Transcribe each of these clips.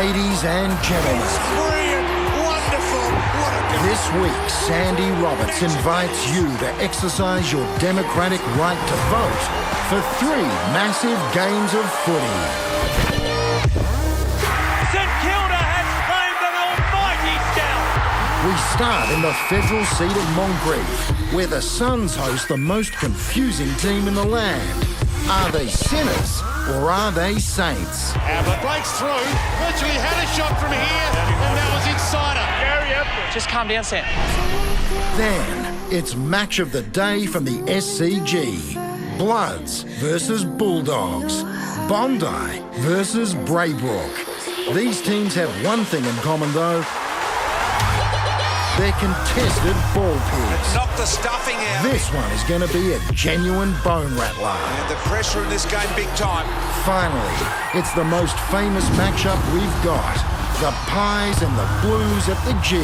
Ladies and gentlemen, Brilliant, wonderful, what a this week Sandy Roberts invites you to exercise your democratic right to vote for 3 massive games of footy. St.Kilda has claimed an almighty scalp. We start in the federal seat of Moncrief, where the Suns host the most confusing team in the land. Are they sinners or are they saints? Ablett breaks through, virtually had a shot from here, and that was inside her. Just calm down, Sam. Then it's match of the day from the SCG. Bloods versus Bulldogs. Bondi versus Braybrook. These teams have one thing in common though. They're contested ball pigs. Knock the stuffing out. This one is going to be a genuine bone rattler. And the pressure in this game big time. Finally, it's the most famous matchup we've got. The Pies and the Blues at the G.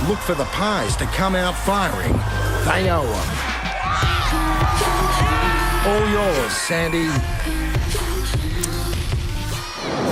Look for the Pies to come out firing. They owe them. All yours, Sandy.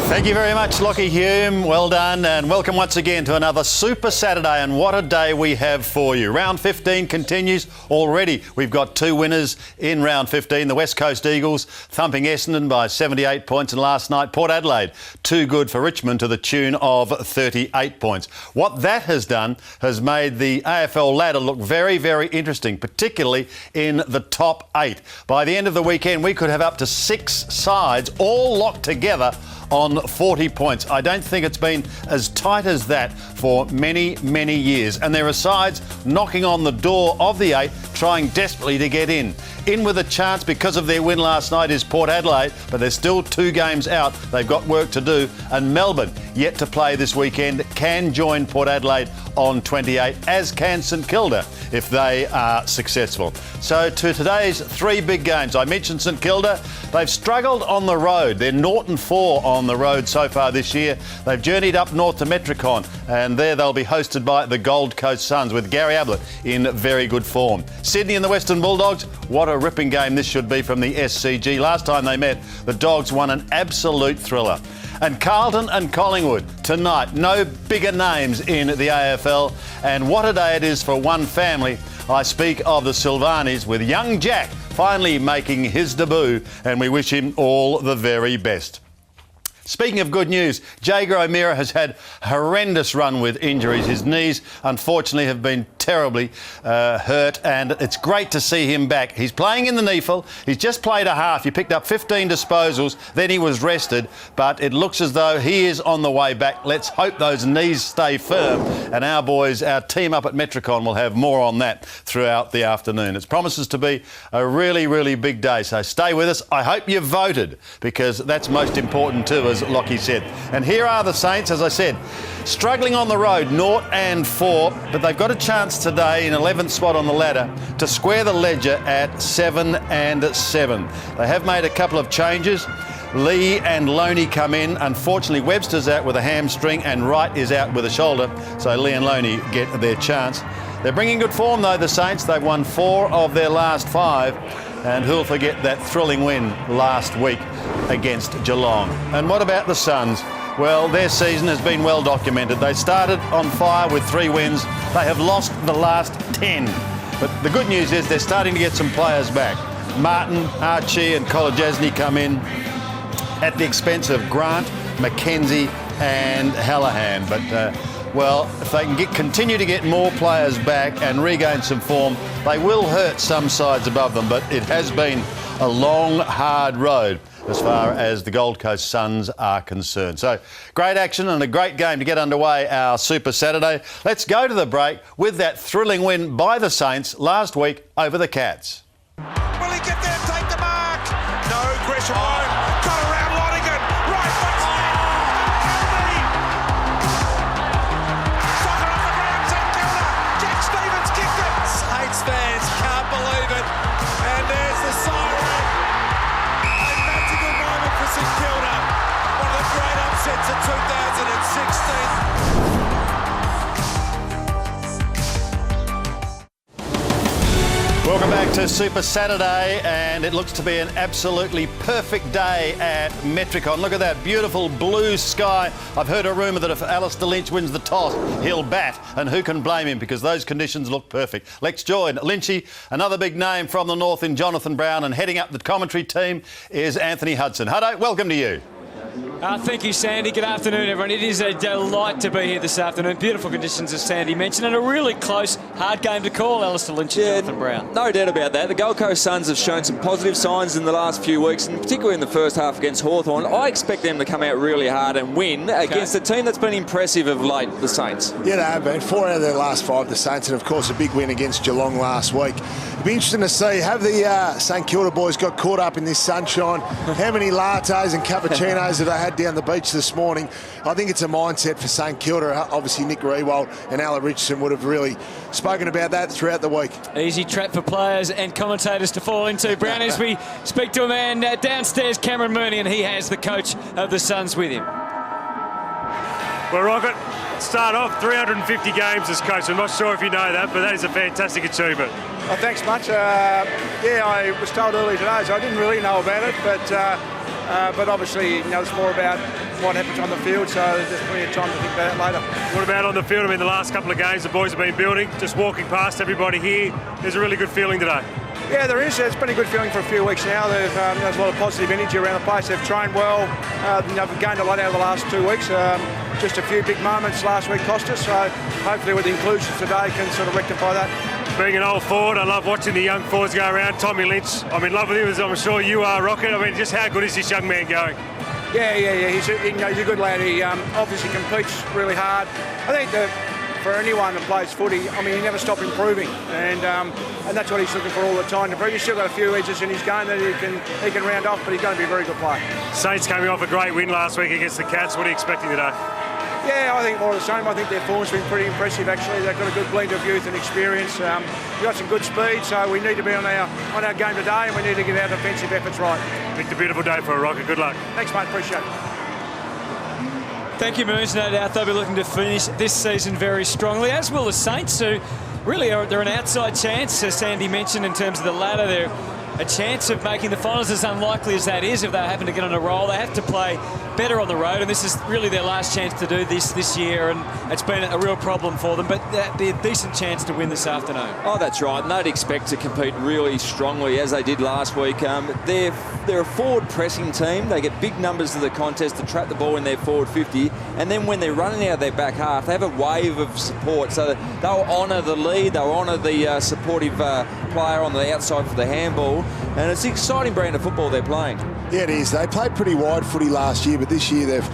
Thank you very much, Lockie Hume. Well done, and welcome once again to another Super Saturday, and what a day we have for you. Round 15 continues already. We've got 2 winners in round 15. The West Coast Eagles thumping Essendon by 78 points, and last night Port Adelaide too good for Richmond to the tune of 38 points. What that has done has made the AFL ladder look very, very interesting, particularly in the top 8. By the end of the weekend, we could have up to 6 sides all locked together on 40 points. I don't think it's been as tight as that for many, many years. And there are sides knocking on the door of the 8, trying desperately to get in. In with a chance because of their win last night is Port Adelaide, but they're still 2 games out. They've got work to do. And Melbourne, yet to play this weekend, can join Port Adelaide on 28, as can St Kilda if they are successful. So to today's 3 big games. I mentioned St Kilda. They've struggled on the road. They're 0-4 on the road so far this year. They've journeyed up north to Metricon, and there they'll be hosted by the Gold Coast Suns with Gary Ablett in very good form. Sydney and the Western Bulldogs, what a ripping game this should be from the SCG. Last time they met, the Dogs won an absolute thriller. And Carlton and Collingwood tonight. No bigger names in the AFL. And what a day it is for one family. I speak of the Silvanis with young Jack finally making his debut, and we wish him all the very best. Speaking of good news, Jager O'Meara has had a horrendous run with injuries. His knees, unfortunately, have been terribly hurt, and it's great to see him back. He's playing in the NEAFL. He's just played a half. He picked up 15 disposals, then he was rested, but it looks as though he is on the way back. Let's hope those knees stay firm, and our boys, our team up at Metricon, will have more on that throughout the afternoon. It promises to be a really, really big day, so stay with us. I hope you voted, because that's most important too, as Lockie said. And here are the Saints, as I said, struggling on the road, 0-4, but they've got a chance today in 11th spot on the ladder to square the ledger at 7-7. They have made a couple of changes. Lee and Loney come in. Unfortunately, Webster's out with a hamstring and Wright is out with a shoulder, so Lee and Loney get their chance. They're bringing good form though, the Saints. They've won 4 of their last 5. And who'll forget that thrilling win last week against Geelong? And what about the Suns? Well, their season has been well documented. They started on fire with 3 wins. They have lost the last 10. But the good news is they're starting to get some players back. Martin, Archie and Kolodjasny come in at the expense of Grant, McKenzie and Hallahan. But well, if they can continue to get more players back and regain some form, they will hurt some sides above them, but it has been a long, hard road as far as the Gold Coast Suns are concerned. So, great action and a great game to get underway our Super Saturday. Let's go to the break with that thrilling win by the Saints last week over the Cats. Will he get there and take the mark? No, Gresham won't. Got around Lonigan. Right foot. Soccer off the ground, St Kilda. Jack Stevens kicked it. Saints fans can't believe it. And there's the siren. A magical moment for St Kilda. One of the great upsets of 2016. Welcome back back to Super Saturday, and it looks to be an absolutely perfect day at Metricon. Look at that beautiful blue sky. I've heard a rumour that if Alistair Lynch wins the toss, he'll bat, and who can blame him, because those conditions look perfect. Let's join Lynchy, another big name from the north in Jonathan Brown, and heading up the commentary team is Anthony Hudson. Huddo, welcome to you. Thank you, Sandy. Good afternoon, everyone. It is a delight to be here this afternoon. Beautiful conditions, as Sandy mentioned, and a really close, hard game to call, Alistair Lynch and Jonathan Brown. No doubt about that. The Gold Coast Suns have shown some positive signs in the last few weeks, and particularly in the first half against Hawthorn. I expect them to come out really hard and win against a team that's been impressive of late, the Saints. Yeah, they have been. 4 out of their last 5, the Saints, and of course a big win against Geelong last week. It'll be interesting to see, have the St Kilda boys got caught up in this sunshine? How many lattes and cappuccinos have they had down the beach this morning? I think it's a mindset for St Kilda. Obviously Nick Rewald and Alan Richardson would have really spoken about that throughout the week. Easy trap for players and commentators to fall into, Brown, as we speak to a man downstairs, Cameron Mooney, and he has the coach of the Suns with him. Well, Rocket, start off 350 games as coach. I'm not sure if you know that, but that is a fantastic achievement. Oh, thanks much. Yeah, I was told earlier today, so I didn't really know about it, but obviously, you know, it's more about what happens on the field, so there's plenty of time to think about it later. What about on the field? I mean, the last couple of games the boys have been building, just walking past everybody here, there's a really good feeling today. Yeah, there is. It's been a good feeling for a few weeks now. There's a lot of positive energy around the place. They've trained well. They've gained a lot out of the last 2 weeks. Just a few big moments last week cost us, so hopefully with the inclusions today can sort of rectify that. Being an old forward, I love watching the young forwards go around. Tommy Lynch, I'm in love with him, as I'm sure you are, Rocket. I mean, just how good is this young man going? Yeah. He's a good lad. He obviously competes really hard. I think that for anyone that plays footy, I mean, he never stops improving, and that's what he's looking for all the time. To improve. He's still got a few edges in his game that he can round off, but he's going to be a very good player. Saints coming off a great win last week against the Cats. What are you expecting today? Yeah, I think more of the same. I think their form's been pretty impressive, actually. They've got a good blend of youth and experience. We've got some good speed, so we need to be on our game today, and we need to get our defensive efforts right. It's a beautiful day for a Rocket. Good luck. Thanks, mate. Appreciate it. Thank you, Moons. No doubt they'll be looking to finish this season very strongly, as will the Saints, who really they're an outside chance, as Sandy mentioned, in terms of the ladder. They're a chance of making the finals, as unlikely as that is. If they happen to get on a roll, they have to play better on the road, and this is really their last chance to do this year, and it's been a real problem for them, but that'd be a decent chance to win this afternoon. Oh, that's right, and they'd expect to compete really strongly as they did last week. They're a forward pressing team. They get big numbers to the contest to trap the ball in their forward 50, and then when they're running out of their back half, they have a wave of support, so they'll honour the lead, they'll honour the supportive player on the outside for the handball, and it's an exciting brand of football they're playing. Yeah, it is. They played pretty wide footy last year, but this year they've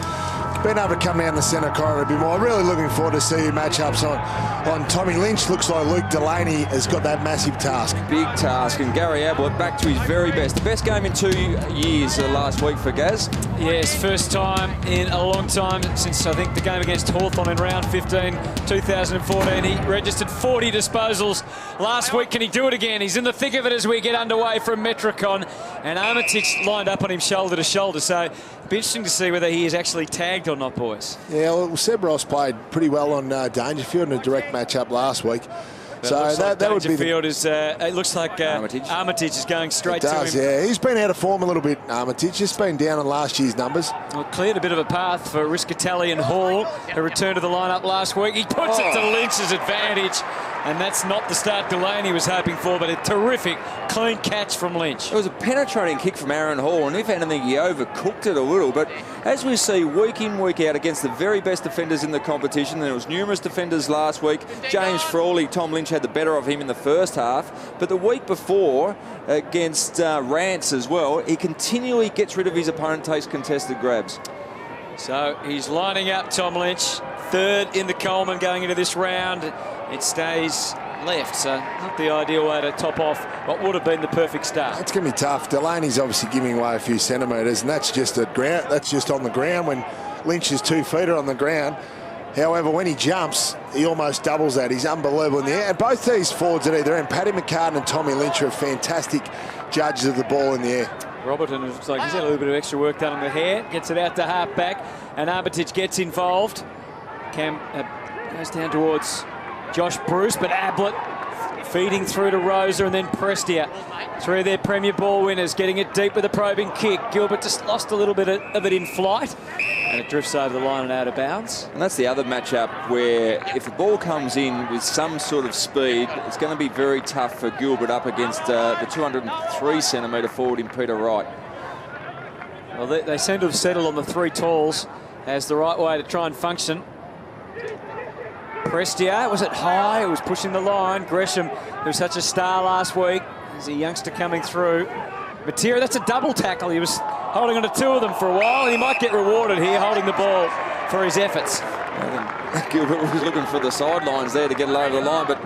been able to come down the centre corridor a bit more. I'm really looking forward to see matchups on Tommy Lynch. Looks like Luke Delaney has got that massive task. Big task, and Gary Ablett back to his very best. The best game in 2 years last week for Gaz. Yes, first time in a long time since, I think, the game against Hawthorn in round 15, 2014. He registered 40 disposals last week. Can he do it again? He's in the thick of it as we get underway from Metricon, and Armitage lined up on him shoulder to shoulder, so it'll be interesting to see whether he is actually tagged or not, boys. Yeah, well, Seb Ross played pretty well on Dangerfield in a direct matchup last week. But so that would be it looks like Armitage is going straight to him. Yeah, he's been out of form a little bit, Armitage. Just been down on last year's numbers. Well, cleared a bit of a path for Riscatelli and Hall, who returned to the lineup last week. He puts it to Lynch's advantage, and that's not the start Delaney was hoping for, but a terrific clean catch from Lynch. It was a penetrating kick from Aaron Hall, and if anything, he overcooked it a little. But as we see week in, week out against the very best defenders in the competition, there was numerous defenders last week. James Frawley, Tom Lynch had the better of him in the first half, but the week before against Rance as well, he continually gets rid of his opponent, takes contested grabs. So he's lining up Tom Lynch, third in the Coleman going into this round. It stays left, so not the ideal way to top off what would have been the perfect start. It's going to be tough. Delaney's obviously giving away a few centimetres, and that's just at ground. That's just on the ground when Lynch is 2 feet on the ground. However, when he jumps, he almost doubles that. He's unbelievable in the air. And both these forwards at either end, Paddy McCartin and Tommy Lynch, are fantastic judges of the ball in the air. Robertson looks like he's had a little bit of extra work done on the hair. Gets it out to half back, and Armitage gets involved. Cam goes down towards Josh Bruce, but Ablett feeding through to Rosa and then Prestia. Three of their Premier ball winners getting it deep with a probing kick. Gilbert just lost a little bit of it in flight, and it drifts over the line and out of bounds. And that's the other matchup where if the ball comes in with some sort of speed, it's going to be very tough for Gilbert up against the 203-centimetre forward in Peter Wright. Well, they seem to have settled on the 3 talls as the right way to try and function. Prestia, was it high? It was pushing the line. Gresham, who was such a star last week, is a youngster coming through. Matera, that's a double tackle. He was holding on to 2 of them for a while, and he might get rewarded here holding the ball for his efforts. I think Gilbert was looking for the sidelines there to get it over the line, but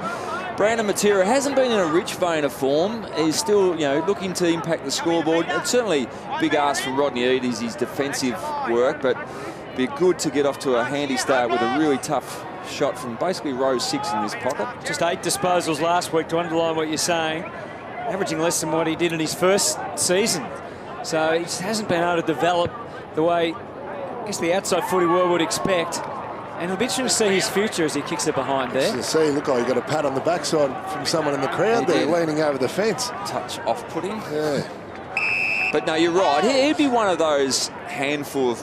Brandon Matera hasn't been in a rich vein of form. He's still, looking to impact the scoreboard. It's certainly big ask from Rodney Eades, his defensive work, but be good to get off to a handy start with a really tough shot from basically row 6 in this pocket. Just 8 disposals last week, to underline what you're saying. Averaging less than what he did in his first season. So he just hasn't been able to develop the way, I guess, the outside footy world would expect. And it'll be interesting to see his future as he kicks it behind there. You see, look like he got a pat on the backside from someone in the crowd there, leaning over the fence. Touch off-putting. Yeah. But no, you're right. He'd be one of those handful of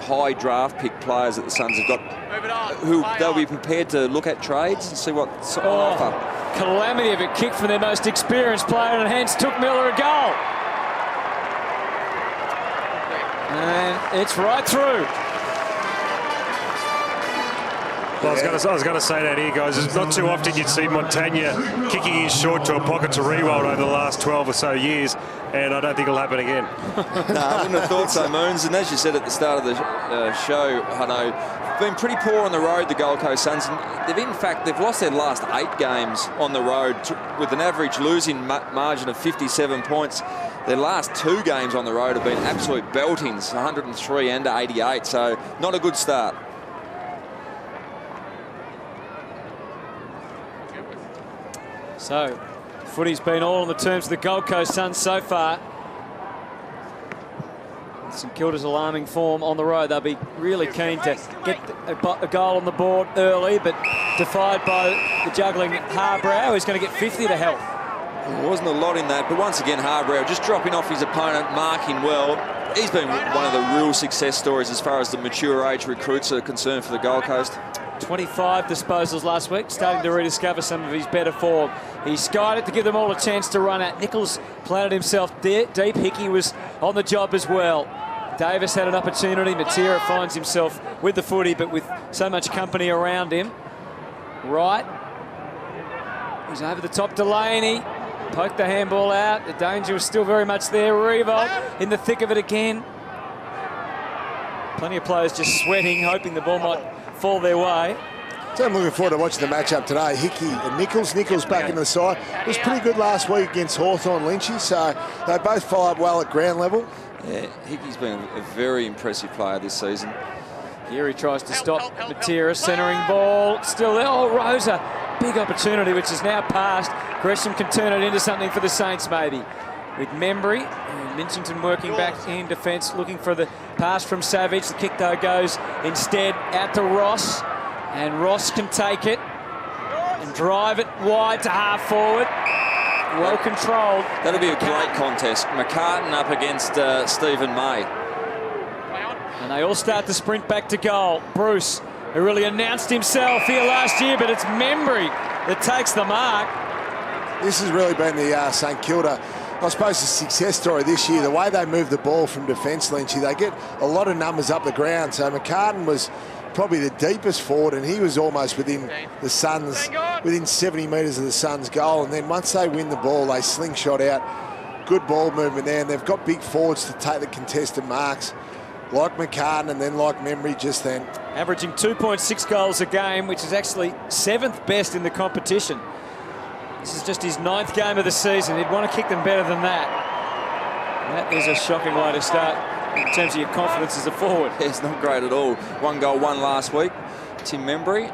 high draft pick players that the Suns have got, who they'll be prepared to look at trades and see what's on offer. Calamity of a kick from their most experienced player, and hence took Miller a goal. And it's right through. Well, I was going to say that here, guys. It's not too often you'd see Montagna kicking in short to a pocket to Rewald over the last 12 or so years, and I don't think it'll happen again. No, I wouldn't have thought so, Moons. And as you said at the start of the show, Hutto, been pretty poor on the road, the Gold Coast Suns. And they've lost their last 8 games on the road with an average losing margin of 57 points. Their last 2 games on the road have been absolute beltings, 103 and 88, so not a good start. So, footy's been all on the terms of the Gold Coast Suns so far. St Kilda's alarming form on the road. They'll be really keen to get a goal on the board early, but defied by the juggling Harbrow, who's going to get 50 to help. There wasn't a lot in that, but once again, Harbrow just dropping off his opponent, marking well. He's been one of the real success stories as far as the mature age recruits are concerned for the Gold Coast. 25 disposals last week, starting to rediscover some of his better form. He skied it to give them all a chance to run at. Nichols planted himself deep. Hickey was on the job as well. Davis had an opportunity. Matera finds himself with the footy, but with so much company around him. Right. He's over the top. Delaney poked the handball out. The danger was still very much there. Revolt in the thick of it again. Plenty of players just sweating, hoping the ball might fall their way. So I'm looking forward to watching the matchup today. Hickey and Nichols. Nichols back into the side. It was pretty good last week against Hawthorn Lynchy, so they both follow up well at ground level. Yeah, Hickey's been a very impressive player this season. Here he tries to stop Matera, centering ball. Still there. Oh, Rosa. Big opportunity, which is now passed. Gresham can turn it into something for the Saints, maybe. With Membry and Minchington working back in defence, looking for the pass from Savage. The kick, though, goes instead out to Ross. And Ross can take it and drive it wide to half forward. Well controlled. That'll be a great contest. McCartin up against Stephen May. And they all start to sprint back to goal. Bruce, who really announced himself here last year, but it's Membry that takes the mark. This has really been the St Kilda, I suppose, a success story this year. The way they move the ball from defence, Lynchy, they get a lot of numbers up the ground. So McCartin was probably the deepest forward, and he was almost within the Suns, within 70 metres of the Suns' goal. And then once they win the ball, they slingshot out. Good ball movement there, and they've got big forwards to take the contested marks, like McCartin and then like Membry just then. Averaging 2.6 goals a game, which is actually 7th best in the competition. This is just his 9th game of the season. He'd want to kick them better than that. That is a shocking way to start in terms of your confidence as a forward. Yeah, it's not great at all. 1 goal, 1 last week. Tim Membry.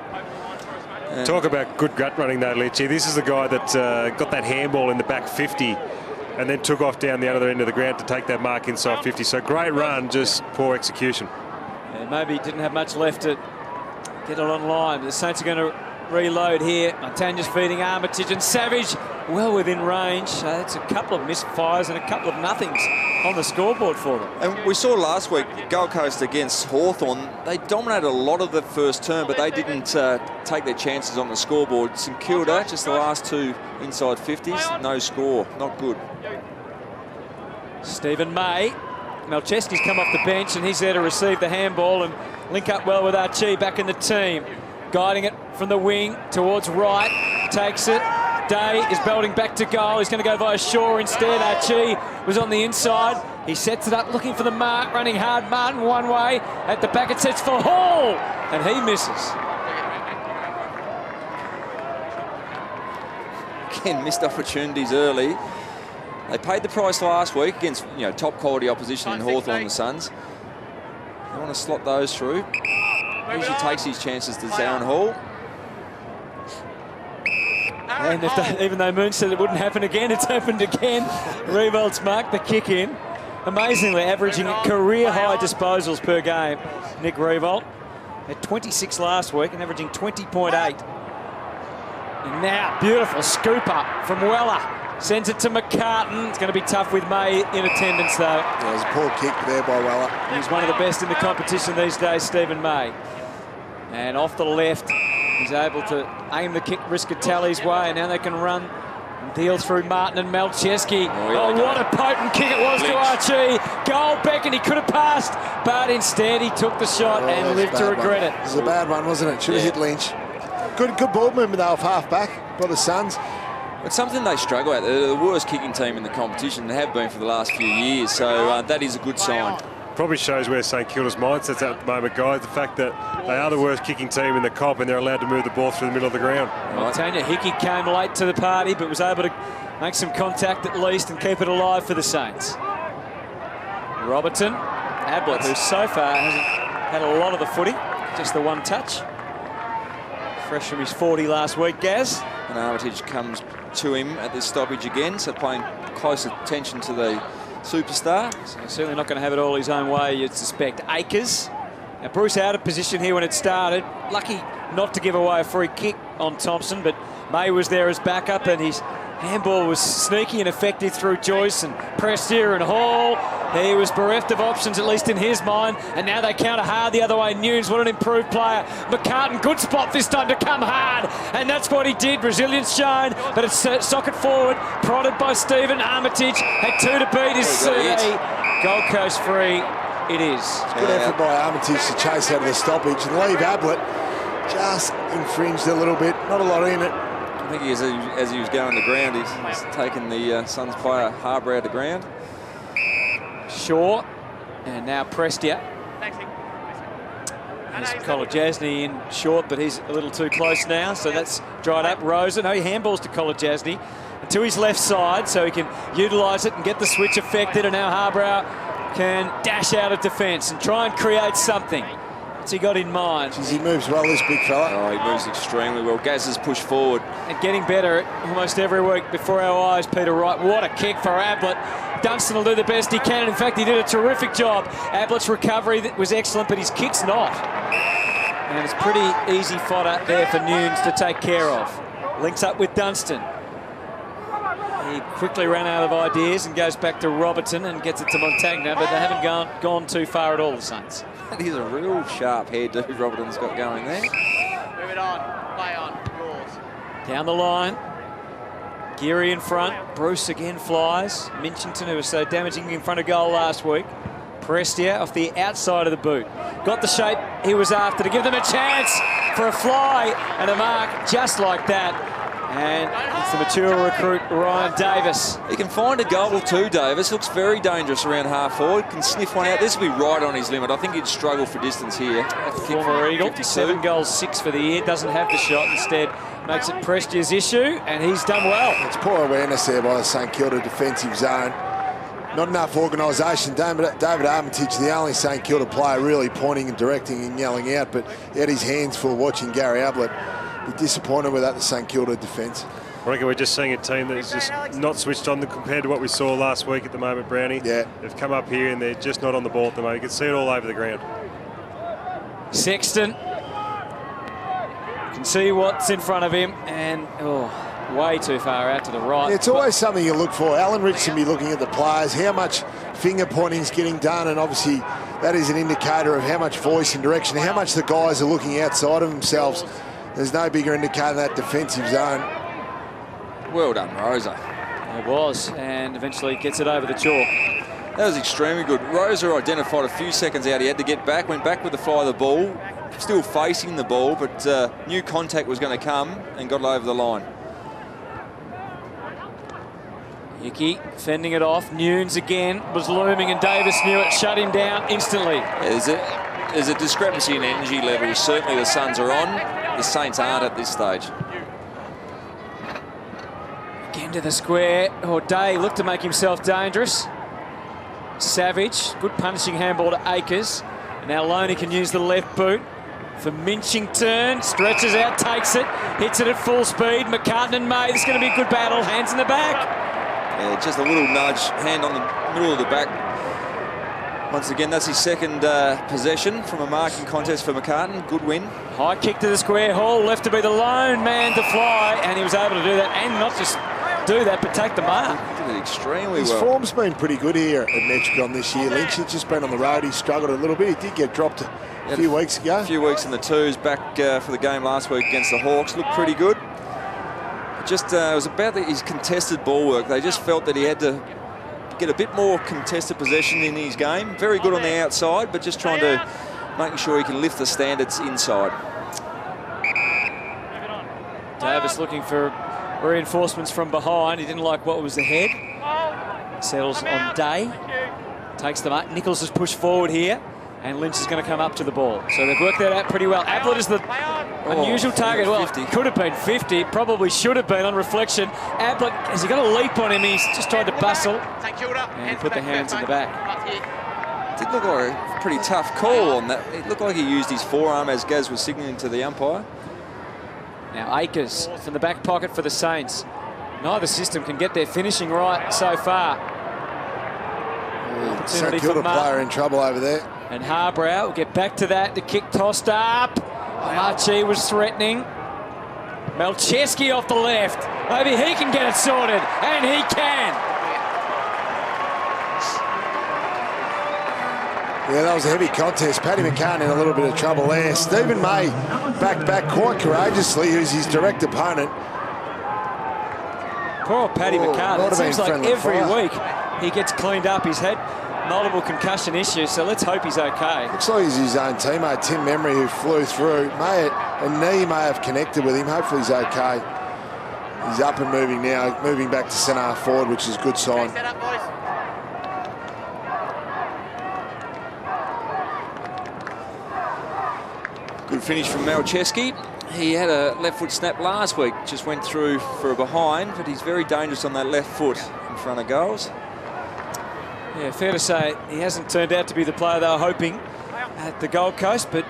Talk about good gut running though, Lynchy. This is the guy that got that handball in the back 50 and then took off down the other end of the ground to take that mark inside 50. So great run, just poor execution. Yeah, maybe he didn't have much left to get it online. The Saints are going to reload here. Montaña's feeding Armitage, and Savage well within range. So that's a couple of misfires and a couple of nothings on the scoreboard for them. And we saw last week, Gold Coast against Hawthorn, they dominated a lot of the first term, but they didn't take their chances on the scoreboard. St Kilda, just the last two inside 50s, no score, not good. Stephen May. Malcheski's come off the bench, and he's there to receive the handball and link up well with Archie back in the team. Guiding it from the wing towards right, takes it. Day is belting back to goal. He's going to go via Shaw instead. Archie was on the inside. He sets it up, looking for the mark, running hard. Martin one way. At the back it sets for Hall, and he misses. Again, missed opportunities early. They paid the price last week against top quality opposition in Hawthorn and the Suns. They want to slot those through. Usually takes his chances to Darren Hall. And even though Moon said it wouldn't happen again, it's happened again. Revolt's marked the kick in. Amazingly averaging career-high disposals per game. Nick Revolt had 26 last week and averaging 20.8. And now, beautiful scoop up from Weller. Sends it to McCartin. It's going to be tough with May in attendance, though. Yeah, there's a poor kick there by Weller. He's one of the best in the competition these days, Stephen May. And off the left, he's able to aim the kick Riscatelli's way. And now they can run and deal through Martin and Malcheski. Oh, what a potent kick it was to Archie. Goal Beck, and he could have passed, but instead he took the shot and lived to regret it. It was a bad one, wasn't it? Should have hit Lynch. Good ball movement, though, off half-back by the Suns. It's something they struggle at. They're the worst kicking team in the competition. They have been for the last few years, so that is a good sign. Probably shows where St Kilda's mindset's at the moment, guys. The fact that they are the worst kicking team in the comp and they're allowed to move the ball through the middle of the ground. Tanya Hickey came late to the party, but was able to make some contact at least and keep it alive for the Saints. Robertson, Ablett, who so far hasn't had a lot of the footy, just the one touch. Fresh from his 40 last week, Gaz. And Armitage comes to him at this stoppage again, so paying close attention to the superstar. So certainly not going to have it all his own way, you'd suspect. Akers. Now Bruce out of position here when it started. Lucky not to give away a free kick on Thompson, but May was there as backup, and his handball was sneaky and effective through Joyce and Prestia and Hall. He was bereft of options, at least in his mind, and now they counter hard the other way. Nunes, what an improved player. McCartin, good spot this time to come hard, and that's what he did. Resilience shown, but it's socket forward, prodded by Stephen. Armitage had two to beat his Gold Coast free. It is. It's good effort by Armitage to chase out of the stoppage and leave Ablett just infringed a little bit. Not a lot in it. I think as he was going to ground, he's taken the Suns player Harbour out of ground. Shaw, and now Prestia. There's Kolodjasny in short, but he's a little too close now, so that's dried up. Rosen, he handballs to Kolodjasny to his left side, so he can utilise it and get the switch affected, and now Harbrow can dash out of defence and try and create something. What's he got in mind? He moves well, this big fella. Oh, he moves extremely well. Gaz has pushed forward. And getting better almost every week before our eyes, Peter Wright. What a kick for Ablett. Dunstan will do the best he can. In fact, he did a terrific job. Ablett's recovery was excellent, but his kick's not. And it's pretty easy fodder there for Nunes to take care of. Links up with Dunstan. He quickly ran out of ideas and goes back to Robertson and gets it to Montagna, but they haven't gone too far at all, the Saints. That is a real sharp hairdo Robertson's got going there. Move it on. Play on. Rules. Down the line. Geary in front. Bruce again flies. Minchington, who was so damaging in front of goal last week. Prestia off the outside of the boot. Got the shape he was after to give them a chance for a fly and a mark just like that. And it's the mature recruit, Ryan Davis. He can find a goal or two, Davis. Looks very dangerous around half forward. Can sniff one out. This will be right on his limit. I think he'd struggle for distance here. Former Eagle, 7 goals, 6 for the year. Doesn't have the shot. Instead, makes it Prestia's issue, and he's done well. It's poor awareness there by the St Kilda defensive zone. Not enough organisation. David Armitage, the only St Kilda player really pointing and directing and yelling out, but he had his hands full watching Gary Ablett. Be disappointed with that, the St Kilda defence. I reckon we're just seeing a team that is just not switched on compared to what we saw last week at the moment, Brownie. Yeah. They've come up here and they're just not on the ball at the moment. You can see it all over the ground. Sexton Can see what's in front of him, and way too far out to the right. It's always something you look for. Alan Richardson be looking at the players, how much finger pointing is getting done, and obviously that is an indicator of how much voice and direction, how much the guys are looking outside of themselves. There's no bigger indicator than that defensive zone. Well done, Rosa. It was, and eventually gets it over the chalk. That was extremely good. Rosa identified a few seconds out. He had to get back, went back with the fly of the ball, still facing the ball, but knew contact was going to come and got it over the line. Hickey fending it off. Nunes again was looming, and Davis knew it, shut him down instantly. There's a discrepancy in energy levels. Certainly the Suns are on. The Saints aren't at this stage. Again to the square. Day looked to make himself dangerous. Savage, good punishing handball to Akers. And now Loney can use the left boot for minching turn. Stretches out, takes it, hits it at full speed. McCartin and May, this is going to be a good battle. Hands in the back. Yeah, just a little nudge, hand on the middle of the back. Once again, that's his second possession from a marking contest for McCartin. Good win. High kick to the square. Hall left to be the lone man to fly, and he was able to do that, and not just do that, but take the mark. He did it extremely well. His form's been pretty good here at Metricon this year. Lynch has just been on the road. He struggled a little bit. He did get dropped a few weeks ago. A few weeks in the twos, back for the game last week against the Hawks. Looked pretty good. Just it was about his contested ball work. They just felt that he had to get a bit more contested possession in his game. Very good on the outside, but just trying to making sure he can lift the standards inside. Davis looking for reinforcements from behind. He didn't like what was ahead. Settles on Day. Takes the mark. Nichols has pushed forward here, and Lynch is going to come up to the ball. So they've worked that out pretty well. Ablett is the unusual target. Well, it could have been 50. Probably should have been on reflection. Ablett, has he got a leap on him? He's just tried to bustle and put the hands in the back. It did look like a pretty tough call on that. It looked like he used his forearm as Gaz was signalling to the umpire. Now Akers from the back pocket for the Saints. Neither system can get their finishing right so far. St. Kilda player in trouble over there. And Harbrow will get back to that. The kick tossed up. Archie was threatening. Malcheski off the left. Maybe he can get it sorted, and he can. Yeah, that was a heavy contest. Paddy McCartin in a little bit of trouble there. Stephen May back quite courageously, who's his direct opponent. Poor Paddy McCartin. It seems like every week he gets cleaned up. He's had multiple concussion issues, so let's hope he's okay. Looks like he's his own teammate, Tim Memory, who flew through. A knee may have connected with him. Hopefully he's okay. He's up and moving now, moving back to centre half forward, which is a good sign. Good finish from Malcheski. He had a left foot snap last week, just went through for a behind, but he's very dangerous on that left foot in front of goals. Yeah, fair to say he hasn't turned out to be the player they were hoping at the Gold Coast, but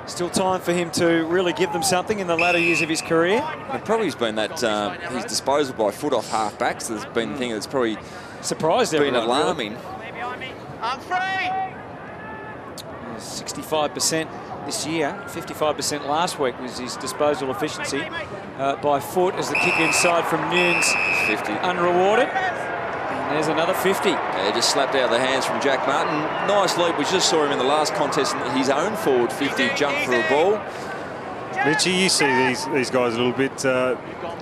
still time for him to really give them something in the latter years of his career. It probably has been that he's disposal by foot off half backs. There's been the thing that's probably surprised everyone. Been alarming. I'm free. 65% this year, 55% last week was his disposal efficiency by foot as the kick inside from Nunes 50 unrewarded. And there's another 50. Yeah, just slapped out of the hands from Jack Martin. Nice leap. We just saw him in the last contest, his own forward 50 jump for a ball. Richie, you see these guys a little bit.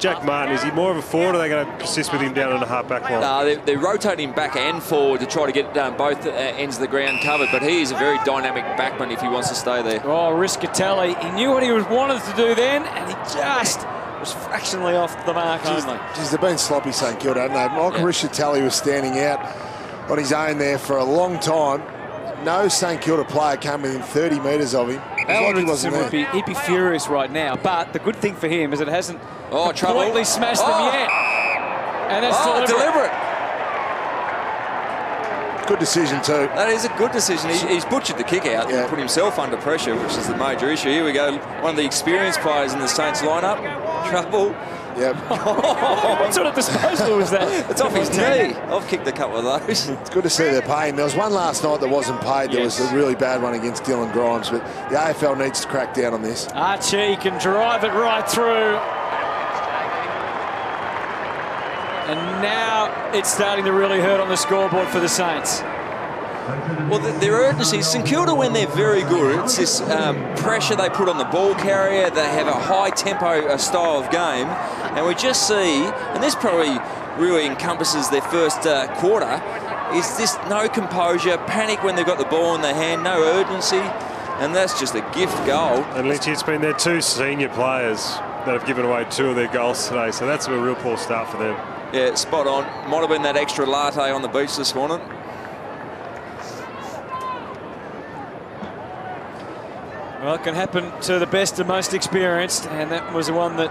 Jack Martin, is he more of a forward, or are they going to persist with him down on the half-back line? No, they're rotating back and forward to try to get both ends of the ground covered, but he is a very dynamic backman if he wants to stay there. Oh, Riscatelli, he knew what he wanted to do then, and he just was fractionally off the mark only. Geez, they've been sloppy, St. Kilda, haven't they? Michael Riscatelli was standing out on his own there for a long time. No St. Kilda player came within 30 metres of him. Alan Richardson he'd be furious right now, but the good thing for him is it hasn't completely smashed them yet. And that's deliberate. Good decision too. That is a good decision. He's butchered the kick out and put himself under pressure, which is the major issue. Here we go, one of the experienced players in the Saints lineup. Trouble. Yep. What sort of disposal was that? It's off his knee. I've kicked a couple of those. It's good to see they're paying. There was one last night that wasn't paid. There was a really bad one against Dylan Grimes, but the AFL needs to crack down on this. Archie can drive it right through. And now it's starting to really hurt on the scoreboard for the Saints. Well, their urgency, St Kilda, when they're very good, it's this pressure they put on the ball carrier. They have a high-tempo style of game. And we just see, and this probably really encompasses their first quarter, is this no composure, panic when they've got the ball in their hand, no urgency. And that's just a gift goal. And Lynchy, it's been their two senior players that have given away 2 of their goals today. So that's a real poor start for them. Yeah, spot on. Might have been that extra latte on the beach this morning. Well, it can happen to the best and most experienced, and that was the one that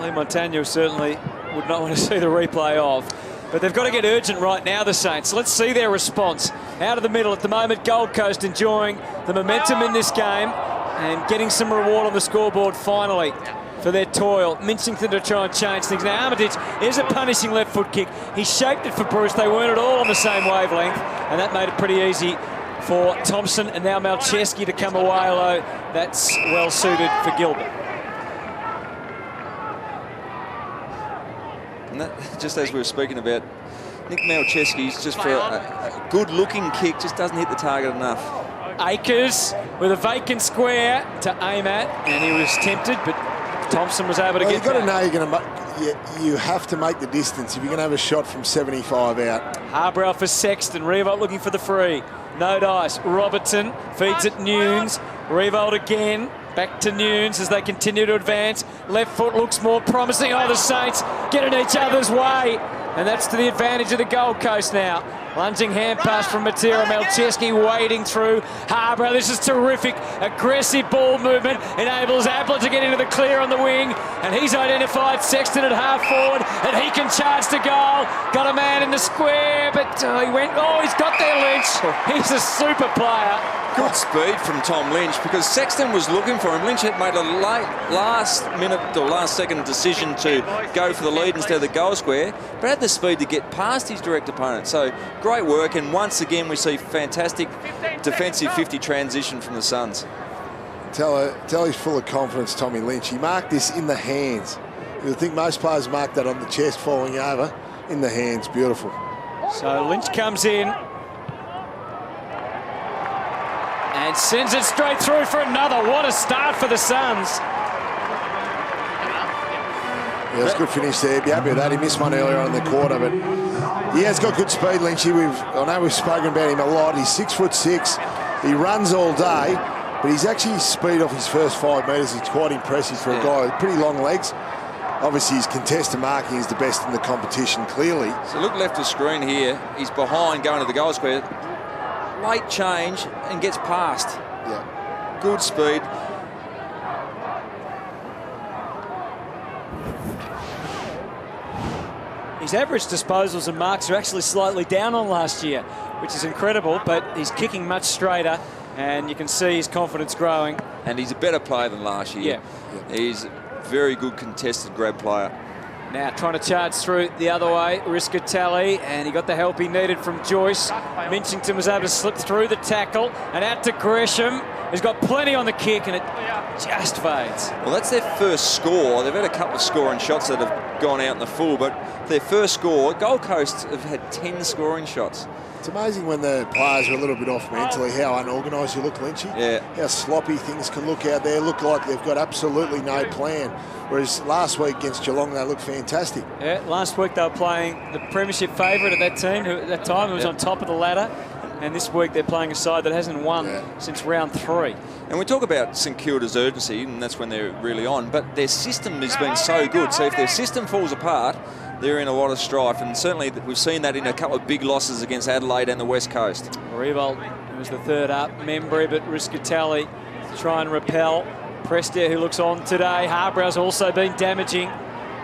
Lee Montagna certainly would not want to see the replay of. But they've got to get urgent right now, the Saints. Let's see their response. Out of the middle at the moment, Gold Coast enjoying the momentum in this game and getting some reward on the scoreboard finally for their toil. Minchington to try and change things. Now Armitage is a punishing left foot kick. He shaped it for Bruce. They weren't at all on the same wavelength, and that made it pretty easy for Thompson, and now Malcheski to come away, although that's well suited for Gilbert. And that, just as we were speaking about, Nick Malcheski's just for a good-looking kick, just doesn't hit the target enough. Akers with a vacant square to aim at, and he was tempted, but Thompson was able to get You've got to back. know you're going to you have to make the distance if you're going to have a shot from 75 out. Harbrow for Sexton. Revolt looking for the free. No dice. Robertson feeds it Nunes. Revolt again. Back to Nunes as they continue to advance. Left foot looks more promising. Oh, the Saints get in each other's way. And that's to the advantage of the Gold Coast now. Lunging hand pass from Matera. Malcheski wading through. Harbrow, this is terrific. Aggressive ball movement enables Appler to get into the clear on the wing. And he's identified Sexton at half forward. And he can charge to goal. Got a man in the square, but he went, oh, he's got there, Lynch. He's a super player. Good speed from Tom Lynch, because Sexton was looking for him. Lynch had made a late last-second decision to go for the lead instead of the goal square, but had the speed to get past his direct opponent. So great work, and once again we see fantastic defensive 50 transition from the Suns. Tell he's full of confidence, Tommy Lynch. He marked this in the hands. You would think most players mark that on the chest falling over. In the hands, beautiful. So Lynch comes in and sends it straight through for another. What a start for the Suns. Yeah, it's a good finish there. Be happy with that. He missed one earlier on in the quarter, but he has got good speed, Lynchy. I know we've spoken about him a lot. He's 6'6". He runs all day, but he's actually speed off his first 5 metres. It's quite impressive for a guy with pretty long legs. Obviously, his contested marking is the best in the competition, clearly. So look left of screen here. He's behind going to the goal square. Late change and gets past. Yeah. Good speed. His average disposals and marks are actually slightly down on last year, which is incredible, but he's kicking much straighter, and you can see his confidence growing. And he's a better player than last year. Yeah. He's a very good contested grab player. Now trying to charge through the other way, Riscatelli, and he got the help he needed from Joyce. Minchington was able to slip through the tackle, and out to Gresham. He's got plenty on the kick, and it just fades. Well, that's their first score. They've had a couple of scoring shots that have gone out in the full, but their first score, Gold Coast have had 10 scoring shots. It's amazing when the players are a little bit off mentally, how unorganised you look, Lynchy. Yeah. How sloppy things can look out there, look like they've got absolutely no plan. Whereas last week against Geelong, they looked fantastic. Yeah, last week they were playing the premiership favourite of that team, who at that time was on top of the ladder. And this week they're playing a side that hasn't won since round 3. And we talk about St Kilda's urgency, and that's when they're really on, but their system has been so good. So if their system falls apart, they're in a lot of strife, and certainly we've seen that in a couple of big losses against Adelaide and the West Coast. Revolt was the third up, Membry, but Riscatelli to try and repel. Prestia, who looks on today. Harbrow's also been damaging.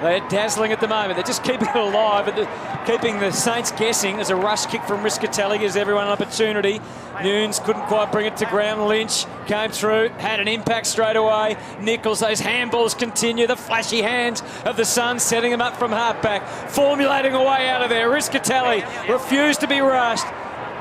They're dazzling at the moment. They're just keeping it alive, but keeping the Saints guessing. There's a rush kick from Riscatelli, gives everyone an opportunity. Nunes couldn't quite bring it to ground. Lynch came through, had an impact straight away. Nichols, those handballs continue. The flashy hands of the Suns setting them up from halfback, formulating a way out of there. Riscatelli refused to be rushed.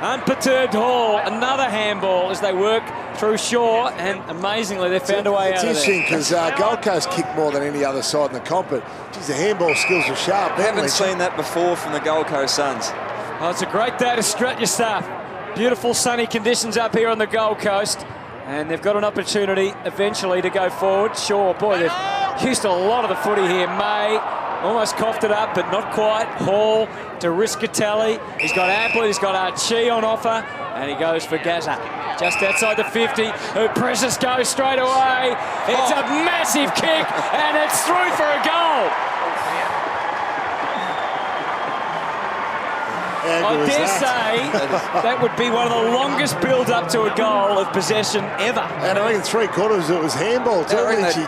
Unperturbed Hall, another handball as they work through Shaw, and amazingly they found a way out of there. It's interesting because Gold Coast kicked more than any other side in the comp, but geez, the handball skills are sharp. I haven't seen that before from the Gold Coast Suns. Oh, it's a great day to strut your stuff. Beautiful sunny conditions up here on the Gold Coast, and they've got an opportunity eventually to go forward. Shaw, boy, they've used a lot of the footy here. May almost coughed it up, but not quite. Hall to Riscatelli. He's got Ablett, he's got Archie on offer, and he goes for Gaza. Just outside the 50, who presses goes straight away. It's a massive kick, and it's through for a goal. I dare say that would be one of the longest build-up to a goal of possession ever. And I reckon 3/4 it was handball too. I reckon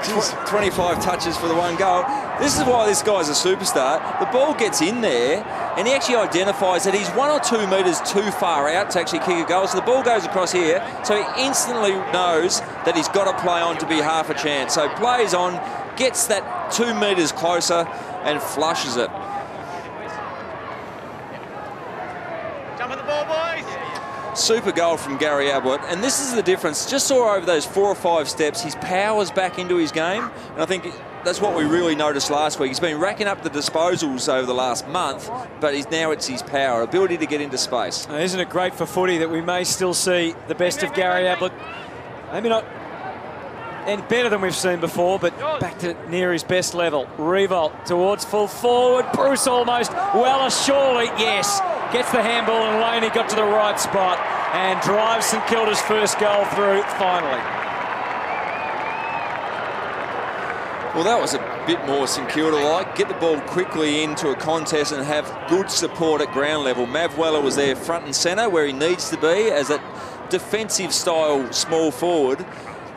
25 touches for the one goal. This is why this guy's a superstar. The ball gets in there, and he actually identifies that he's 1 or 2 metres too far out to actually kick a goal. So the ball goes across here, so he instantly knows that he's got to play on to be half a chance. So plays on, gets that 2 metres closer, and flushes it. Super goal from Gary Ablett, and this is the difference. Just saw over those 4 or 5 steps, his power's back into his game, and I think that's what we really noticed last week. He's been racking up the disposals over the last month, but now it's his power, ability to get into space. Isn't it great for footy that we may still see the best of Gary Ablett? Maybe not any better than we've seen before, but back to near his best level. Revolt towards full forward. Bruce almost well surely, yes. Gets the handball, and Loney got to the right spot and drives St Kilda's first goal through finally. Well, that was a bit more St Kilda-like. Get the ball quickly into a contest and have good support at ground level. Mav Weller was there front and centre where he needs to be as a defensive style small forward.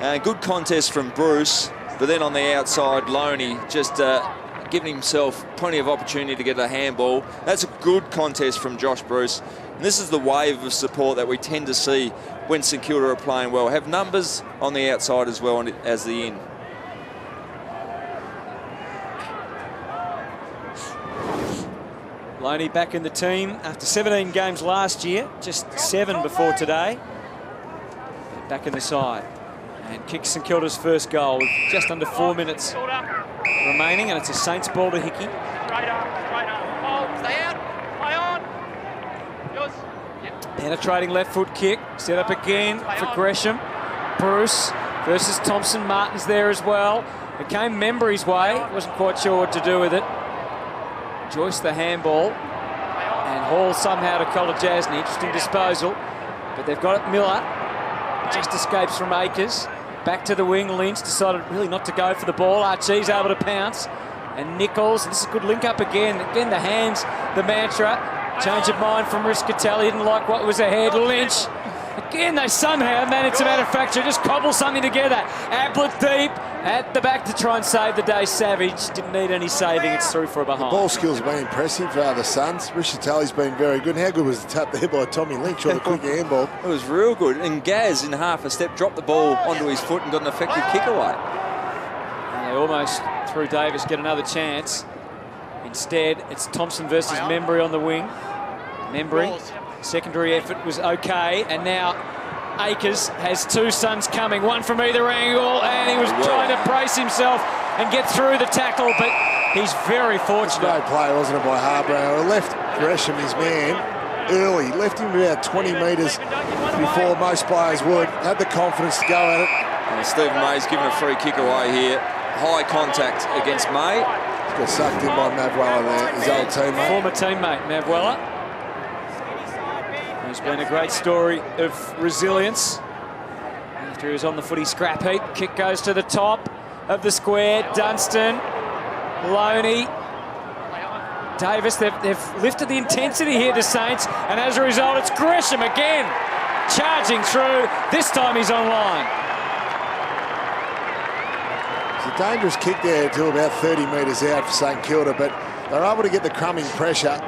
Good contest from Bruce, but then on the outside, Loney just giving himself plenty of opportunity to get a handball. That's a good contest from Josh Bruce. And this is the wave of support that we tend to see when St Kilda are playing well. Have numbers on the outside as well as the in. Loney back in the team after 17 games last year, just 7 before today. Back in the side. And kicks St Kilda's first goal with just under 4 minutes remaining, and it's a Saints ball to Hickey. Penetrating left foot kick, set up again for Gresham. Bruce versus Thompson. Martin's there as well. It came Membry's way, wasn't quite sure what to do with it. Joyce the handball, and Hall somehow to Kolajasny. Interesting disposal, but they've got it. Miller just escapes from Akers. Back to the wing, Lynch decided really not to go for the ball. Archie's able to pounce. And Nichols, this is a good link up again. Again, the hands, the mantra. Change of mind from Riscatelli, didn't like what was ahead. Lynch, again, they somehow managed to manufacture, just cobble something together. Ablett deep at the back to try and save the day. Savage didn't need any saving, it's through for a behind. The ball skills have been impressive for the Suns. Riscatelli's been very good. How good was the tap there by Tommy Lynch or the quick handball? It was real good. And Gaz, in half a step, dropped the ball onto his foot and got an effective kick away. And they almost, through Davis, get another chance. Instead, it's Thompson versus Membry on the wing. Membry, secondary effort was okay, and now Akers has 2 Suns coming, one from either angle, and he was trying to brace himself and get through the tackle, but he's very fortunate. Great play, wasn't it, by Harbrow? Left Gresham, his man, early. Left him about 20 metres before most players would. Had the confidence to go at it. And Stephen May's given a free kick away here. High contact against May. He's got sucked in by Mav Weller there, his old teammate. Former teammate, Mav Weller. It's been a great story of resilience. After he was on the footy scrap heap, kick goes to the top of the square. Dunstan, Loney, Davis, they've lifted the intensity here, the Saints, and as a result, it's Gresham again, charging through. This time he's online. a dangerous kick there to about 30 metres out for St Kilda, but they're able to get the crumbing pressure.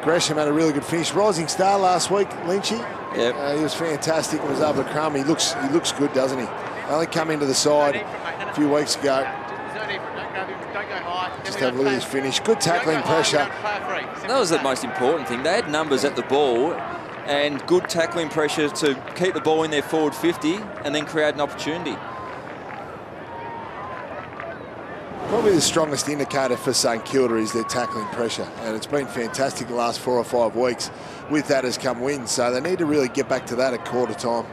Gresham had a really good finish. Rising star last week, Lynchy. Yep. He was fantastic and was able to crumb. He looks good, doesn't he? Only come into the side a few weeks ago. Just have a look at his finish. Good tackling pressure. That was the most important thing. They had numbers at the ball and good tackling pressure to keep the ball in their forward 50 and then create an opportunity. Probably the strongest indicator for St Kilda is their tackling pressure, and it's been fantastic the last 4 or 5 weeks. With that has come wins, so they need to really get back to that at quarter time.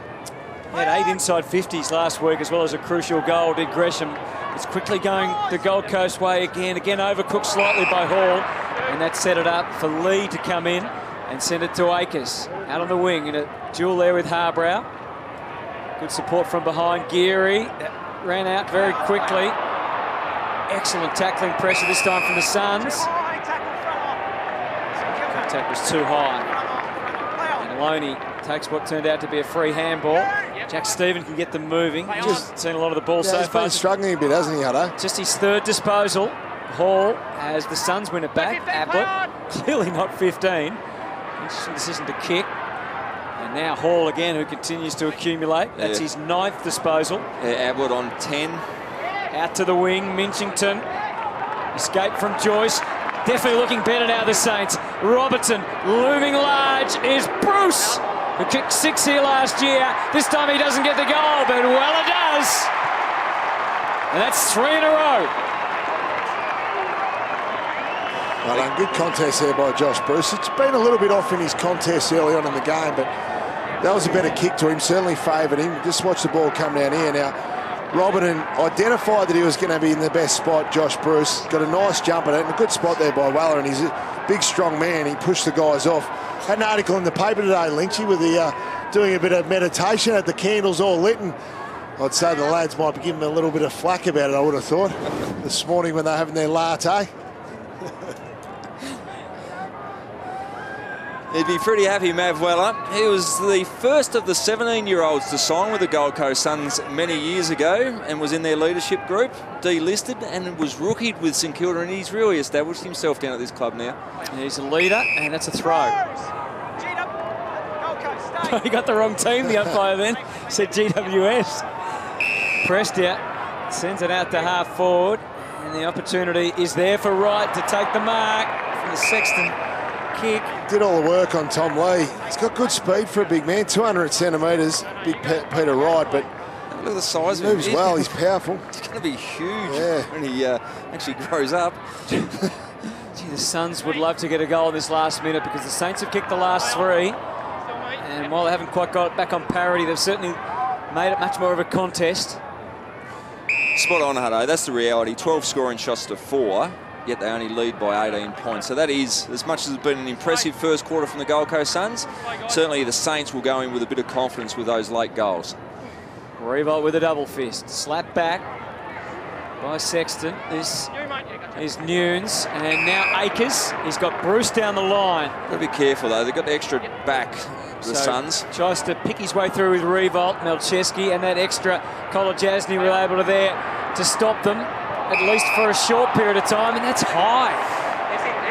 He had 8 inside 50s last week, as well as a crucial goal, did Gresham. It's quickly going the Gold Coast way again. Again, overcooked slightly by Hall, and that set it up for Lee to come in and send it to Akers. Out on the wing in a duel there with Harbrow. Good support from behind. Geary ran out very quickly. Excellent tackling pressure this time from the Suns. Contact was too high. And Loney takes what turned out to be a free handball. Jack Stephen can get them moving. Just seen a lot of the ball so He's far. been struggling a bit, hasn't he, Hutto? Just his 3rd disposal. Hall, as the Suns win it back. Ablett, clearly not 15. Interesting decision to kick. And now Hall again, who continues to accumulate. That's his 9th disposal. Ablett on 10. Out to the wing, Minchington. Escape from Joyce. Definitely looking better now, the Saints. Robertson looming large is Bruce, who kicked 6 here last year. This time he doesn't get the goal, but well it does. And that's 3 in a row. Well done. Good contest there by Josh Bruce. It's been a little bit off in his contest early on in the game, but that was a better kick to him. Certainly favoured him. Just watch the ball come down here now. Robertson identified that he was going to be in the best spot, Josh Bruce. Got a nice jump at it and a good spot there by Weller, and he's a big, strong man. He pushed the guys off. Had an article in the paper today, Lynchy, with the doing a bit of meditation, had the candles all lit, and I'd say the lads might be giving him a little bit of flack about it, I would have thought, this morning when they're having their latte. He'd be pretty happy, Mav Weller. He was the first of the 17-year-olds to sign with the Gold Coast Suns many years ago and was in their leadership group, delisted, and was rookied with St Kilda, and he's really established himself down at this club now. He's a leader, and that's a throw. He got the wrong team, the umpire then. Said GWS. Pressed out, sends it out to half forward, and the opportunity is there for Wright to take the mark from the Sexton kick. Did all the work on Tom Lee. He's got good speed for a big man, 200 centimetres, big Peter Wright, but look at the size of him. Moves well, he's powerful. He's going to be huge when he actually grows up. Gee, the Suns would love to get a goal in this last minute because the Saints have kicked the last 3. And while they haven't quite got it back on parity, they've certainly made it much more of a contest. Spot on, Hutto. That's the reality. 12 scoring shots to 4, yet they only lead by 18 points. So that is, as much as it's been an impressive first quarter from the Gold Coast Suns, certainly the Saints will go in with a bit of confidence with those late goals. Revolt with a double fist. Slap back by Sexton. This is Nunes, and now Akers. He's got Bruce down the line. Got to be careful, though. They've got the extra back, the Suns. Tries to pick his way through with Revolt, Melcheski, and that extra Kolodjasny were able to there to stop them, at least for a short period of time, and that's high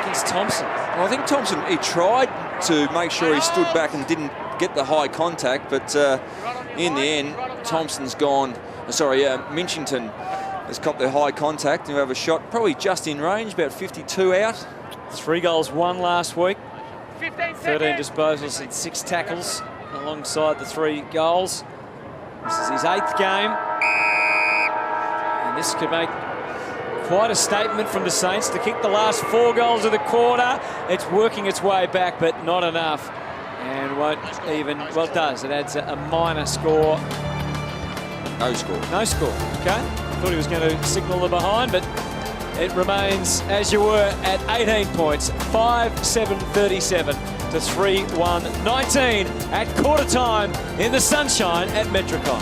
against Thompson. Well, I think Thompson, he tried to make sure he stood back and didn't get the high contact, but in the end, Thompson's gone. Minchington has copped the high contact and have a shot probably just in range, about 52 out. 3 goals, 1 last week. 13 disposals and 6 tackles alongside the 3 goals. This is his 8th game. And this could make quite a statement from the Saints to kick the last 4 goals of the quarter. It's working its way back, but not enough. And won't even, well, it does. It adds a minor score. No score. No score, okay. Thought he was going to signal the behind, but it remains as you were at 18 points. 5-7-37 to 3-1-19 at quarter time in the sunshine at Metricon.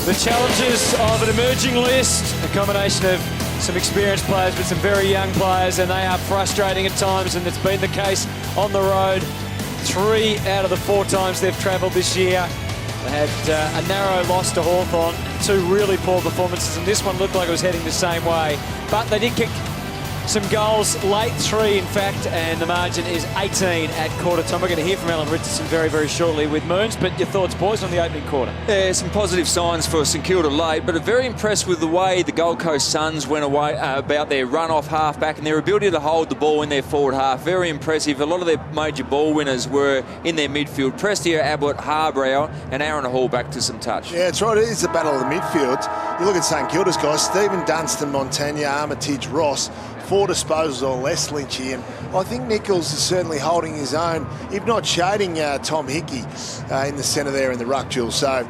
The challenges of an emerging list, a combination of some experienced players, but some very young players, and they are frustrating at times, and it's been the case on the road. 3 out of the 4 times they've travelled this year. They had a narrow loss to Hawthorn, 2 really poor performances, and this one looked like it was heading the same way. But they did kick some goals late, 3 in fact, and the margin is 18 at quarter time. We're going to hear from Alan Richardson very, very shortly with Moons, but your thoughts, boys, on the opening quarter? Yeah, some positive signs for St Kilda late, but very impressed with the way the Gold Coast Suns went away about their run-off half-back and their ability to hold the ball in their forward half. Very impressive. A lot of their major ball winners were in their midfield. Prestia, Ablett, Harbrow and Aaron Hall back to some touch. Yeah, that's right. It is the battle of the midfield. You look at St Kilda's guys, Stephen Dunstan, Montagna, Armitage, Ross, 4 disposals or less, Lynchy, and I think Nichols is certainly holding his own, if not shading Tom Hickey in the centre there in the ruck duel. So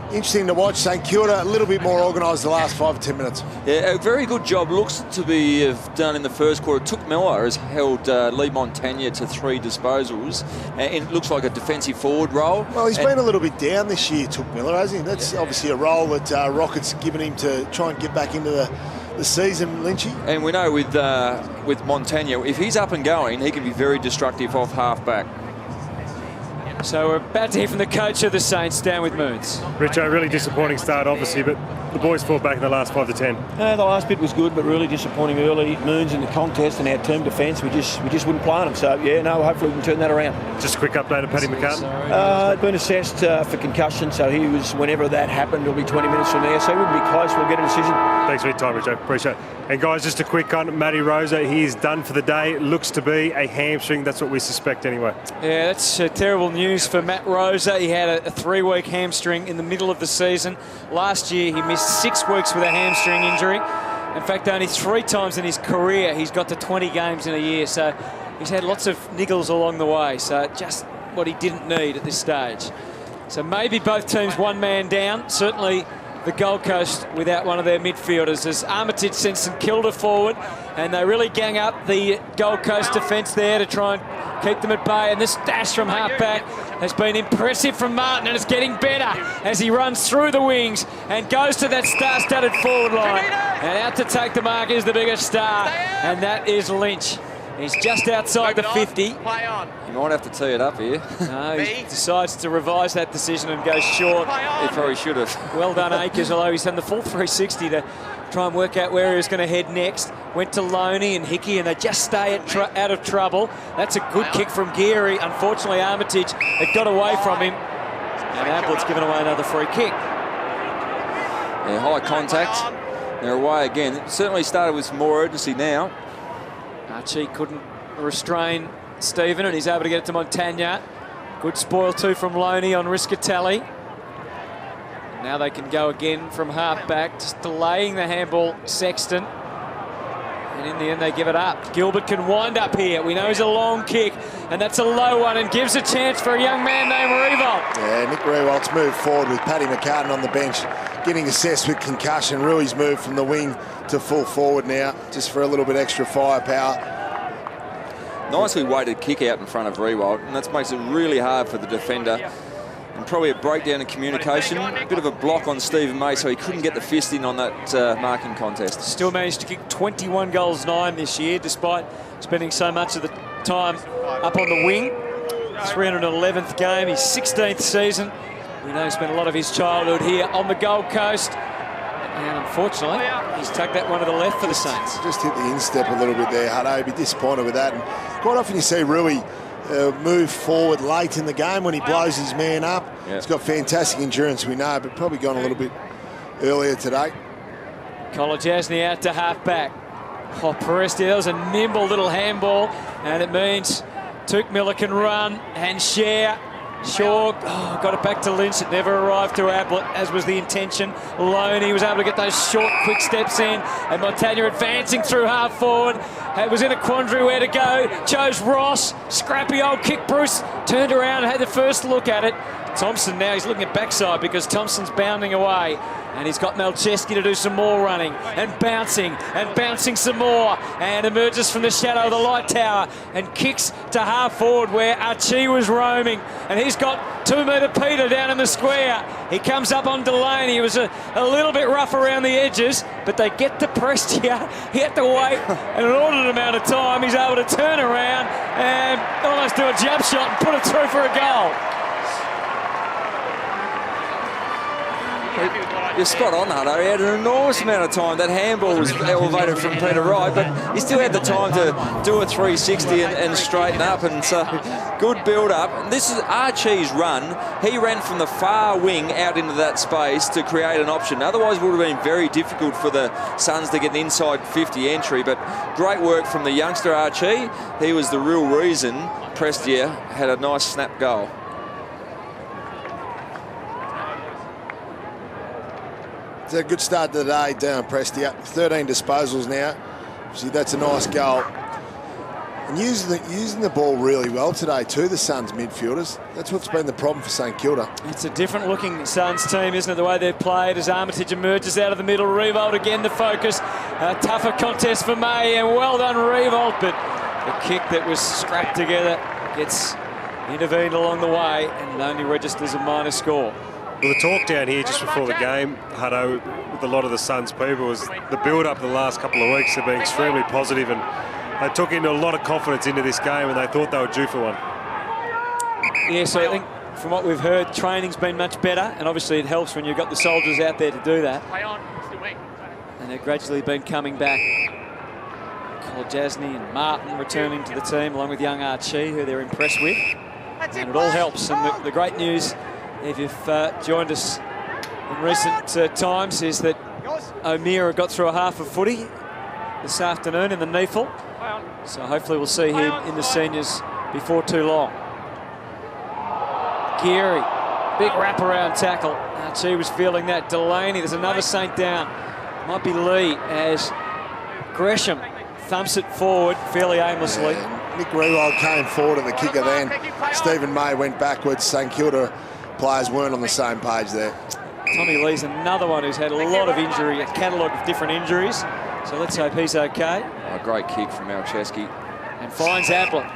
interesting to watch. St Kilda a little bit more organised the last 5 or 10 minutes. Yeah, a very good job looks to be done in the first quarter. Took Miller has held Lee Montagna to 3 disposals, and it looks like a defensive forward role. Well, he's been a little bit down this year, Took Miller, hasn't he? That's obviously a role that Rocket's given him to try and get back into the season, Lynchy. And we know with Montagna, if he's up and going, he can be very destructive off half-back. So we're about to hear from the coach of the Saints, down with Moons. Richo, really disappointing start, obviously, but the boys fought back in the last 5 to 10. The last bit was good, but really disappointing early. Moons in the contest and our team defence, we just wouldn't play on them. So yeah, no, hopefully we can turn that around. Just a quick update of Paddy McCartin. He'd been assessed for concussion, so he was, whenever that happened, it'll be 20 minutes from there. So he wouldn't be close. We'll get a decision. Thanks for your time, Richo. Appreciate it. And guys, just a quick on Matty Rosa. He's done for the day. Looks to be a hamstring. That's what we suspect anyway. Yeah, that's terrible news for Matt Rosa. He had a 3-week hamstring in the middle of the season. Last year, he missed 6 weeks with a hamstring injury. In fact, only 3 times in his career he's got to 20 games in a year. So he's had lots of niggles along the way. So just what he didn't need at this stage. So maybe both teams 1 man down. Certainly the Gold Coast without one of their midfielders, as Armitage sends St Kilda forward, and they really gang up the Gold Coast defence there to try and keep them at bay. And this dash from half-back has been impressive from Martin, and it's getting better as he runs through the wings and goes to that star-studded forward line. And out to take the mark is the biggest star, and that is Lynch. He's just outside the 50. Play on. You might have to tee it up here. No, he decides to revise that decision and goes short. He probably should have. Well done, Akers, although he's done the full 360 to try and work out where he was going to head next. Went to Loney and Hickey, and they just stay out of trouble. That's a good kick from Geary. Unfortunately, Armitage had got away from him. And Ablett's given away another free kick. Yeah, high contact. They're away again. It certainly started with some more urgency now. Archie couldn't restrain Stephen, and he's able to get it to Montagna. Good spoil too from Loney on Riscatelli. Now they can go again from half-back, just delaying the handball, Sexton. And in the end, they give it up. Gilbert can wind up here. We know he's a long kick, and that's a low one, and gives a chance for a young man named Revolt. Yeah, Nick Rewalt's moved forward with Paddy McCartin on the bench, getting assessed with concussion. Rui's moved from the wing to full forward now, just for a little bit extra firepower. Nicely weighted kick out in front of Rewalt, and that makes it really hard for the defender. And probably a breakdown in communication. A bit of a block on Stephen May, so he couldn't get the fist in on that marking contest. Still managed to kick 21 goals 9 this year, despite spending so much of the time up on the wing. 311th game, his 16th season. We know he spent a lot of his childhood here on the Gold Coast. And unfortunately, he's tugged that one to the left for the Saints. Just hit the instep a little bit there, Hutto. Be disappointed with that. And quite often you see Rui move forward late in the game when he blows his man up. Yep. He's got fantastic endurance, we know, but probably gone a little bit earlier today. Kolodjasny out to half-back. Oh, Prestia, that was a nimble little handball, and it means Tuke Miller can run and share. Shaw got it back to Lynch. It never arrived to Ablett, as was the intention. Loney was able to get those short, quick steps in. And Montagna advancing through half forward. It was in a quandary where to go. Chose Ross. Scrappy old kick. Bruce turned around and had the first look at it. Thompson now, he's looking at backside because Thompson's bounding away. And he's got Malcheski to do some more running and bouncing some more, and emerges from the shadow of the light tower and kicks to half forward where Archie was roaming, and he's got 2-metre Peter down in the square. He comes up on Delaney. He was a little bit rough around the edges, but they get to Prestia. He had to wait an inordinate amount of time. He's able to turn around and almost do a jump shot and put it through for a goal. You're spot on, Hutto. He had an enormous amount of time. That handball was elevated from Peter Wright, but he still had the time to do a 360 and straighten up. And so, good build-up. And this is Archie's run. He ran from the far wing out into that space to create an option. Otherwise, it would have been very difficult for the Suns to get an inside 50 entry. But great work from the youngster Archie. He was the real reason Prestia had a nice snap goal. It's a good start to the day down Prestia. 13 disposals now. See, that's a nice goal. And using the ball really well today too, the Suns midfielders. That's what's been the problem for St Kilda. It's a different looking Suns team, isn't it, the way they've played as Armitage emerges out of the middle. Revolt again the focus. A tougher contest for May, and well done Revolt, but the kick that was scrapped together gets intervened along the way, and it only registers a minor score. Well, the talk down here just before the game, Hutto, with a lot of the Suns people, was the build-up the last couple of weeks have been extremely positive, and they took into a lot of confidence into this game, and they thought they were due for one. Yeah, so I think from what we've heard, training's been much better, and obviously it helps when you've got the soldiers out there to do that. And they've gradually been coming back. Jasny and Martin returning to the team, along with young Archie, who they're impressed with. And it all helps, and the great news, if you've joined us in recent times, is that O'Meara got through a half of footy this afternoon in the NEFL. So hopefully we'll see him in the seniors before too long. Geary, big wraparound tackle. Archie was feeling that. Delaney, there's another Saint down. Might be Lee as Gresham thumps it forward fairly aimlessly. Yeah, Nick Rewald came forward at the kicker then. Stephen May went backwards. St Kilda players weren't on the same page there. Tommy Lee's another one who's had a lot of injury, a catalogue of different injuries. So let's hope he's okay. A great kick from Malcheski. And finds Ablett.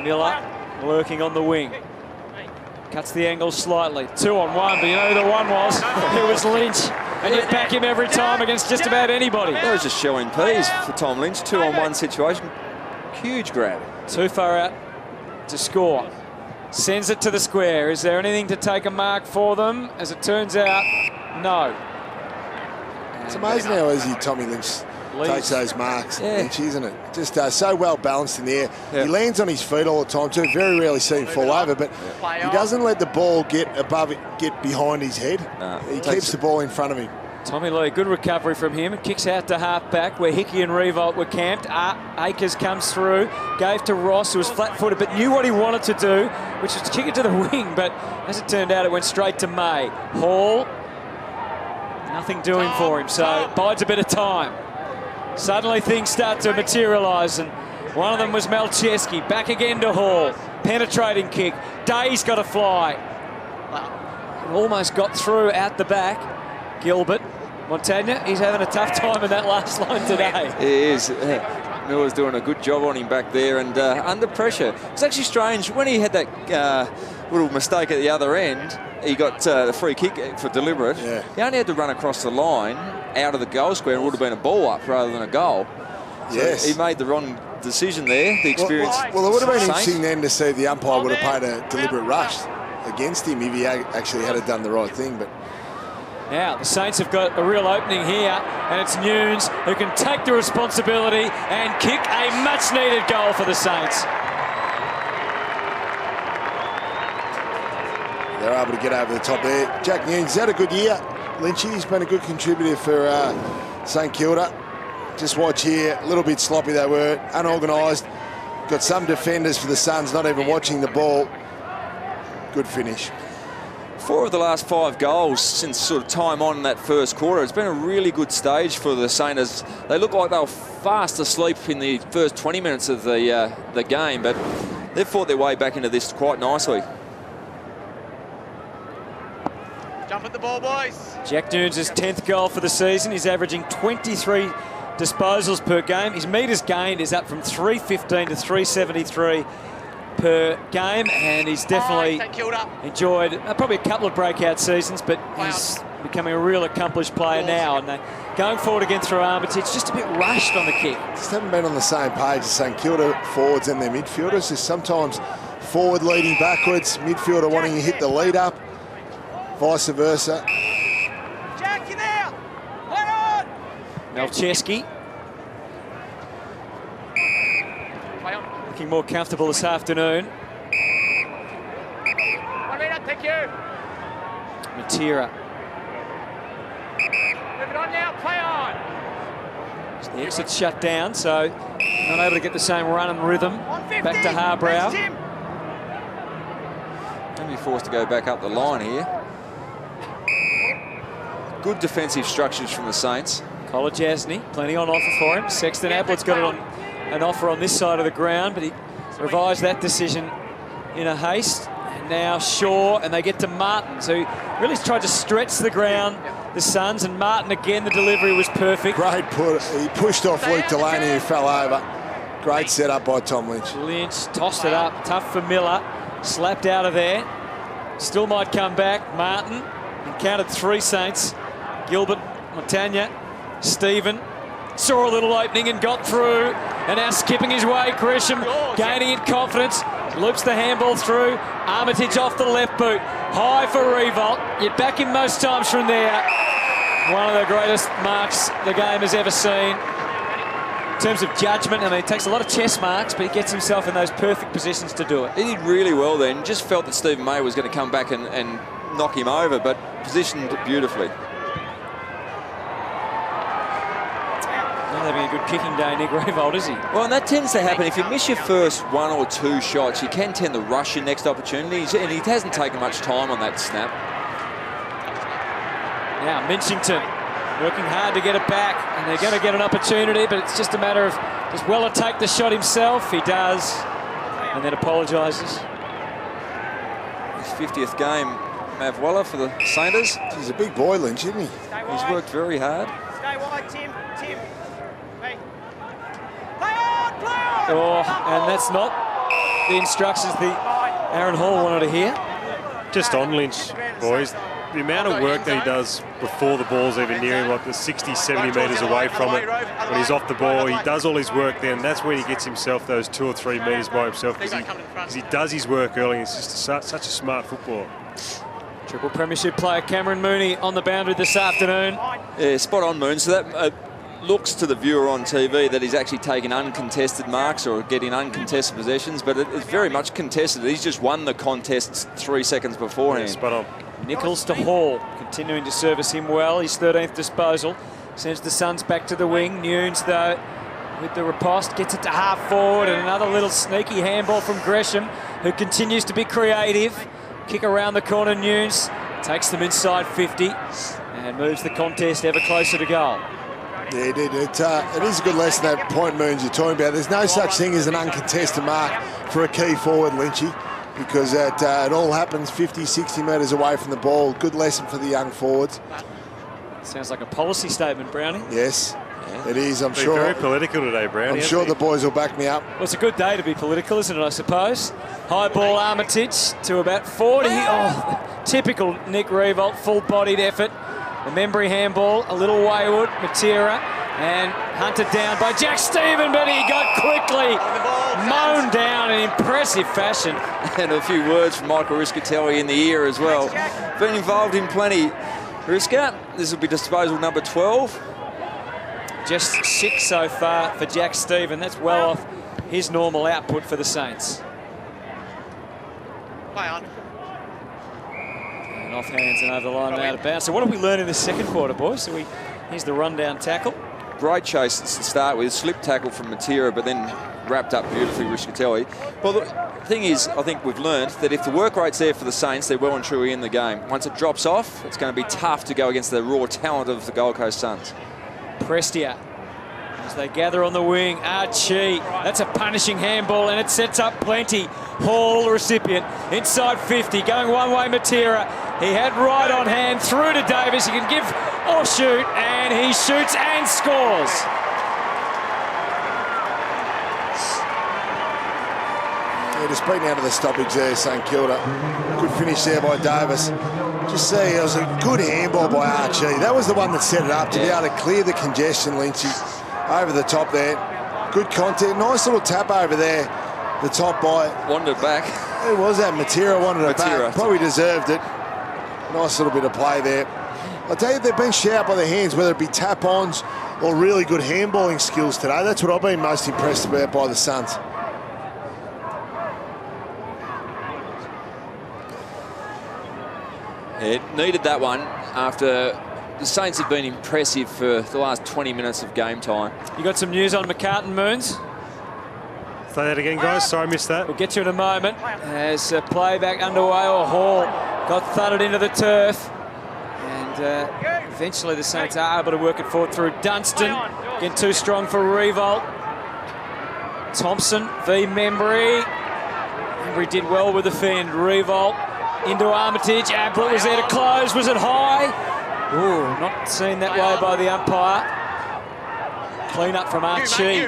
Miller lurking on the wing. Cuts the angle slightly. 2-on-1, but you know who the one was? It was Lynch. And you back him every time against just about anybody. That was just showing peas for Tom Lynch. 2-on-1 situation. Huge grab. Too far out to score. Sends it to the square. Is there anything to take a mark for them? As it turns out, no. It's amazing how easy Tommy Lynch takes those marks, Lynch, isn't it? Just so well balanced in the air. He lands on his feet all the time too. Very rarely see him fall over, but he doesn't let the ball get above it, get behind his head. He keeps the ball in front of him. Tommy Lee, good recovery from him. Kicks out to half-back where Hickey and Revolt were camped. Akers comes through, gave to Ross, who was flat-footed, but knew what he wanted to do, which was to kick it to the wing, but as it turned out, it went straight to May. Hall, nothing doing for him, so bides a bit of time. Suddenly things start to materialise, and one of them was Malcheski. Back again to Hall. Penetrating kick. Day's got to fly. Almost got through out the back. Gilbert. Montagna, he's having a tough time in that last line today. He is. Miller's doing a good job on him back there, and under pressure. It's actually strange, when he had that little mistake at the other end, he got the free kick for deliberate. Yeah. He only had to run across the line out of the goal square, and it would have been a ball up rather than a goal. So yes. He made the wrong decision there, the experience. Well, it would have been interesting then to see the umpire would have paid a deliberate rush against him if he actually had done the right thing, but... Now, the Saints have got a real opening here, and it's Nunes who can take the responsibility and kick a much-needed goal for the Saints. They're able to get over the top there. Jack Nunes, he's had a good year. Lynchy, he's been a good contributor for St Kilda. Just watch here, a little bit sloppy they were, unorganised. Got some defenders for the Suns not even watching the ball. Good finish. 4 of the last 5 goals since sort of time on in that first quarter. It's been a really good stage for the Saints. They look like they were fast asleep in the first 20 minutes of the game, but they've fought their way back into this quite nicely. Jump at the ball, boys. Jack Nunes' 10th goal for the season. He's averaging 23 disposals per game. His metres gained is up from 315 to 373. per game, and he's definitely enjoyed probably a couple of breakout seasons, but he's becoming a real accomplished player now. And going forward again through Armitage, just a bit rushed on the kick. Just haven't been on the same page as St Kilda forwards and their midfielders. There's sometimes forward leading backwards, midfielder wanting to hit the lead up, vice versa. Jack, you there? Play on! Malcheski looking more comfortable this afternoon. 1 minute, thank you. Matera. Move it on now, play on. The exit shut down, so not able to get the same run and rhythm. Back to Harbrow. Going to be forced to go back up the line here. Good defensive structures from the Saints. Kolajasny, plenty on offer for him. Sexton Ablett's got it on an offer on this side of the ground, but he revised that decision in a haste. And now Shaw, and they get to Martin, who really tried to stretch the ground, the Suns, and Martin again, the delivery was perfect. Great put. He pushed off Luke Delaney, who fell over. Great setup by Tom Lynch. Lynch tossed it up, tough for Miller, slapped out of there. Still might come back. Martin encountered 3 Saints. Gilbert, Montagna, Stephen. Saw a little opening and got through. And now skipping his way, Gresham gaining in confidence. Loops the handball through. Armitage off the left boot. High for Revolt. You back him most times from there. One of the greatest marks the game has ever seen. In terms of judgment, I mean, it takes a lot of chest marks, but he gets himself in those perfect positions to do it. He did really well then. Just felt that Stephen May was going to come back and knock him over, but positioned beautifully. Not having a good kicking day, Nick Revolt, is he? Well, and that tends to happen. If you miss your first 1 or 2 shots, you can tend to rush your next opportunities, and he hasn't taken much time on that snap. Now, Minchington working hard to get it back, and they're going to get an opportunity, but it's just a matter of, does Weller take the shot himself? He does, and then apologises. His 50th game, Mav Weller for the Saints. He's a big boy, Lynch, isn't he? He's worked very hard. Stay wide, Tim. Hey. Play on, play on! Oh, and that's not the instructions the Aaron Hall wanted to hear. Just on Lynch, boys. The amount of work that he does before the ball's even near him, like the 60, 70 metres away from it, when he's off the ball, he does all his work then. That's when he gets himself those 2 or 3 metres by himself, because he does his work early. It's just such a smart footballer. Triple premiership player Cameron Mooney on the boundary this afternoon. Yeah, spot on, Moon. So that looks to the viewer on TV that he's actually taken uncontested marks or getting uncontested possessions, but it's very much contested. He's just won the contest 3 seconds beforehand. Yeah, spot on. Nichols to Hall, continuing to service him well. His 13th disposal. Sends the Suns back to the wing. Nunes, though, with the riposte, gets it to half forward, and another little sneaky handball from Gresham, who continues to be creative. Kick around the corner, Nunes takes them inside 50 and moves the contest ever closer to goal. Yeah, he did. It is a good lesson, that point, Moons, you're talking about. There's no such thing as an uncontested mark for a key forward, Lynchy, because it all happens 50, 60 metres away from the ball. Good lesson for the young forwards. Sounds like a policy statement, Brownie. Yes, it is, I'm Been sure. very political today, Brownie. I'm sure the boys will back me up. Well, it's a good day to be political, isn't it, I suppose? High ball Armitage to about 40. Oh, typical Nick Revolt, full-bodied effort. The Membry handball, a little wayward. Matera, and hunted down by Jack Stephen, but he got quickly mown down in impressive fashion. And a few words from Michael Riscatelli in the ear as well. Been involved in plenty. Risca, this will be disposal number 12. Just 6 so far for Jack Stephen. That's well off his normal output for the Saints. Play on. And off hands and over the line and out of bounds. So what have we learned in the second quarter, boys? So here's the rundown tackle. Great chase to start with. Slip tackle from Matera, but then wrapped up beautifully, Riscatelli. Well, the thing is, I think we've learned that if the work rate's there for the Saints, they're well and truly in the game. Once it drops off, it's going to be tough to go against the raw talent of the Gold Coast Suns. Prestia, as they gather on the wing. Archie, that's a punishing handball, and it sets up plenty. Hall, recipient, inside 50, going one way, Matera. He had right on hand, through to Davis. He can give or shoot, and he shoots and scores. Yeah, just beaten out of the stoppage there, St Kilda. Good finish there by Davis. Just see, it was a good handball by Archie. That was the one that set it up to be able to clear the congestion, Lynchy, over the top there. Good contact. Nice little tap over there. The top by... Wanted it back. Who was that? Matera wanted it back. Probably deserved it. Nice little bit of play there. I'll tell you, they've been shut out by the hands, whether it be tap-ons or really good handballing skills today. That's what I've been most impressed about by the Suns. It needed that one after the Saints have been impressive for the last 20 minutes of game time. You got some news on McCartin, Moons? Say that again, guys. Sorry, I missed that. We'll get you in a moment. As play back underway, or Hall got thudded into the turf. And eventually the Saints are able to work it forward through Dunstan. Again, too strong for Revolt. Thompson v. Membry. Membry did well with the fend. Revolt into Armitage. Ablett was there to close. Was it high? Ooh, not seen that way by the umpire. Clean up from Archie.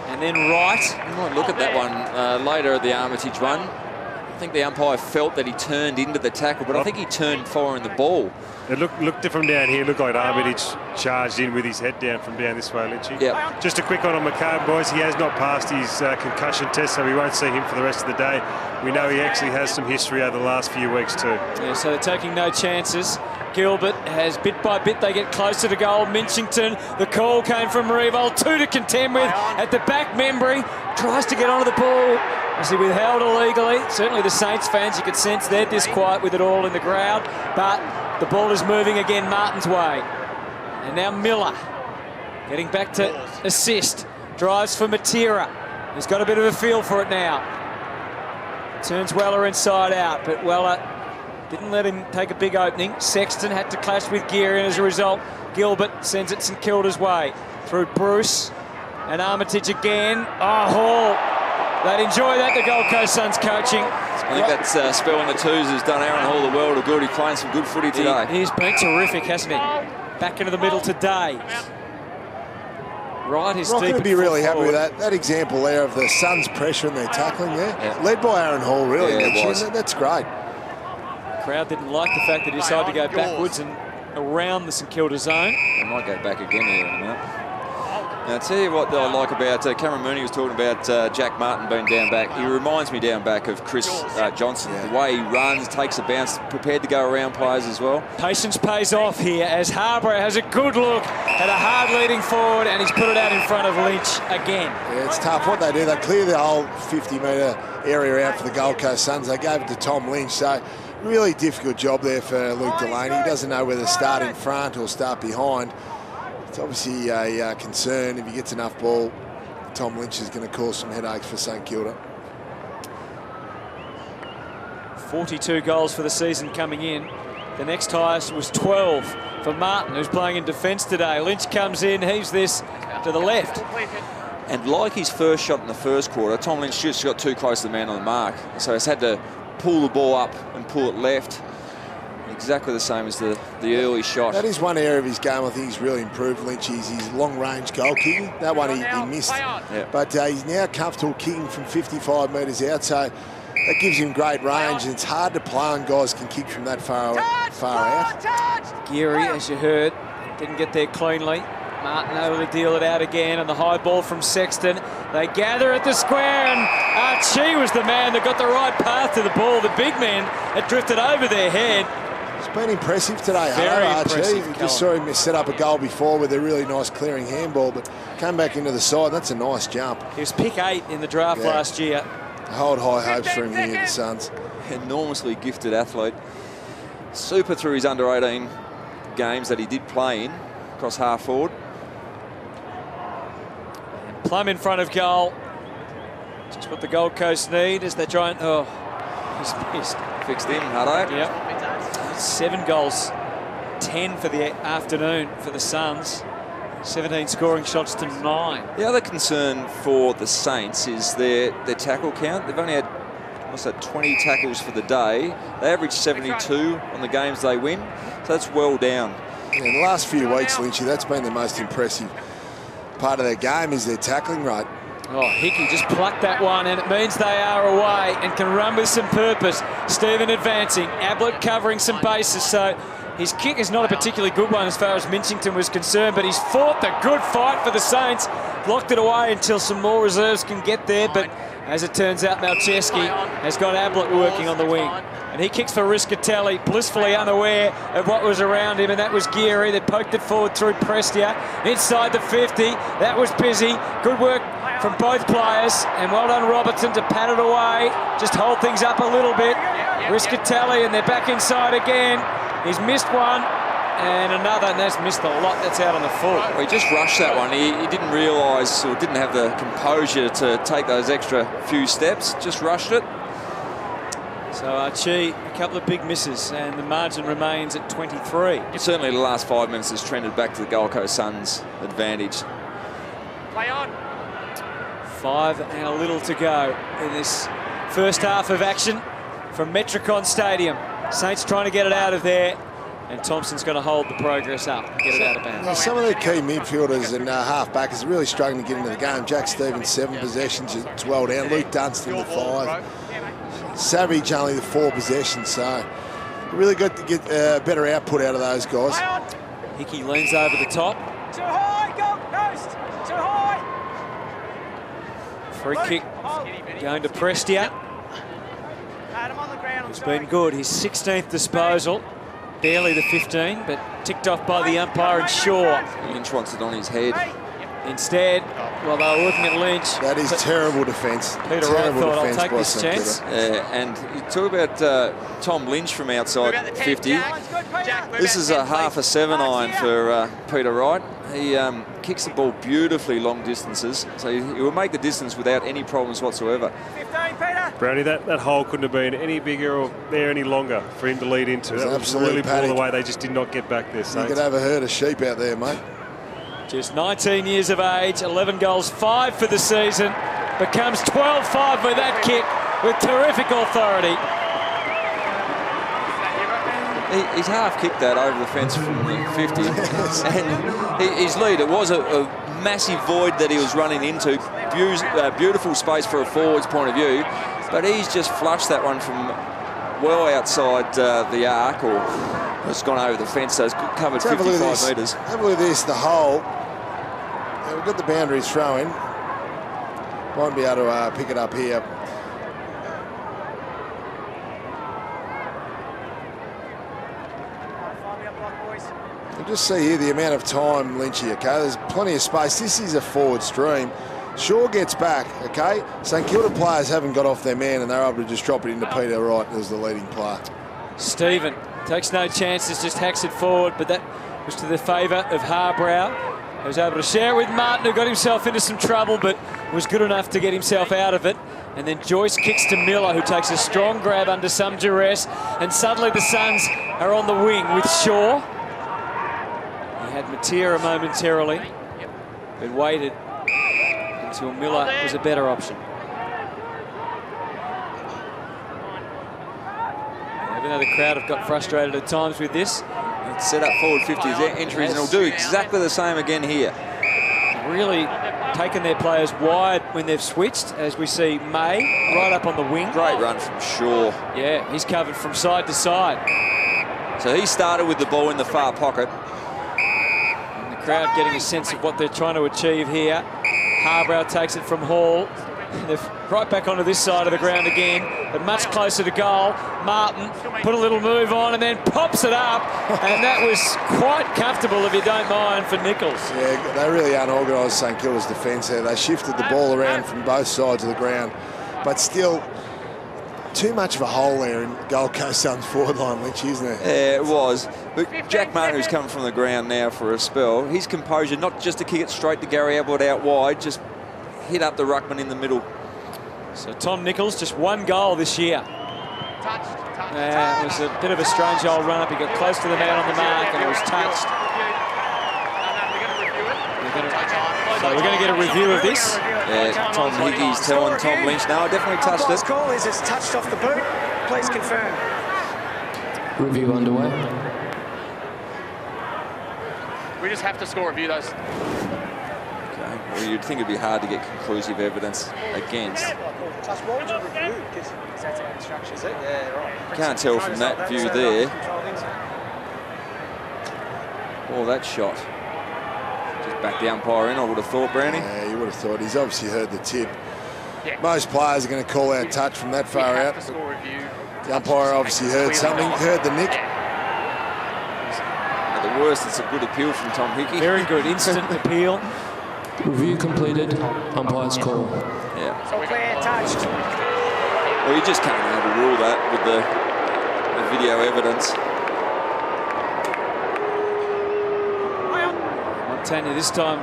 And then Wright. You might look at that one later at the Armitage one. I think the umpire felt that he turned into the tackle, but I think he turned following the ball. It looked from down here. Looked like Armitage charged in with his head down from down this way, Lynchy. Yeah. Just a quick one on McCartin, boys. He has not passed his concussion test, so we won't see him for the rest of the day. We know he actually has some history over the last few weeks too. Yeah, so they're taking no chances. Gilbert has bit by bit, they get closer to goal. Minchington, the call came from Revolt, 2 to contend with. At the back, Membry tries to get onto the ball. As he withheld illegally. Certainly the Saints fans, you could sense they're disquiet with it all in the crowd. But the ball is moving again Martin's way. And now Miller getting back to assist. Drives for Matera. He's got a bit of a feel for it now. Turns Weller inside out, but Weller didn't let him take a big opening. Sexton had to clash with Geary, and as a result, Gilbert sends it St Kilda's way. Through Bruce and Armitage again. Oh, Hall. They'd enjoy that, the Gold Coast Suns coaching. I think that spell in the twos has done Aaron Hall the world of good. He's playing some good footy today. He's been terrific, hasn't he? Back into the middle today. Right, his Rock deep. going to be really happy with that. That example there of the Suns' pressure and their tackling there. Yeah. Led by Aaron Hall, really. Yeah, that's great. The crowd didn't like the fact that he decided to go backwards and around the St Kilda zone. He might go back again here in a minute. Now, I'll tell you what I like about Cameron Mooney was talking about Jack Martin being down back. He reminds me down back of Chris Johnson. Yeah. The way he runs, takes a bounce, prepared to go around players as well. Patience pays off here as Harborough has a good look at a hard leading forward, and he's put it out in front of Lynch again. Yeah, it's tough. What they do, they clear the whole 50-metre area out for the Gold Coast Suns. They gave it to Tom Lynch, so really difficult job there for Luke Delaney. He doesn't know whether to start in front or start behind. It's obviously a concern. If he gets enough ball, Tom Lynch is going to cause some headaches for St Kilda. 42 goals for the season coming in. The next highest was 12 for Martin, who's playing in defence today. Lynch comes in, heaves this to the left. And like his first shot in the first quarter, Tom Lynch just got too close to the man on the mark. So he's had to pull the ball up and pull it left. Exactly the same as the early shot. That is one area of his game I think he's really improved, Lynch, is his long-range goal kicking. That one he missed. Yeah. But he's now comfortable kicking from 55 metres out, so that gives him great range, and it's hard to play on guys can kick from that far out. Geary, as you heard, didn't get there cleanly. Martin able to deal it out again, and the high ball from Sexton. They gather at the square, and Archie was the man that got the right path to the ball. The big man had drifted over their head. It's been impressive today, Very Archie. impressive. You just saw him set up a goal before with a really nice clearing handball, but came back into the side. That's a nice jump. He was pick 8 in the draft last year. Hold high hopes for him here at the Suns. Enormously gifted athlete. Super through his under-18 games that he did play in, across half forward. And Plum in front of goal. Just what the Gold Coast need as they try and... Oh, he's missed. Fixed him, Hutto. Yep. 7 goals, 10 for the afternoon for the Suns. 17 scoring shots to 9. The other concern for the Saints is their tackle count. They've only had, what's that, 20 tackles for the day. They average 72 on the games they win, so that's well down. Yeah, in the last few weeks, Lynchy, that's been the most impressive part of their game is their tackling rate. Oh, Hickey just plucked that one, and it means they are away and can run with some purpose. Stephen advancing, Ablett covering some bases, so his kick is not a particularly good one as far as Minchington was concerned, but he's fought the good fight for the Saints, locked it away until some more reserves can get there, but as it turns out, Malcheski has got Ablett working on the wing. And he kicks for Riscatelli, blissfully unaware of what was around him, and that was Geary that poked it forward through Prestia. Inside the 50, that was busy. Good work from both players, and well done Robertson to pat it away, just hold things up a little bit. Riscatelli, and they're back inside again. He's missed one, and another, and that's missed a lot. That's out on the foot. Well, he just rushed that one. He didn't realise, or didn't have the composure to take those extra few steps, just rushed it. So Archie, a couple of big misses, and the margin remains at 23. Certainly the last 5 minutes has trended back to the Gold Coast Suns' advantage. Play on. 5 and a little to go in this first half of action from Metricon Stadium. Saints trying to get it out of there, and Thompson's going to hold the progress up and get it out of bounds. Now, some of the key midfielders and half-backers are really struggling to get into the game. Jack Stevens, 7 possessions, it's well down. Luke Dunstan, the 5. Savage, only the 4 possessions, so really good to get better output out of those guys. Hickey leans over the top. Too high, go, coast. Too high. Free kick going to Prestia. He's been good. His 16th disposal. Barely the 15, but ticked off by the umpire and Shaw. Lynch wants it on his head. Instead, while they were looking at Lynch. That is terrible defence. Peter Wright thought, I'll take this chance. And you talk about Tom Lynch from outside 50. This is a half a 7-iron for Peter Wright. He kicks the ball beautifully long distances, so he will make the distance without any problems whatsoever. 15, Peter. Brownie, that hole couldn't have been any bigger or there any longer for him to lead into. That was really poor the way they just did not get back there. You could have a herd of sheep out there, mate. Just 19 years of age, 11 goals, 5 for the season. Becomes 12-5 with that kick with terrific authority. He's half-kicked that over the fence from the 50. And his lead, it was a massive void that he was running into. Beautiful space for a forward's point of view. But he's just flushed that one from well outside the arc, or it's gone over the fence, so it's covered 55 metres. Have a look at this, the hole. We've got the boundaries thrown. Won't be able to pick it up here. You just see here the amount of time, Lynchy, okay? There's plenty of space. This is a forward stream. Shaw gets back, okay? St Kilda players haven't got off their man, and they're able to just drop it into Peter Wright as the leading player. Stephen takes no chances, just hacks it forward, but that was to the favour of Harbrow. He was able to share it with Martin, who got himself into some trouble, but was good enough to get himself out of it. And then Joyce kicks to Miller, who takes a strong grab under some duress, and suddenly the Suns are on the wing with Shaw. He had Matera momentarily, but waited until Miller was a better option. Even though the crowd have got frustrated at times with this, it's set up forward 50's entries, and he'll do exactly the same again here. Really taken their players wide when they've switched, as we see May right up on the wing. Great run from Shaw. Yeah, he's covered from side to side. So he started with the ball in the far pocket. And the crowd getting a sense of what they're trying to achieve here. Harbrow takes it from Hall. They're right back onto this side of the ground again, but much closer to goal. Martin put a little move on and then pops it up, and that was quite comfortable, if you don't mind, for Nichols. Yeah, they really unorganised St Kilda's defence there. They shifted the ball around from both sides of the ground, but still too much of a hole there in Gold Coast Suns forward line, Lynch, isn't it? Yeah, it was. But Jack Martin, who's coming from the ground now for a spell, his composure, not just to kick it straight to Gary Ablett out wide, just hit up the ruckman in the middle. So Tom Nichols, just 1 goal this year. It was a bit of a strange old run-up. He got close to the man on the mark and it was touched. So we're going to get a review of this. Yeah, Tom Hickey's telling Tom Lynch, no, I definitely touched it. Call is it's touched off the boot. Please confirm. Review underway. We just have to score review those. Well, you'd think it'd be hard to get conclusive evidence against. Can't tell from that view there. Oh, that shot. Just back the umpire in, I would have thought, Brownie. Yeah, you would have thought. He's obviously heard the tip. Most players are going to call out touch from that far out. The umpire obviously heard something, heard the nick. At the worst, it's a good appeal from Tom Hickey. Very good, instant appeal. Review completed. Umpire's call. Yeah. So clear, touched. Well, you just can't overrule that with the video evidence. Montagna this time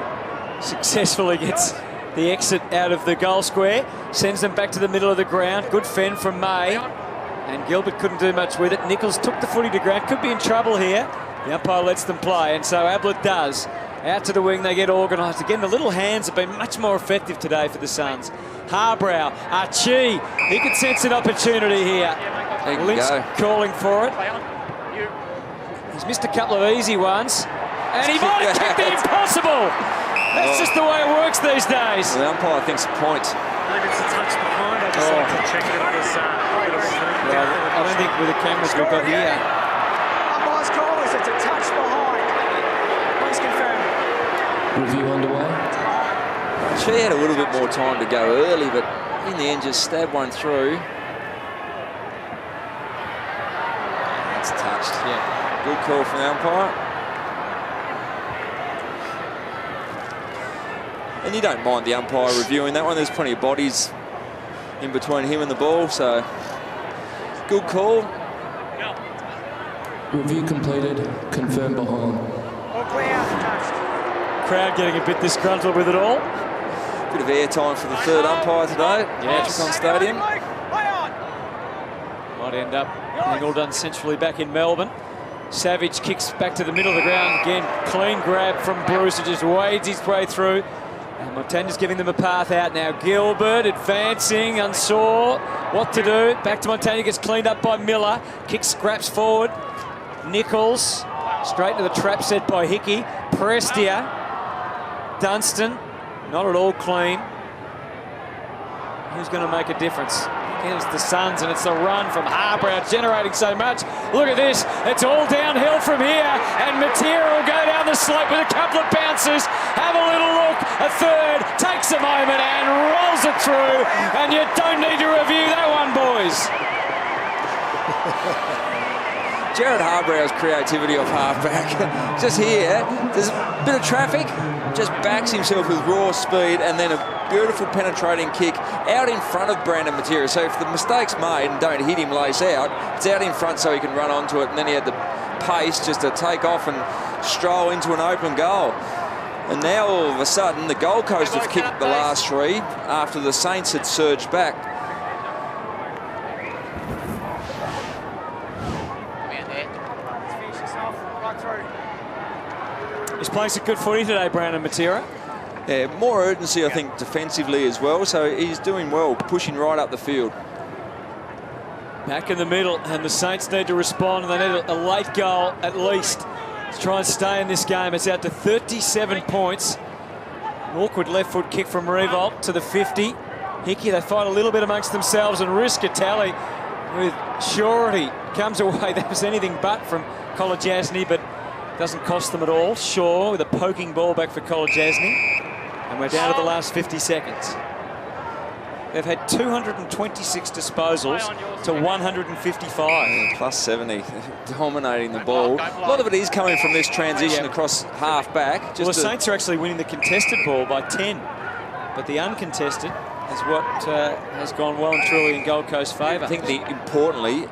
successfully gets the exit out of the goal square, sends them back to the middle of the ground. Good fend from May, and Gilbert couldn't do much with it. Nichols took the footy to ground, could be in trouble here. The umpire lets them play, and so Ablett does. Out to the wing, they get organised. Again, the little hands have been much more effective today for the Suns. Harbrow, Archie, he could sense an opportunity here. Lynch calling for it. He's missed a couple of easy ones, and he might have kicked the impossible. That's just the way it works these days. Well, the umpire thinks a point. I think it's a touch behind. I just like to check it on this. I don't think with the cameras we've got here. Umpire's call is it's a touch behind. Please confirm. Review underway. She had a little bit more time to go early, but in the end just stabbed one through. It's touched. Yeah. Good call from the umpire. And you don't mind the umpire reviewing that one. There's plenty of bodies in between him and the ball, so good call. Review completed. Confirm behind. All clear, touched. Crowd getting a bit disgruntled with it all. Bit of airtime for the third umpire today. Yes. Metricon Stadium. Might end up being all done centrally back in Melbourne. Savage kicks back to the middle of the ground again. Clean grab from Bruce, who just wades his way through. And Montagna's giving them a path out now. Gilbert advancing, unsure what to do. Back to Montagna, gets cleaned up by Miller. Kick scraps forward. Nichols straight to the trap set by Hickey. Prestia. Dunstan, not at all clean. Who's going to make a difference? Again, it's the Suns, and it's the run from Harbrow generating so much. Look at this. It's all downhill from here, and Matera will go down the slope with a couple of bounces. Have a little look. A third takes a moment and rolls it through, and you don't need to review that one, boys. Jared Harbrow's creativity off halfback. Just here, there's a bit of traffic, just backs himself with raw speed, and then a beautiful penetrating kick out in front of Brandon Matera. So if the mistake's made and don't hit him lace out, it's out in front so he can run onto it, and then he had the pace just to take off and stroll into an open goal. And now all of a sudden the Gold Coast have kicked the last three after the Saints had surged back. He's playing some good footy today, Brandon Matera. Yeah, more urgency, I think, defensively as well. So he's doing well, pushing right up the field. Back in the middle, and the Saints need to respond. They need a late goal at least to try and stay in this game. It's out to 37 points. An awkward left foot kick from Revolt to the 50. Hickey, they fight a little bit amongst themselves and risk a tally with surety. Comes away, that was anything but from Kolodjasny, but doesn't cost them at all. Shaw with a poking ball back for Kolodjasny. And we're down to the last 50 seconds. They've had 226 disposals to 155. Plus 70, dominating the ball. A lot of it is coming from this transition across half-back. Well, the Saints are actually winning the contested ball by 10. But the uncontested is what has gone well and truly in Gold Coast favour. I think importantly,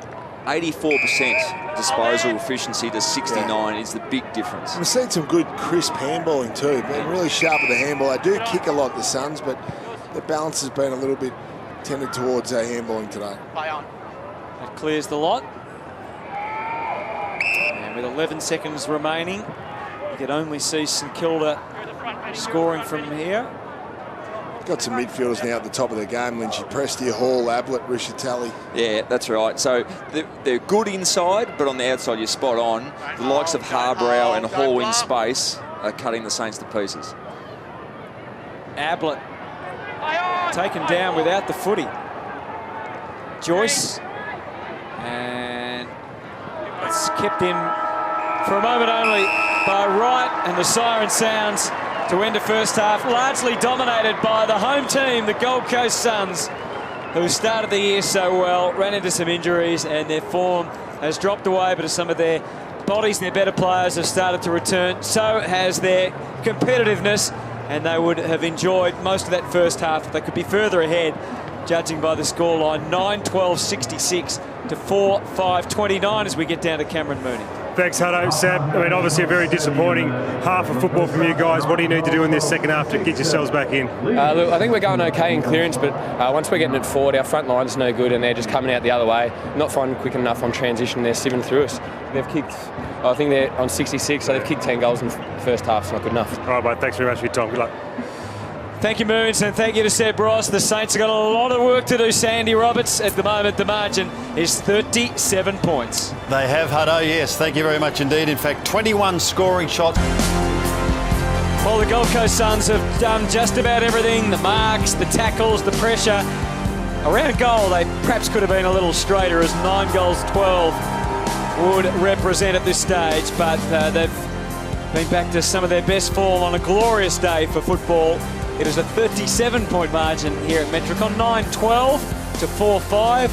84% disposal efficiency to 69 is the big difference. We've seen some good crisp handballing too. Been really sharp with the handball. They do kick a lot, the Suns, but the balance has been a little bit tended towards handballing today. That clears the lot. And with 11 seconds remaining, you could only see St Kilda scoring from here. Got some midfielders now at the top of the game. Lynchy, Prestia, Hall, Ablett, Rishatali. Yeah, that's right. So they're good inside, but on the outside you're spot on. The likes of Harbrow and Hall in space are cutting the Saints to pieces. Ablett taken down without the footy. Joyce, and it's kept in for a moment only by Wright, and the siren sounds to end the first half, largely dominated by the home team, the Gold Coast Suns, who started the year so well, ran into some injuries, and their form has dropped away, but as some of their bodies and their better players have started to return, so has their competitiveness, and they would have enjoyed most of that first half. They could be further ahead, judging by the scoreline, 9-12-66 to 4-5-29 as we get down to Cameron Mooney. Thanks, Hutto. Sab, I mean, obviously a very disappointing half of football from you guys. What do you need to do in this second half to get yourselves back in? Look, I think we're going okay in clearance, but once we're getting it forward, our front line's no good, and they're just coming out the other way, not finding quick enough on transition. They're sieving through us. They've kicked, I think they're on 66, so they've kicked 10 goals in the first half. It's not good enough. All right, mate. Thanks very much for your time. Good luck. Thank you, Moons, and thank you to Seb Ross. The Saints have got a lot of work to do. Sandy Roberts, at the moment, the margin is 37 points. They have, Hutto, yes. Thank you very much indeed. In fact, 21 scoring shots. Well, the Gold Coast Suns have done just about everything. The marks, the tackles, the pressure. Around goal, they perhaps could have been a little straighter, as 9 goals 12 would represent at this stage, but they've been back to some of their best form on a glorious day for football. It is a 37-point margin here at Metricon, 9-12 to 4-5.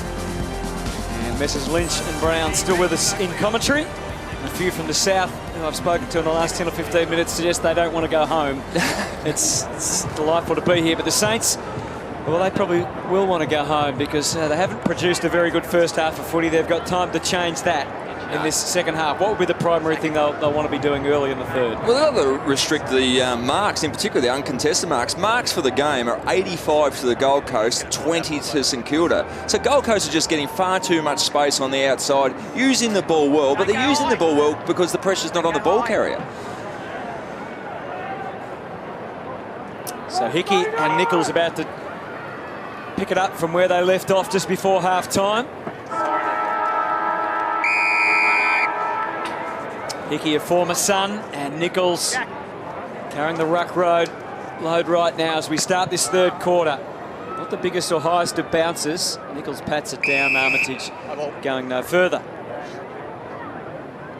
And Messrs Lynch and Brown still with us in commentary. A few from the south who I've spoken to in the last 10 or 15 minutes suggest they don't want to go home. It's delightful to be here, but the Saints, well, they probably will want to go home because they haven't produced a very good first half of footy. They've got time to change that in this second half. What would be the primary thing they'll want to be doing early in the third? Well, they'll have to restrict the marks, in particular the uncontested marks. Marks for the game are 85 to the Gold Coast, 20 to St Kilda. So Gold Coast are just getting far too much space on the outside, using the ball well, but they're using the ball well because the pressure's not on the ball carrier. So Hickey and Nichols about to pick it up from where they left off just before half-time. Hickey, a former Sun, and Nichols carrying the ruck load right now as we start this third quarter. Not the biggest or highest of bounces. Nichols pats it down, Armitage going no further.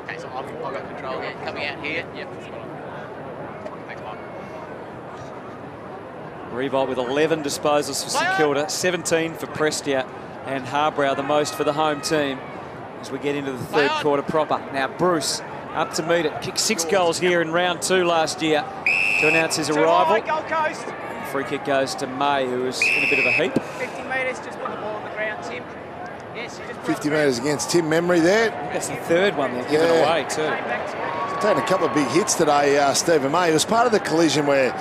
Okay, so I've got control here. Coming out here. Yep. Thanks, Mike. Revolt with 11 disposals for St Kilda, 17 for Prestia, and Harbrow the most for the home team as we get into the third quarter proper. Now Bruce up to meet it. Kicked 6 goals here in round 2 last year to announce his arrival. The free kick goes to May, who is in a bit of a heap. 50 metres, just put the ball on the ground, Tim. Yes, you just 50 metres against Tim Memory there. I think that's the third one they've given away too. Taking a couple of big hits today, Stephen May. It was part of the collision where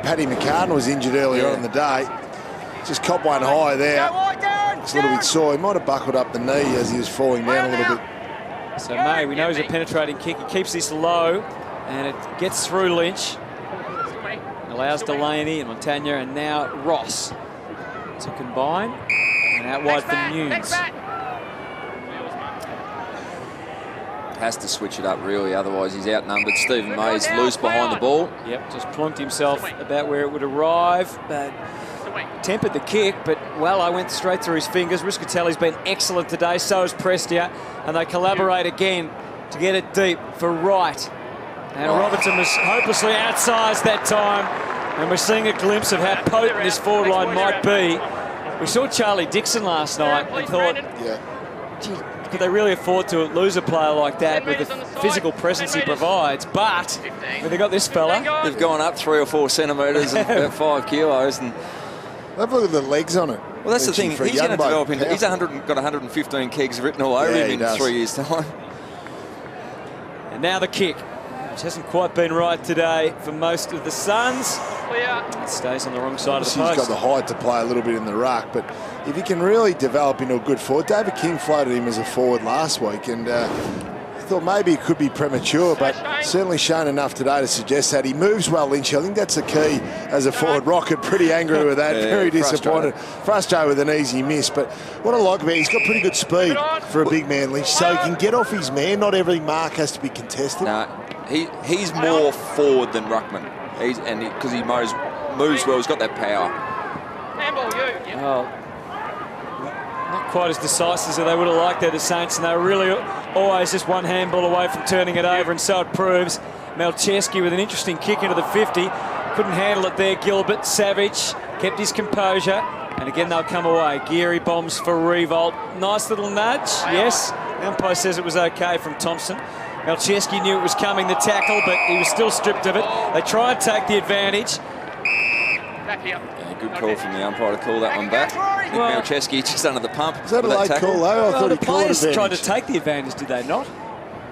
Paddy McCartin was injured earlier on in the day. Just copped one high there. It's a little bit sore. He might have buckled up the knee as he was falling down a little bit. So May, we know he's a penetrating kick. He keeps this low, and it gets through Lynch. Allows Delaney and Montagna, and now Ross to combine. And out wide for Nunes. Has to switch it up, really, otherwise he's outnumbered. Stephen May's loose behind the ball. Yep, just plunked himself about where it would arrive. But tempered the kick, but well, I went straight through his fingers. Riscatelli's been excellent today, so has Prestia, and they collaborate again to get it deep for Wright. And Robertson was hopelessly outsized that time, and we're seeing a glimpse of how potent this forward line might be. We saw Charlie Dixon last night and thought, gee, could they really afford to lose a player like that with the physical presence he provides? But when they got this fella, they've gone up 3 or 4 centimetres and about 5 kilos, and have a look at the legs on it. Well, that's the thing. He's going to develop into. He's got 115 kegs written all over him in 3 years' time. And now the kick, which hasn't quite been right today for most of the Suns. It stays on the wrong side of the post. He's got the height to play a little bit in the ruck, but if he can really develop into a good forward, David King floated him as a forward last week, and I thought maybe it could be premature, but certainly shown enough today to suggest that he moves well, Lynch. I think that's the key as a forward. Rocket pretty angry with that, very disappointed, frustrated with an easy miss. But what I like about it, he's got pretty good speed for a big man, Lynch, so he can get off his man. Not every mark has to be contested. No, he's more forward than ruckman. Because he moves moves well. He's got that power. Handball, you. Oh, not quite as decisive as they would have liked there, the Saints, and they were really always just one handball away from turning it over, and so it proves. Malcheski with an interesting kick into the 50. Couldn't handle it there, Gilbert. Savage kept his composure, and again they'll come away. Geary bombs for Revolt. Nice little nudge, yes. The umpire says it was okay from Thompson. Malcheski knew it was coming, the tackle, but he was still stripped of it. They try and take the advantage. Back here. Yeah, good call from the umpire to call that one back. Well, Malcheski just under the pump. Is that a late call, though? I thought the he called players advantage. tried to take the advantage, did they not?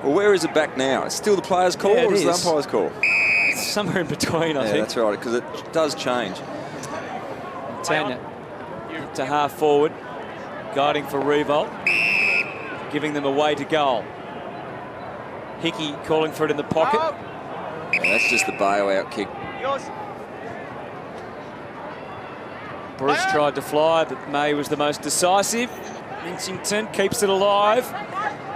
Well, where is it back now? It's still the player's call, Yeah, it or is the is. umpire's call? It's somewhere in between, I Yeah, think. that's right, because it does change. Tanya to half forward, guiding for Revolt, giving them a way to goal. Hickey calling for it in the pocket. Yeah, that's just the bail-out kick. Yours. Bruce tried to fly, but May was the most decisive. Minchington keeps it alive.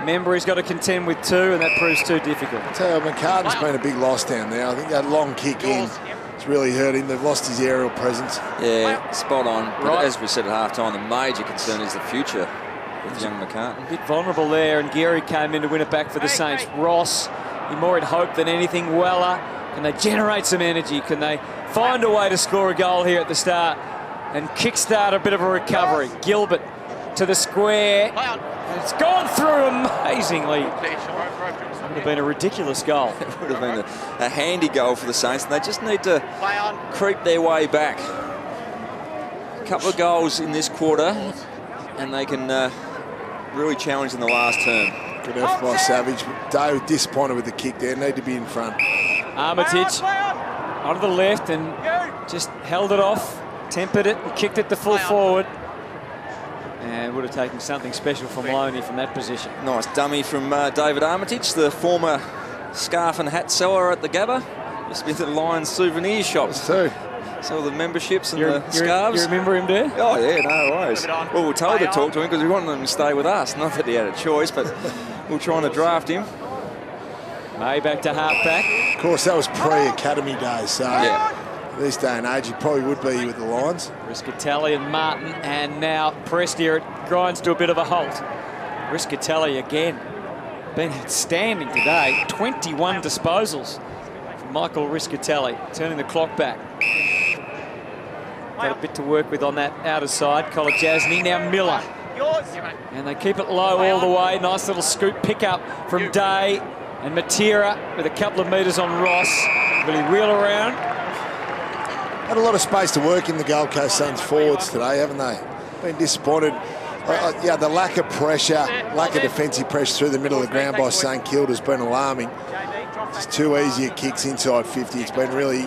Membry's got to contend with two, and that proves too difficult. I tell you, McCartin's been a big loss down there. I think that long kick in has really hurt him. They've lost his aerial presence. Yeah, spot on. But Right. as we said at half-time, the major concern is the future with young McCartin. A bit vulnerable there, and Geary came in to win it back for the Saints. Ross, he more had hope than anything. Weller, can they generate some energy? Can they find a way to score a goal here at the start and kickstart a bit of a recovery? Gilbert to the square. And it's gone through amazingly. Would have been a ridiculous goal. It would have been a handy goal for the Saints, and they just need to creep their way back. A couple of goals in this quarter, and they can really challenge in the last term. Good effort by Savage. Dave disappointed with the kick there. Need to be in front. Armitage onto the left and just held it off, tempered it and kicked it to full forward. And would have taken something special from Loney from that position. Nice dummy from David Armitage, the former scarf and hat seller at the Gabba. Used to be at the Lions souvenir shops. Too. Sell the memberships and the scarves. You remember him, do you? Oh, yeah, no worries. Well, we're told to talk to him because we wanted him to stay with us. Not that he had a choice, but we're trying to draft him. May back to half-back. Of course, that was pre-academy days, so Yeah. this day and age, he probably would be with the Lions. Riscatelli and Martin, and now Prestia, it grinds to a bit of a halt. Riscatelli again, been outstanding today. 21 disposals from Michael Riscatelli, turning the clock back. Got a bit to work with on that outer side. Kolajasny, now Miller. Yours. And they keep it low all the way. Nice little scoop pickup from Day. And Matera with a couple of metres on Ross. Will he wheel around? Had a lot of space to work in the Gold Coast Suns forwards today, haven't they? Been disappointed. Yeah, the lack of pressure, lack of defensive pressure through the middle of the ground by St. Kilda has been alarming. It's too easy at kicks inside 50. It's been really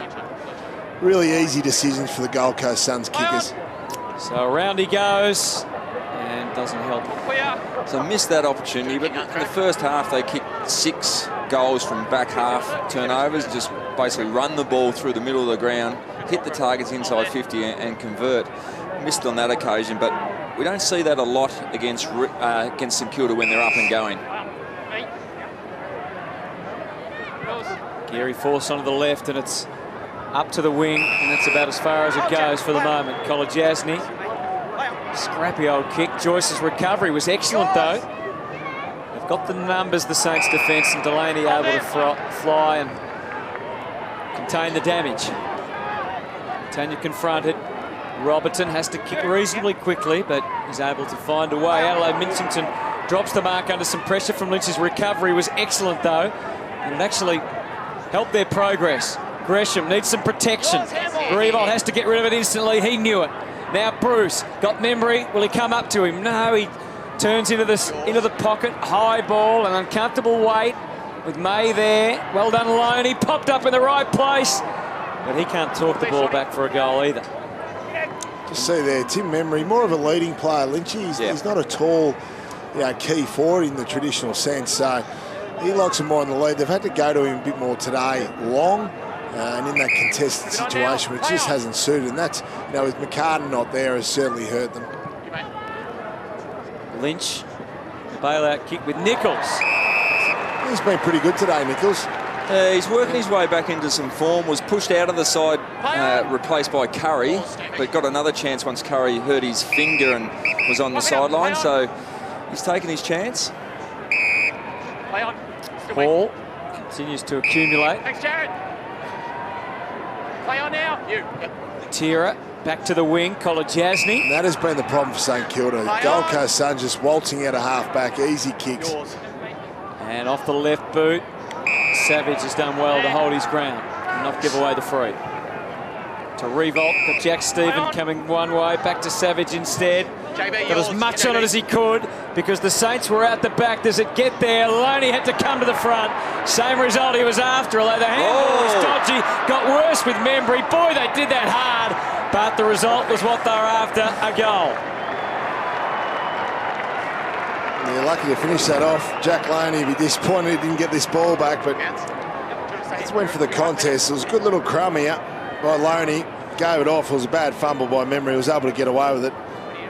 easy decisions for the Gold Coast Suns kickers. So around he goes and doesn't help. So missed that opportunity, but in the first half they kicked 6 goals from back half turnovers, just basically run the ball through the middle of the ground, hit the targets inside 50 and convert. Missed on that occasion, but we don't see that a lot against St Kilda when they're up and going. Geary force onto the left, and it's up to the wing, and that's about as far as it goes for the moment. Kolajasny, scrappy old kick. Joyce's recovery was excellent, though. They've got the numbers, the Saints defence, and Delaney able to fly and contain the damage. Tanya confronted. Robertson has to kick reasonably quickly, but he's able to find a way. Adelaide Minchington drops the mark under some pressure from Lynch's recovery. Was excellent, though, and it actually helped their progress. Gresham needs some protection. Revolt has to get rid of it instantly. He knew it. Now Bruce got Membry. Will he come up to him? No, he turns into the pocket. High ball, an uncomfortable weight with May there. Well done, Loney. Popped up in the right place, but he can't talk the ball back for a goal either. Just see there, Tim Membry, more of a leading player, Lynchy. He's not a tall, key forward in the traditional sense, so he likes him more in the lead. They've had to go to him a bit more today, long, and in that contested situation, which just hasn't suited. And that's, with McCartin not there, has certainly hurt them. Lynch, the bailout kick with Nichols. He's been pretty good today, Nichols. He's working his way back into some form, was pushed out of the side, replaced by Curry, but got another chance once Curry hurt his finger and was on the sideline, so he's taken his chance. Hall continues to accumulate. Thanks, Jared. Play on now. You. Tira back to the wing, Kolajasny. And that has been the problem for St Kilda. Gold Coast Suns just waltzing out of half-back, easy kicks. And off the left boot, Savage has done well to hold his ground and not give away the free. To revolt, got Jack Stephen coming one way, back to Savage instead. Got as much on it as he could because the Saints were out the back. Does it get there? Loney had to come to the front. Same result he was after, although the handball was dodgy. Got worse with Membry. Boy, they did that hard, but the result was what they were after, a goal. They're lucky to finish that off. Jack Loney would be disappointed he didn't get this ball back, but just went for the contest. It was a good little crumb here by Loney. Gave it off. It was a bad fumble by Memory. He was able to get away with it.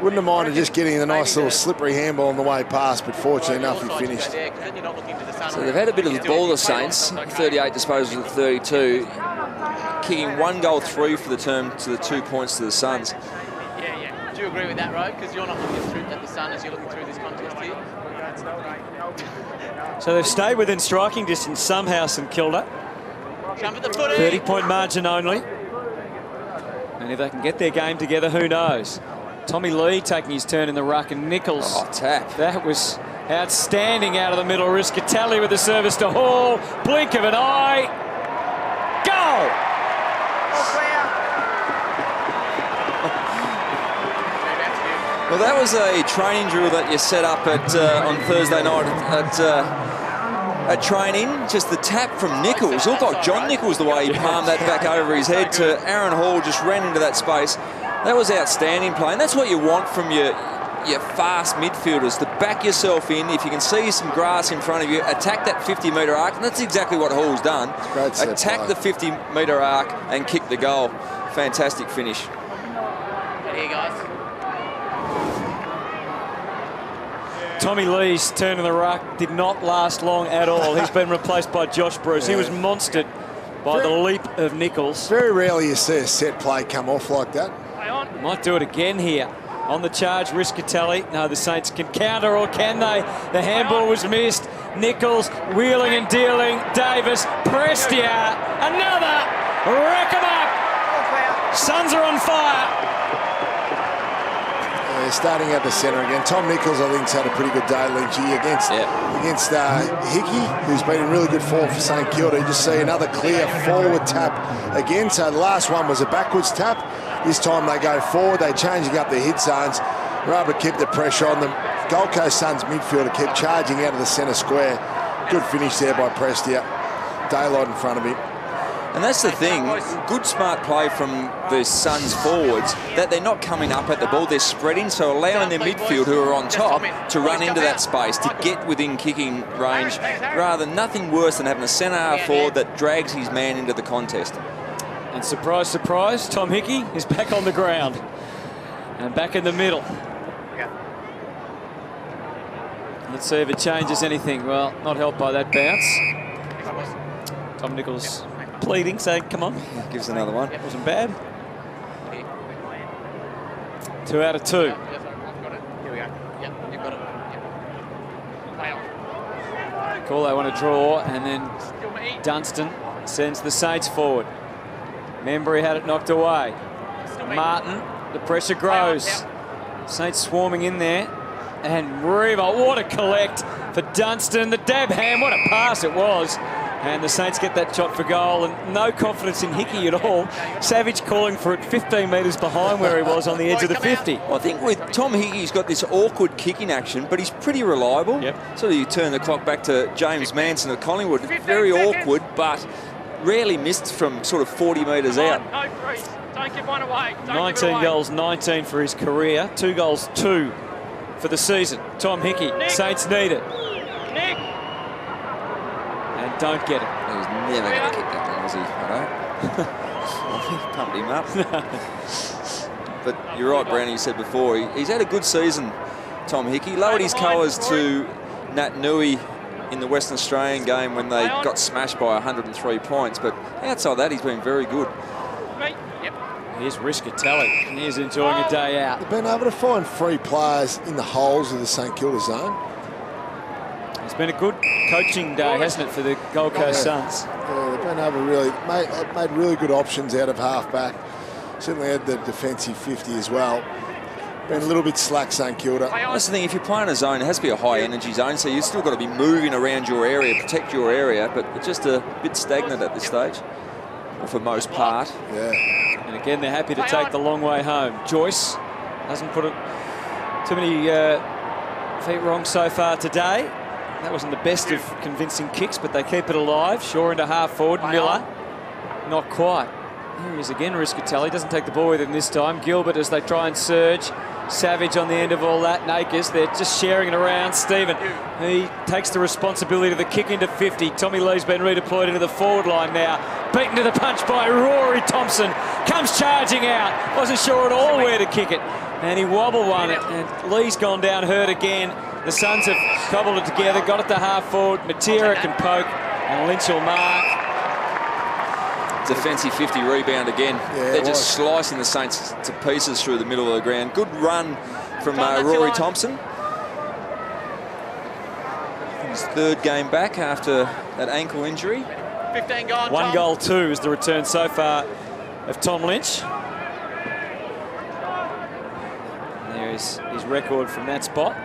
Wouldn't have minded just getting the nice little slippery handball on the way past, but fortunately enough, he finished. So they've had a bit of the ball, the Saints. 38 disposals of 32. Kicking 1 goal 3 for the term to the 2 points to the Suns. Yeah. Do you agree with that, Ro? Because you're not looking through at the Sun as you're looking through this contest here. So they've stayed within striking distance somehow, St Kilda. 30-point margin only. And if they can get their game together, who knows? Tommy Lee taking his turn in the ruck, and Nichols. Oh, tap. That was outstanding out of the middle. Riscatelli with the service to Hall. Blink of an eye. Goal! Well, that was a training drill that you set up at on Thursday night at training. Just the tap from Nichols. It looked like John Nichols the way he palmed that back over his head to Aaron Hall, just ran into that space. That was outstanding play, and that's what you want from your fast midfielders, to back yourself in. If you can see some grass in front of you, attack that 50-metre arc, and that's exactly what Hall's done. Attack the 50-metre arc and kick the goal. Fantastic finish. Here you guys. Tommy Lee's turn in the ruck did not last long at all. He's been replaced by Josh Bruce. He was monstered by the leap of Nichols. Very rarely you see a set play come off like that. Might do it again here. On the charge, Riscatelli. No, the Saints can counter, or can they? The handball was missed. Nichols wheeling and dealing. Davis, Prestia, another. Rack 'em up. Suns are on fire. They're starting at the centre again. Tom Nichols, I think, has had a pretty good day, Lynchy, against Hickey, who's been in really good form for St Kilda. You just see another clear forward tap again. So the last one was a backwards tap. This time they go forward. They're changing up their hit zones. They're able to keep the pressure on them. Gold Coast Suns midfielder kept charging out of the centre square. Good finish there by Prestia. Daylight in front of him. And that's the thing, good smart play from the Suns forwards, that they're not coming up at the ball, they're spreading, so allowing their midfield who are on top to run into that space, to get within kicking range, rather than nothing worse than having a centre half forward that drags his man into the contest. And surprise, surprise, Tom Hickey is back on the ground and back in the middle. Let's see if it changes anything. Well, not helped by that bounce. Tom Nichols pleading, saying, come on. Gives another one. Wasn't bad. 2 out of 2. Here we go. Yep, you've got it. Yep. Call they want to draw, and then Dunstan sends the Saints forward. Membry had it knocked away. Martin, the pressure grows. Saints swarming in there. And Reva, what a collect for Dunstan. The dab hand, what a pass it was. And the Saints get that shot for goal, and no confidence in Hickey at all. Savage calling for it 15 metres behind where he was on the edge of the 50. Well, I think with Tom Hickey, he's got this awkward kicking action, but he's pretty reliable. Yep. So you turn the clock back to James Manson of Collingwood. Very awkward, but rarely missed from sort of 40 metres out. No, Bruce. Don't give one away. 19 goals, 19 for his career. 2 goals, 2 for the season. Tom Hickey, Saints need it. Nick. And don't get it. He was never going to kick that one, was he? I pumped him up. But you're right, Brownie, you said before, he's had a good season, Tom Hickey. Lowered his colours to Nat Nui in the Western Australian game when they got smashed by 103 points. But outside that, he's been very good. Here's Riscatelli. He's enjoying a day out. They've been able to find free players in the holes of the St Kilda zone. It's been a good coaching day, hasn't it, for the Gold Coast Suns? Yeah, they've been able to really made really good options out of half-back. Certainly had the defensive 50 as well. Been a little bit slack, St Kilda. That's the thing, if you're playing a zone, it has to be a high-energy zone, so you've still got to be moving around your area, protect your area, but it's just a bit stagnant at this stage, or for most part. Yeah. And again, they're happy to take the long way home. Joyce hasn't put too many feet wrong so far today. That wasn't the best of convincing kicks, but they keep it alive. Shaw into half forward. Miller, not quite. Here he is again, Riscatelli. Doesn't take the ball with him this time. Gilbert as they try and surge. Savage on the end of all that. Nakers, they're just sharing it around. Stephen, he takes the responsibility of the kick into 50. Tommy Lee's been redeployed into the forward line now. Beaten to the punch by Rory Thompson. Comes charging out. Wasn't sure at all where to kick it. And he wobbled one, and Lee's gone down hurt again. The Suns have cobbled it together, got it to half forward. Matera can poke, and Lynch will mark. Defensive 50 rebound again. Yeah, they're just slicing the Saints to pieces through the middle of the ground. Good run from Rory Thompson. His third game back after that ankle injury. 15 gone. 1 goal, 2 is the return so far of Tom Lynch. And there is his record from that spot.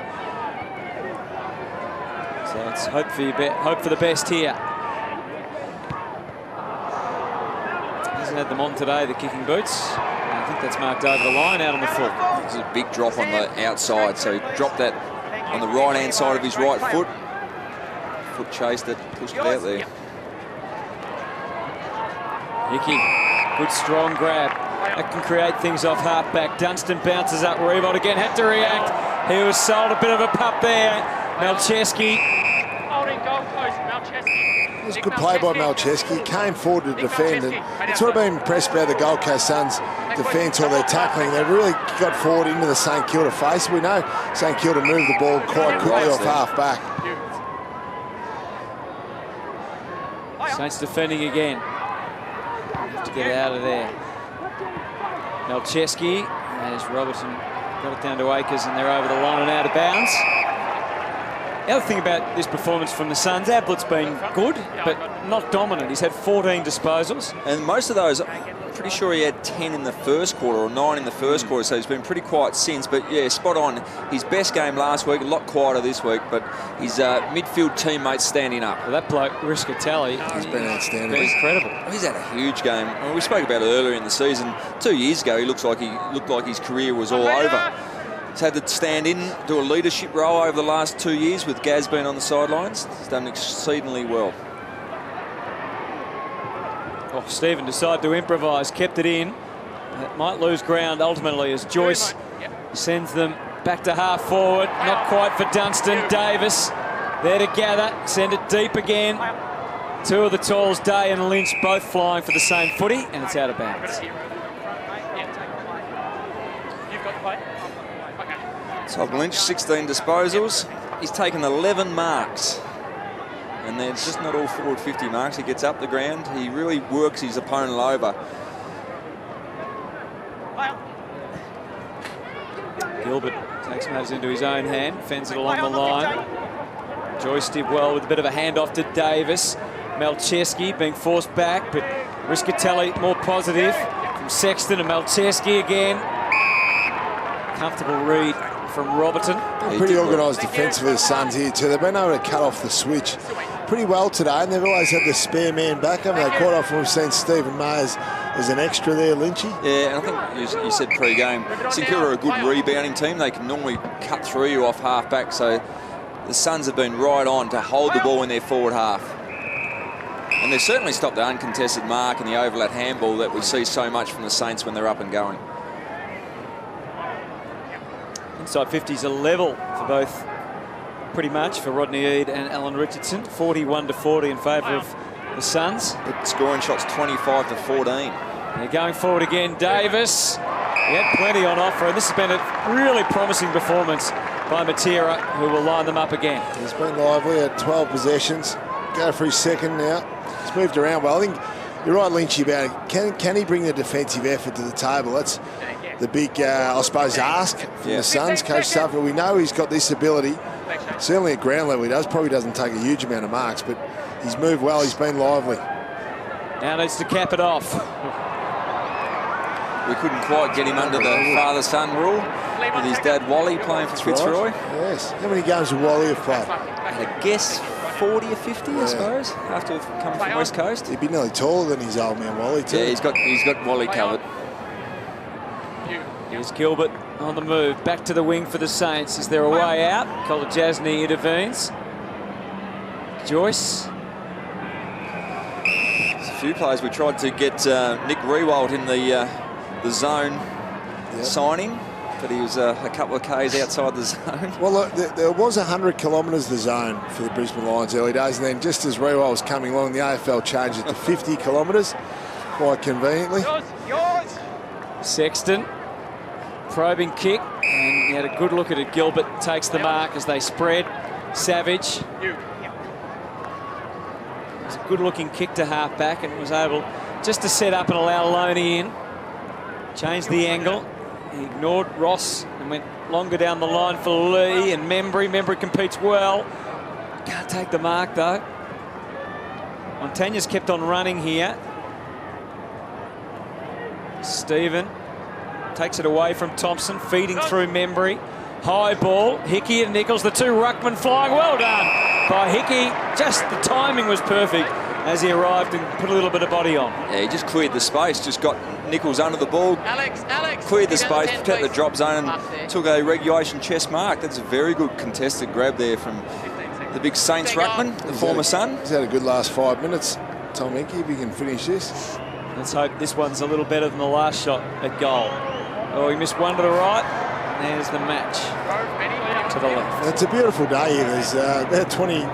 So it's hope for the best here. Hasn't had them on today, the kicking boots. And I think that's marked over the line out on the foot. There's a big drop on the outside, so he dropped that on the right-hand side of his right foot. Foot chased it, pushed it out there. Hickey, good strong grab. That can create things off half-back. Dunstan bounces up. Reebok again had to react. He was sold a bit of a pup there. Malcheski. Holding Gold Coast, Malcheski. It was a good play by Malcheski. He came forward to defend, and that's what I've been impressed about the Gold Coast Suns' defence or their tackling. They really got forward into the St Kilda face. We know St Kilda moved the ball quite quickly off half-back. Saints defending again. Have to get out of there. Malcheski as Robertson got it down to Akers, and they're over the line and out of bounds. The other thing about this performance from the Suns, Ablett's been good, but not dominant. He's had 14 disposals. And most of those, I'm pretty sure he had 10 in the first quarter or 9 in the first quarter, so he's been pretty quiet since. But yeah, spot on. His best game last week, a lot quieter this week, but his midfield teammates standing up. Well, that bloke, Riscatelli, he's been outstanding. Been incredible. He's had a huge game. I mean, we spoke about it earlier in the season. 2 years ago, he looked like his career was all over. He's had to stand in, do a leadership role over the last 2 years with Gaz being on the sidelines. He's done exceedingly well. Oh, Stephen decided to improvise, kept it in. It might lose ground ultimately as Joyce sends them back to half forward. Not quite for Dunstan. Davis there to gather, send it deep again. Two of the talls, Day and Lynch, both flying for the same footy, and it's out of bounds. Tom Lynch, 16 disposals. He's taken 11 marks. And they're just not all forward 50 marks. He gets up the ground. He really works his opponent over. Gilbert takes matters into his own hand, fends it along the line. Joyce did well with a bit of a handoff to Davis. Malcheski being forced back, but Riscatelli more positive from Sexton and Malcheski again. Comfortable read from Robertson. Pretty organised defensively, the Suns here too. They've been able to cut off the switch pretty well today, and they've always had the spare man back, haven't they? Quite often we've seen Stephen Mayers as an extra there, Lynchy. Yeah, and I think you said pre-game, St Kilda are a good rebounding team. They can normally cut through you off half-back, so the Suns have been right on to hold the ball in their forward half. And they've certainly stopped the uncontested mark and the overlap handball that we see so much from the Saints when they're up and going. Inside 50's a level for both, pretty much, for Rodney Eade and Alan Richardson. 41-40 in favour of the Suns. The scoring shots 25-14. They're going forward again. Davis. He had plenty on offer, and this has been a really promising performance by Matera, who will line them up again. He's been lively at 12 possessions. Go for his second now. He's moved around well. I think you're right, Lynchy, about it. Can he bring the defensive effort to the table? That's the big, I suppose, ask from the Suns. Coach Suffolk, we know he's got this ability. Certainly at ground level he does. Probably doesn't take a huge amount of marks, but he's moved well. He's been lively. Now needs to cap it off. We couldn't quite get him under the father-son rule with his dad Wally playing for Fitzroy. Yes. How many games would Wally have played? I guess 40 or 50, I suppose, after coming from West Coast. He'd be nearly taller than his old man Wally too. Yeah, he's got Wally covered. Here's Gilbert on the move. Back to the wing for the Saints. Is there a way out? Kolajasny intervenes. Joyce. There's a few players we tried to get Nick Rewald in the zone signing, but he was a couple of Ks outside the zone. Well, look, there was 100 kilometres the zone for the Brisbane Lions early days, and then just as Rewald was coming along, the AFL changed it to 50 kilometres, quite conveniently. Sexton, probing kick, and he had a good look at it. Gilbert takes the mark as they spread. Savage. It's a good-looking kick to half-back, and was able just to set up and allow Loney in. Changed the angle. He ignored Ross and went longer down the line for Lee and Membry. Membry competes well. Can't take the mark, though. Montañez kept on running here. Stephen takes it away from Thompson, feeding through Membry. High ball. Hickey and Nichols, the two ruckmen flying. Well done by Hickey. Just the timing was perfect as he arrived and put a little bit of body on. Yeah, he just cleared the space, just got Nichols under the ball, cleared the space, protected the drop zone, and took a regulation chest mark. That's a very good contested grab there from the big Saints ruckman, the former son. He's had a good last 5 minutes, Tom Hickey, if he can finish this. Let's hope this one's a little better than the last shot at goal. Oh, he missed one to the right. There's the match to the left. It's a beautiful day here. There's about 20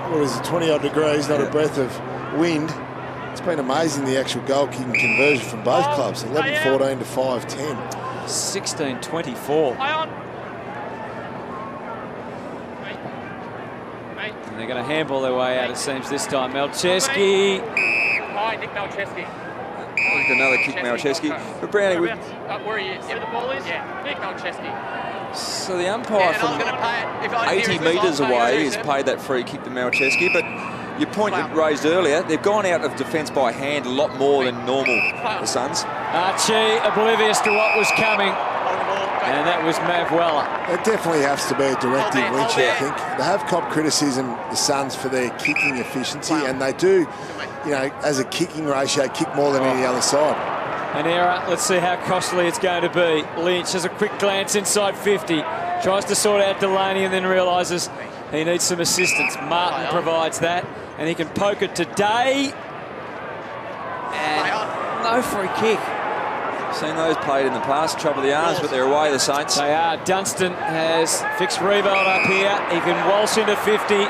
odd degrees, not a breath of wind. It's been amazing, the actual goal kicking conversion from both clubs. 11-14 to 5-10. 16-24. And they're going to handball their way out, it seems, this time. Malcheski. Nick Malcheski. Another kick, Malcheski. But Brownie, where he is. Where the ball is? Yeah, Nick Malcheski. So the umpire from 80 metres away has paid that free kick to Malcheski, but your point you raised earlier, they've gone out of defence by hand a lot more than normal, the Suns. Archie oblivious to what was coming, and that was Mav Weller. It definitely has to be a directive, Lynchy, I think. They have copped criticism, the Suns, for their kicking efficiency, and they do, you know, as a kicking ratio, kick more than any other side. An error. Let's see how costly it's going to be. Lynch has a quick glance inside 50. Tries to sort out Delaney and then realises he needs some assistance. Martin provides that, and he can poke it to Day. And no free kick. Seen those played in the past. Trouble the arms, but they're away, the Saints. They are. Dunstan has fixed Rebold up here. He can waltz into 50.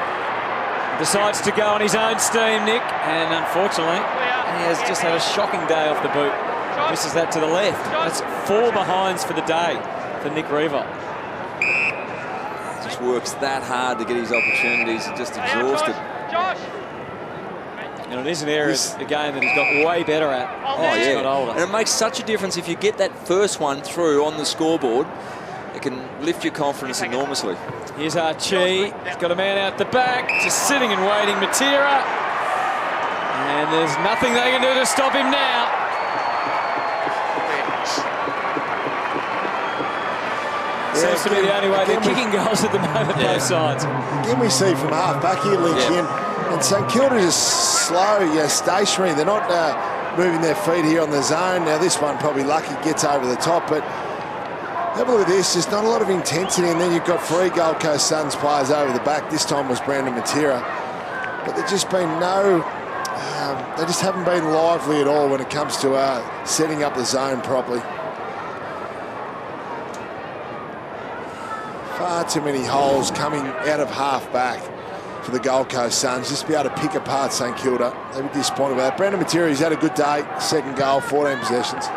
Decides to go on his own steam, Nick. And unfortunately, he has just had a shocking day off the boot. Misses that to the left. That's 4 behinds for the day for Nick Rebold. Just works that hard to get his opportunities. He's just exhausted. And it is an area, again, that he's got way better at as he's got older. And it makes such a difference if you get that first one through on the scoreboard. It can lift your confidence enormously. Here's Archie. He's got a man out the back, just sitting and waiting. Matera. And there's nothing they can do to stop him now. Seems to be the only way. They're kicking goals at the moment, both sides. Again, we see from half back here, Lynchy, and St Kilda is slow, stationary. They're not moving their feet here on the zone. Now, this one probably lucky gets over the top, but have a look at this. There's not a lot of intensity, and then you've got 3 Gold Coast Suns players over the back. This time was Brandon Matera, but there's just been no. They just haven't been lively at all when it comes to setting up the zone properly. Far too many holes coming out of half back for the Gold Coast Suns. Just to be able to pick apart St Kilda. They were disappointed about that. Brandon Matera, he's had a good day. 2nd goal, 14 possessions.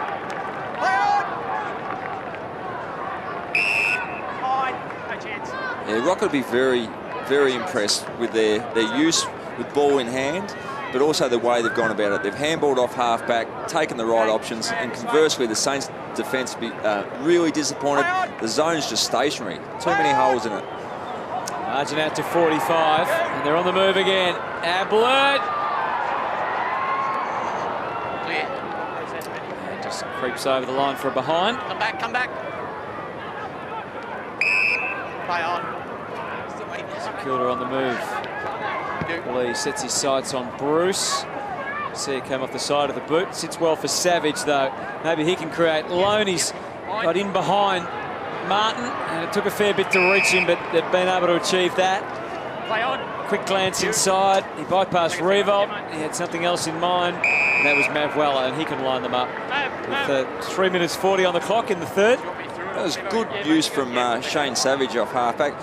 Yeah, Rocket will be very, very impressed with their use with ball in hand, but also the way they've gone about it. They've handballed off half-back, taken the right options, and conversely, the Saints' defence will be really disappointed. The zone's just stationary. Too many holes in it. Margin out to 45, and they're on the move again. Ablett. And just creeps over the line for a behind. Come back, come back. Play on. St.Kilda on the move. Lee sets his sights on Bruce. See it come off the side of the boot. Sits well for Savage, though. Maybe he can create. Loney's got in behind Martin, and it took a fair bit to reach him, but they've been able to achieve that. Play on. Quick glance inside. He bypassed Revolt. He had something else in mind, and that was Mavwella, and he can line them up with 3 minutes 40 on the clock in the third. That was good use from Shane Savage off halfback.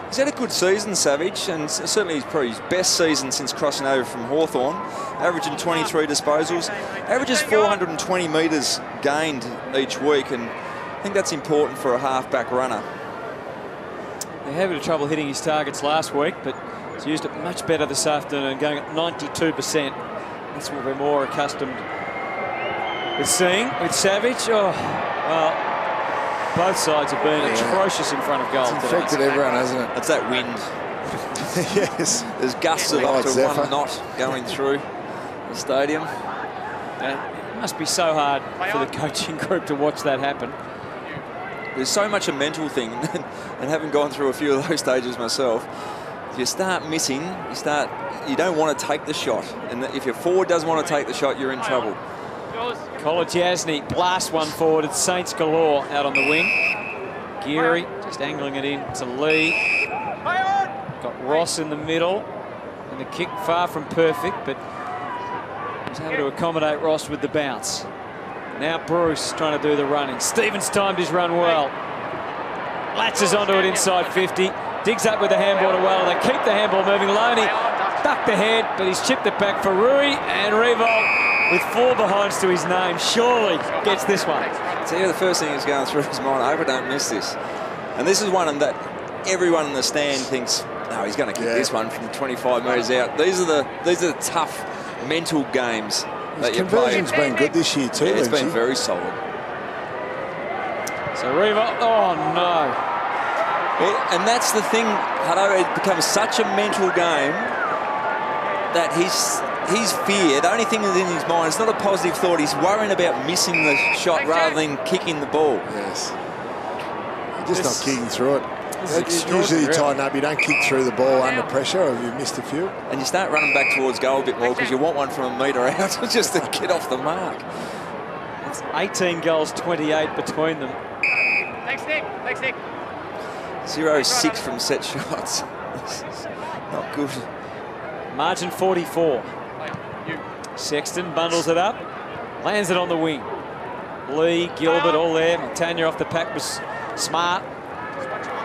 He's had a good season, Savage, and certainly he's probably his best season since crossing over from Hawthorn, averaging 23 disposals, averages 420 metres gained each week, and I think that's important for a halfback runner. They had a bit of trouble hitting his targets last week, but he's used it much better this afternoon, going at 92%. That's what we're more accustomed with seeing with Savage. Oh, well, both sides have been atrocious in front of goal. It's infected everyone, hasn't it? That's that wind. Yes. There's gusts of up to 1 knot going through the stadium. It must be so hard for the coaching group to watch that happen. There's so much a mental thing, and having gone through a few of those stages myself, if you start missing, you don't want to take the shot. And if your forward doesn't want to take the shot, you're in trouble. Kolodjasny blasts one forward. It's Saints galore out on the wing. Geary just angling it in to Lee. Got Ross in the middle. And the kick far from perfect, but was able to accommodate Ross with the bounce. Now Bruce trying to do the running. Stevens timed his run well. Latches onto it inside 50. Digs up with the handball to well. They keep the handball moving. Loney ducked the head, but he's chipped it back for Rui. And Revolt, with 4 behinds to his name, surely gets this one. So yeah, the first thing is going through his mind, I hope I don't miss this. And this is one that everyone in the stand thinks, no, he's going to kick this one from 25 metres out. These are the tough mental games that you play. Conversion's been good this year too. Yeah, it's been very solid. So Revolt, oh no. Yeah, and that's the thing, Hutto, it becomes such a mental game that his fear, the only thing that's in his mind, it's not a positive thought, he's worrying about missing the shot rather than kicking the ball. Yes. You're just not kicking through it. Usually you tighten up, you don't kick through the ball under pressure, or you've missed a few. And you start running back towards goal a bit more because you want one from a metre out just to get off the mark. It's 18 goals, 28 between them. Thanks, Nick. 0-6 from set shots. Not good. Margin 44. Sexton bundles it up, lands it on the wing. Lee, Gilbert, all there. Montagna off the pack was smart.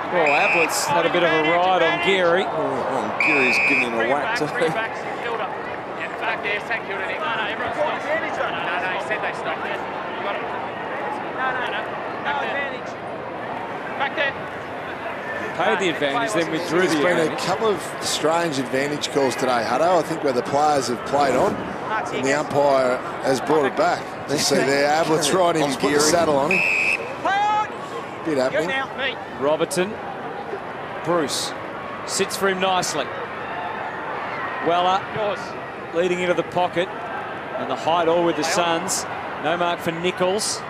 Oh, Ablett's had a bit of a ride on Geary. Oh, Geary's giving him a whack too. Back there, St.Kilda, Nick. No, everyone's stopped. No, he said they stopped. You got it. No advantage. Back there. Paid the advantage, then withdrew the advantage. There's been a couple of strange advantage calls today, Hutto. I think where the players have played on and the umpire has brought it back. Let's see there, Ablett's right in, he's put the saddle on him. Bit happening. Robertson, Bruce, sits for him nicely. Weller, leading into the pocket, and the height all with the Suns. No mark for Nichols.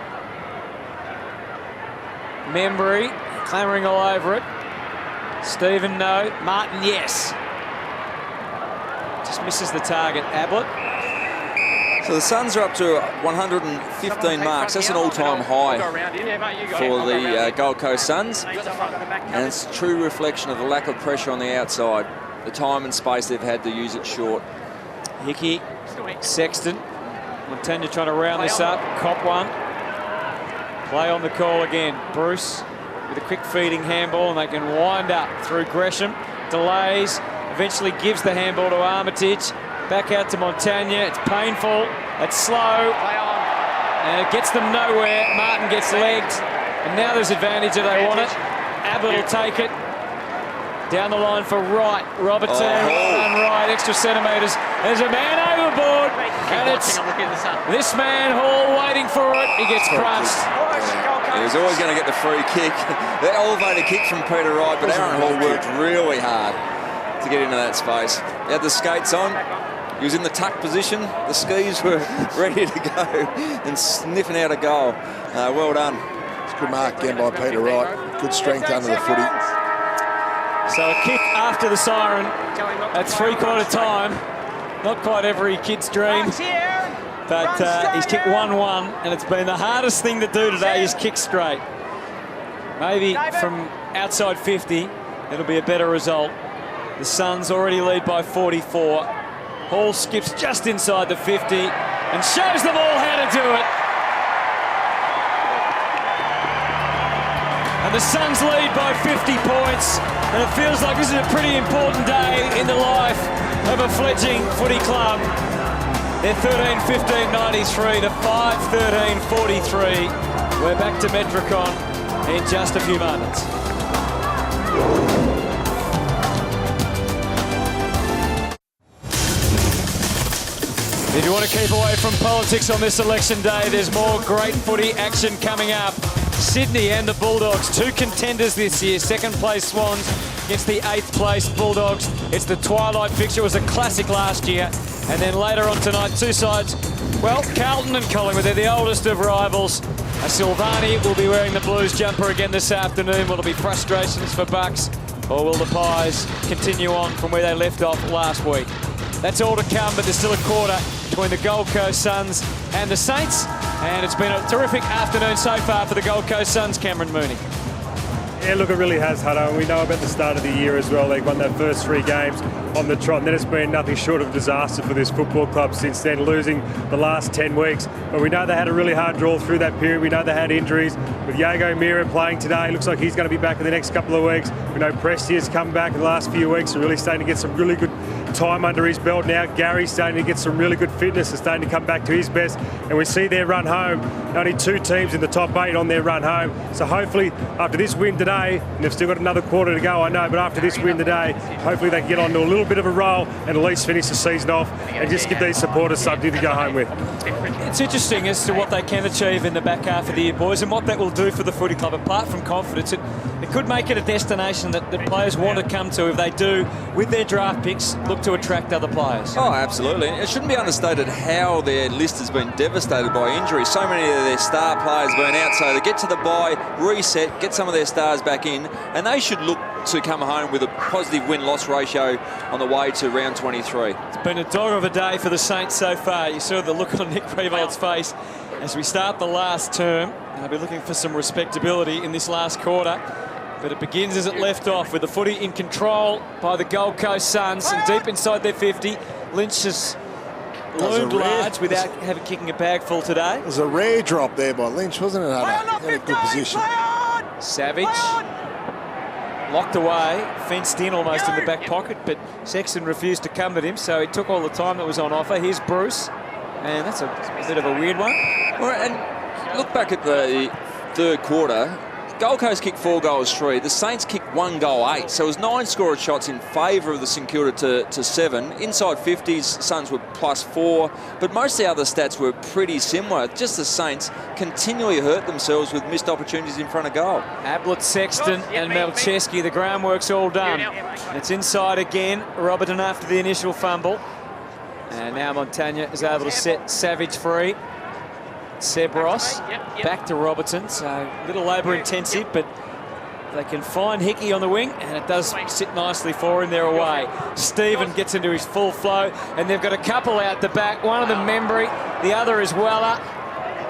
Membry, clamouring all over it. Stephen, no. Martin, yes. Just misses the target. Ablett. So the Suns are up to 115 marks. That's an all-time high for the Gold Coast Suns. And it's a true reflection of the lack of pressure on the outside. The time and space they've had to use it short. Hickey, Sexton. Montagna trying to round this up. Cop one. Play on the call again. Bruce with a quick feeding handball, and they can wind up through Gresham. Delays. Eventually gives the handball to Armitage. Back out to Montagna. It's painful. It's slow. And it gets them nowhere. Martin gets legged. And now there's advantage if they want it. Ablett will take it. Down the line for Wright. Robertson and Wright, extra centimetres. There's a man overboard, and it's this man Hall waiting for it. He gets crunched. He was always going to get the free kick. The elevator kick from Peter Wright, but Aaron Hall worked really hard to get into that space. He had the skates on. He was in the tuck position. The skis were ready to go and sniffing out a goal. Well done. It's a good mark again by Peter Wright. Good strength under the footy. So a kick after the siren at 3/4 time. Not quite every kid's dream, but he's kicked 1-1, and it's been the hardest thing to do today is kick straight. Maybe from outside 50, it'll be a better result. The Suns already lead by 44. Hall skips just inside the 50 and shows them all how to do it. And the Suns lead by 50 points, and it feels like this is a pretty important day in the life of a fledgling footy club. They're 13-15-93 to 5-13-43. We're back to Metricon in just a few moments. If you want to keep away from politics on this election day, there's more great footy action coming up. Sydney and the Bulldogs, 2 contenders this year. Second place Swans against the 8th place Bulldogs. It's the twilight fixture. It was a classic last year. And then later on tonight, 2 sides. Well, Carlton and Collingwood, they're the oldest of rivals. Silvani will be wearing the Blues jumper again this afternoon. Will there be frustrations for Bucks, or will the Pies continue on from where they left off last week? That's all to come, but there's still a quarter between the Gold Coast Suns and the Saints. And it's been a terrific afternoon so far for the Gold Coast Suns. Cameron Mooney. Yeah, look, it really has, Hutto. We know about the start of the year as well. They won their first 3 games on the trot, and then it's been nothing short of disaster for this football club since then, losing the last 10 weeks. But we know they had a really hard draw through that period. We know they had injuries. With Yago Mira playing today, looks like he's going to be back in the next couple of weeks. We know Presti has come back in the last few weeks and really starting to get some really good time under his belt now. Gary's starting to get some really good fitness and starting to come back to his best. And we see their run home. Only 2 teams in the top 8 on their run home. So hopefully, after this win today, and they've still got another quarter to go, I know, but after this win today, hopefully they can get on to a little bit of a roll and at least finish the season off and just give these supporters something to go home with. It's interesting as to what they can achieve in the back half of the year, boys, and what that will do for the footy club. Apart from confidence, it could make it a destination that players want to come to if they do, with their draft picks, look to attract other players. Oh, absolutely. It shouldn't be understated how their list has been devastated by injuries. So many of their star players been out, so they get to the bye, reset, get some of their stars back in, and they should look to come home with a positive win-loss ratio on the way to round 23. It's been a dog of a day for the Saints so far. You saw the look on Nick Prevold's face as we start the last term. They'll be looking for some respectability in this last quarter. But it begins as it left off, with the footy in control by the Gold Coast Suns, and deep inside their 50. Lynch has loomed large without kicking a bag full today. It was a rare drop there by Lynch, wasn't it, Hunter? He had a good position. Savage locked away, fenced in almost in the back pocket, but Sexton refused to come at him, so he took all the time that was on offer. Here's Bruce, and that's a bit of a weird one. Well, and look back at the 3rd quarter. Gold Coast kicked 4 goals 3. The Saints kicked 1 goal 8. So it was 9 scored shots in favour of the St Kilda to 7. Inside 50s, Suns were +4. But most of the other stats were pretty similar. Just the Saints continually hurt themselves with missed opportunities in front of goal. Ablett, Sexton and Malcheski, the groundwork's all done. It's inside again. Robertson after the initial fumble. And now Montagna is able to set Savage free. Seb Ross back to Robertson, so a little labour intensive, but they can find Hickey on the wing, and it does sit nicely for him. They're away. Stephen gets into his full flow, and they've got a couple out the back. One of them Membry, the other is Weller.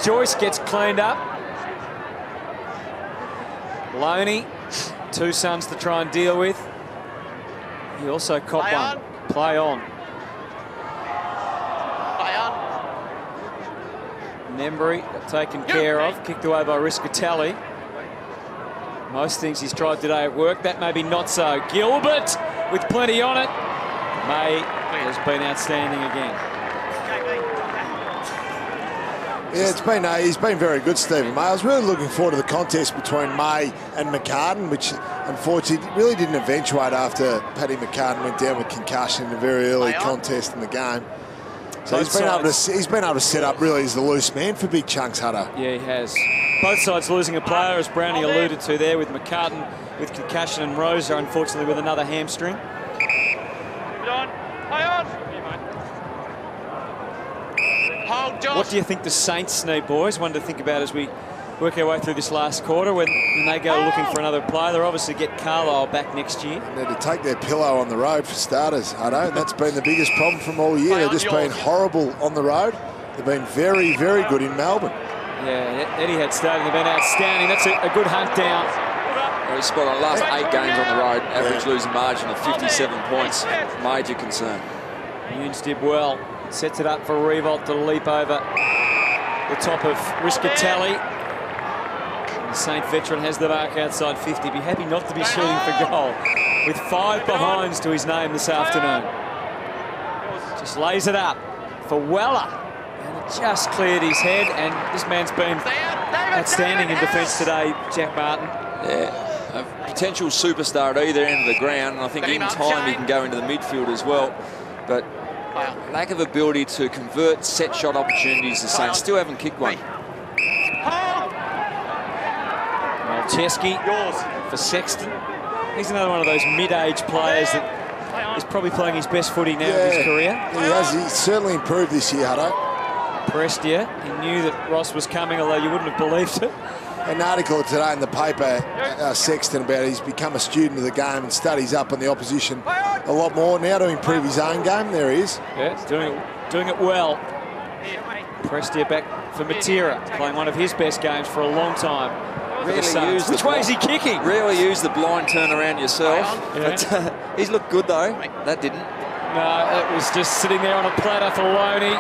Joyce gets cleaned up. Loney, 2 Suns to try and deal with. He also caught one. Play on. Membry taken care of, kicked away by Riscatelli. Most things he's tried today at work, that maybe not so. Gilbert with plenty on it. May has been outstanding again. Yeah, he's been very good, Stephen May. I was really looking forward to the contest between May and McCartin, which unfortunately really didn't eventuate after Paddy McCartin went down with concussion in a very early contest in the game. So he's been able to set up really as the loose man for big chunks, Hutto. Yeah, he has. Both sides losing a player, as Brownie alluded to there, with McCartin with concussion and Rosa, unfortunately, with another hamstring. What do you think the Saints need, boys? One to think about as we work our way through this last quarter when they go looking for another player. They'll obviously get Carlisle back next year. They need to take their pillow on the road for starters, Hutto, and that's been the biggest problem from all year. They've just been horrible on the road. They've been very, very good in Melbourne. Yeah, Etihad Stadium, they've been outstanding. That's a good hunt down. Well, he's spot on. Last 8 games on the road, average losing margin of 57 points. Major concern. Nunes did well. Sets it up for Revolt to leap over the top of Riscatelli. The Saint veteran has the mark outside 50. Be happy not to be shooting for goal. With 5 behinds to his name this afternoon. Just lays it up for Weller. And it just cleared his head. And this man's been outstanding in defence today, Jack Martin. Yeah, a potential superstar at either end of the ground. And I think in time he can go into the midfield as well. But lack of ability to convert set shot opportunities, the Saints still haven't kicked one. Malcheski for Sexton. He's another one of those mid-age players that is probably playing his best footy now of his career. He has. He's certainly improved this year, Hutto. Prestia, he knew that Ross was coming, although you wouldn't have believed it. An article today in the paper, Sexton, about he's become a student of the game and studies up on the opposition a lot more now to improve his own game. There he is. Yeah, he's doing it well. Prestia back for Matera, playing one of his best games for a long time. Which way is he kicking? Rarely use the blind turn around yourself. Yeah. But he's looked good though. That didn't. No, it was just sitting there on a platter for Loney.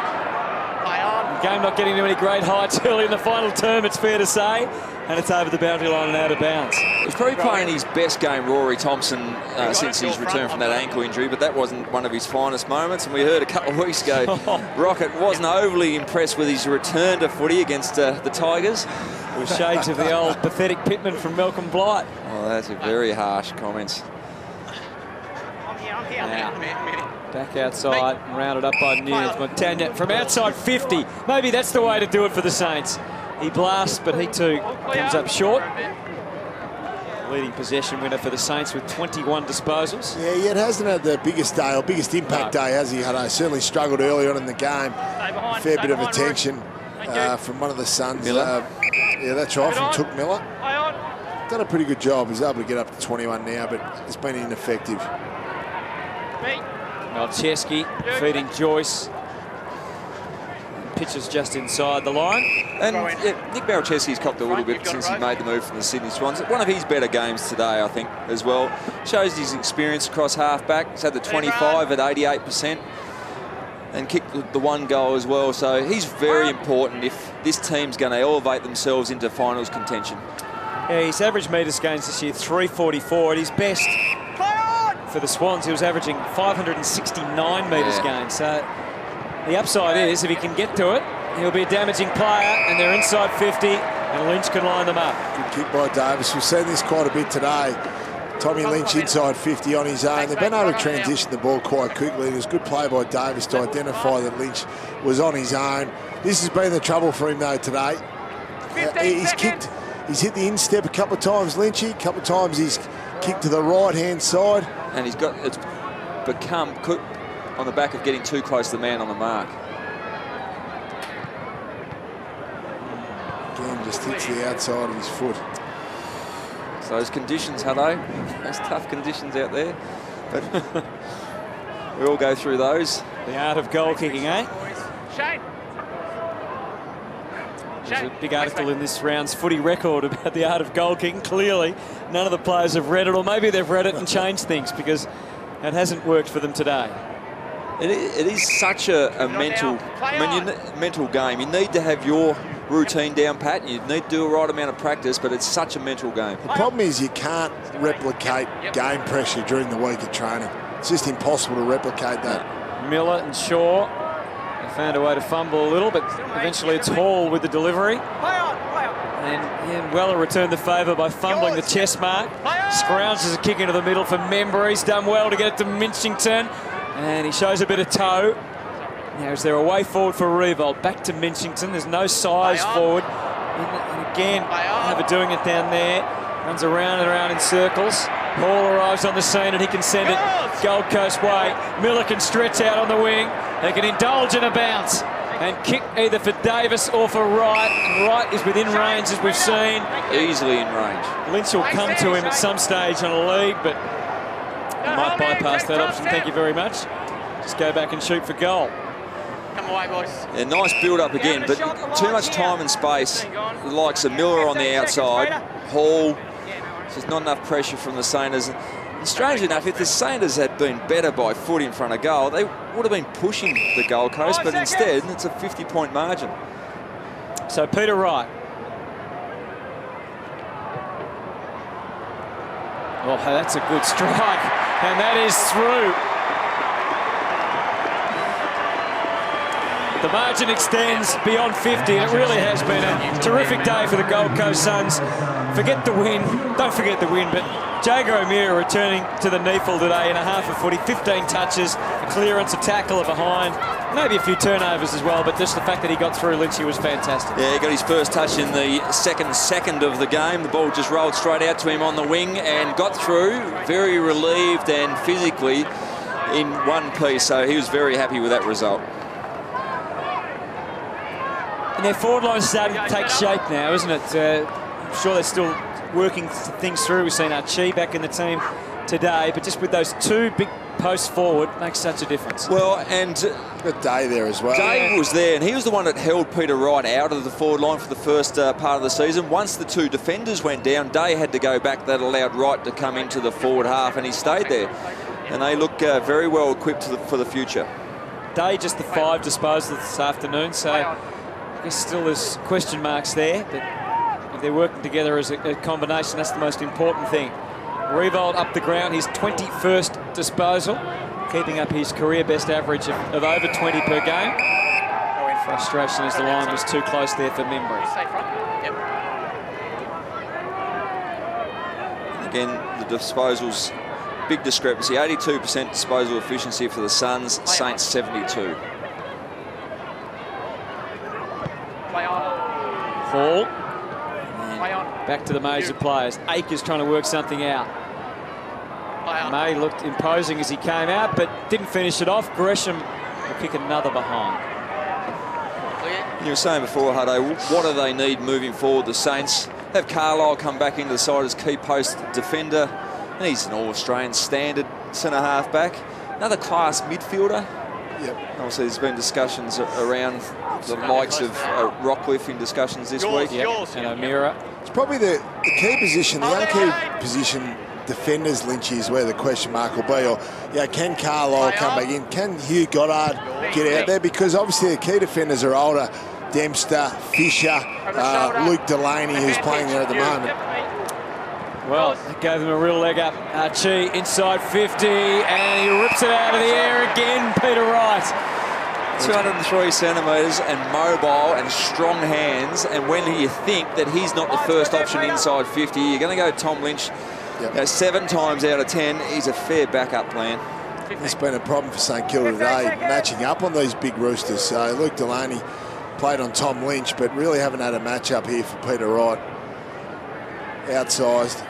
Game not getting to any great heights early in the final term, it's fair to say. And it's over the boundary line and out of bounds. He's probably playing his best game, Rory Thompson, since his return from that ankle injury, but that wasn't one of his finest moments. And we heard a couple of weeks ago, Rocket wasn't overly impressed with his return to footy against the Tigers. With shades of the old pathetic Pittman from Malcolm Blight. Oh, that's a very harsh comments. Back outside, and rounded up by Nunes. Montagna from outside 50. Maybe that's the way to do it for the Saints. He blasts, but he too comes up short. Leading possession winner for the Saints with 21 disposals. Yeah, he hasn't had the biggest day or biggest impact day, has he? Certainly struggled early on in the game. Fair bit of attention from one of the sons. Yeah, that's right, from Took Miller. Done a pretty good job. He's able to get up to 21 now, but it's been ineffective. Malcheski feeding Joyce. Pitches just inside the line. And Nick Malcheski's copped a little bit since he made the move from the Sydney Swans. One of his better games today, I think, as well. Shows his experience across halfback. He's had the 25 at 88% and kicked the 1 goal as well. So he's very important if this team's going to elevate themselves into finals contention. Yeah, his average metres gains this year, 344. At his best for the Swans, he was averaging 569 metres gained. So the upside is, if he can get to it, he'll be a damaging player, and they're inside 50, and Lynch can line them up. Good kick by Davis. We've seen this quite a bit today. Tommy Lynch inside 50 on his own. They've been able to transition the ball quite quickly. It was good play by Davis to identify that Lynch was on his own. This has been the trouble for him, though, today. He's hit the instep a couple of times, Lynchy. A couple of times he's kicked to the right-hand side. And it's become on the back of getting too close to the man on the mark. Again, just hits the outside of his foot. So those conditions, hello. Those tough conditions out there. But we all go through those. The art of goal kicking, eh? Shane. There's a big article in this round's footy record about the art of goal kicking. Clearly, none of the players have read it, or maybe they've read it and changed things because it hasn't worked for them today. It is such a mental game. You need to have your routine down pat. You need to do a right amount of practice, but it's such a mental game. The problem is you can't replicate game pressure during the week of training. It's just impossible to replicate that. Miller and Shaw They found a way to fumble a little, but eventually it's Hall with the delivery. And Ian Weller returned the favour by fumbling the chest mark. Scrounges a kick into the middle for Member. He's done well to get it to Minchington. And he shows a bit of toe. Now is there a way forward for Revolt? Back to Minchington. There's no size forward. And again, Over doing it down there. Runs around and around in circles. Hall arrives on the scene and he can send it Gold Coast way. Miller can stretch out on the wing. They can indulge in a bounce and kick either for Davis or for Wright. And Wright is within range, as we've seen. Easily in range. Lynch will come to him at some stage on a lead, but he might bypass that option. Thank you very much. Just go back and shoot for goal. Come away, boys. Yeah, nice build-up again, but too much time and space. The likes of Miller on the outside, Hall. There's not enough pressure from the Saints. And strangely enough, if the Saints had been better by foot in front of goal, they would have been pushing the Gold Coast, but instead it's a 50-point margin. So Peter Wright. Oh, that's a good strike, and that is through. The margin extends beyond 50, and it really has been a terrific day for the Gold Coast Suns. Forget the win, don't forget the win, but Jago O'Meara returning to the Neefle today in a half of footy, 15 touches, a clearance, a tackle behind, maybe a few turnovers as well, but just the fact that he got through Lynchy was fantastic. Yeah, he got his first touch in the second of the game. The ball just rolled straight out to him on the wing and got through, very relieved and physically in one piece, so he was very happy with that result. And their forward line is starting to take shape now, isn't it? I'm sure they're still working things through. We've seen Archie back in the team today, but just with those two big posts forward makes such a difference. Well, and got Day there as well. Dave was there, and he was the one that held Peter Wright out of the forward line for the first part of the season. Once the two defenders went down, Day had to go back. That allowed Wright to come into the forward half, and he stayed there. And they look very well equipped for the future. Day just the 5 disposals this afternoon, so I guess still there's question marks there, but if they're working together as a combination, that's the most important thing. Revolt up the ground, his 21st disposal, keeping up his career best average of over 20 per game. Frustration as the line was too close there for Membry. Again, the disposals, big discrepancy, 82% disposal efficiency for the Suns, Saints 72. Hall. Back to the major players. Akers trying to work something out. May looked imposing as he came out, but didn't finish it off. Gresham will kick another behind. You were saying before, Hutto, what do they need moving forward? The Saints have Carlisle come back into the side as key post defender. And he's an All-Australian standard centre-half back. Another class midfielder. Yep. Obviously, there's been discussions around the likes of Rockcliffe in discussions this week. And O'Meara. It's probably the key position, the key position, defenders, Lynchy, is where the question mark will be. Or, can Carlisle come back in? Can Hugh Goddard get out there? Because obviously the key defenders are older. Dempster, Fisher, Luke Delaney, who's playing there at the moment. Well, it gave them a real leg up. Archie inside 50, and he rips it out of the air again, Peter Wright. 203 centimetres and mobile and strong hands, and when you think that he's not the first option inside 50, you're going to go Tom Lynch. Yep. 7 times out of 10, he's a fair backup plan. It's been a problem for St Kilda today, matching up on these big roosters. So Luke Delaney played on Tom Lynch, but really haven't had a match-up here for Peter Wright. Outsized.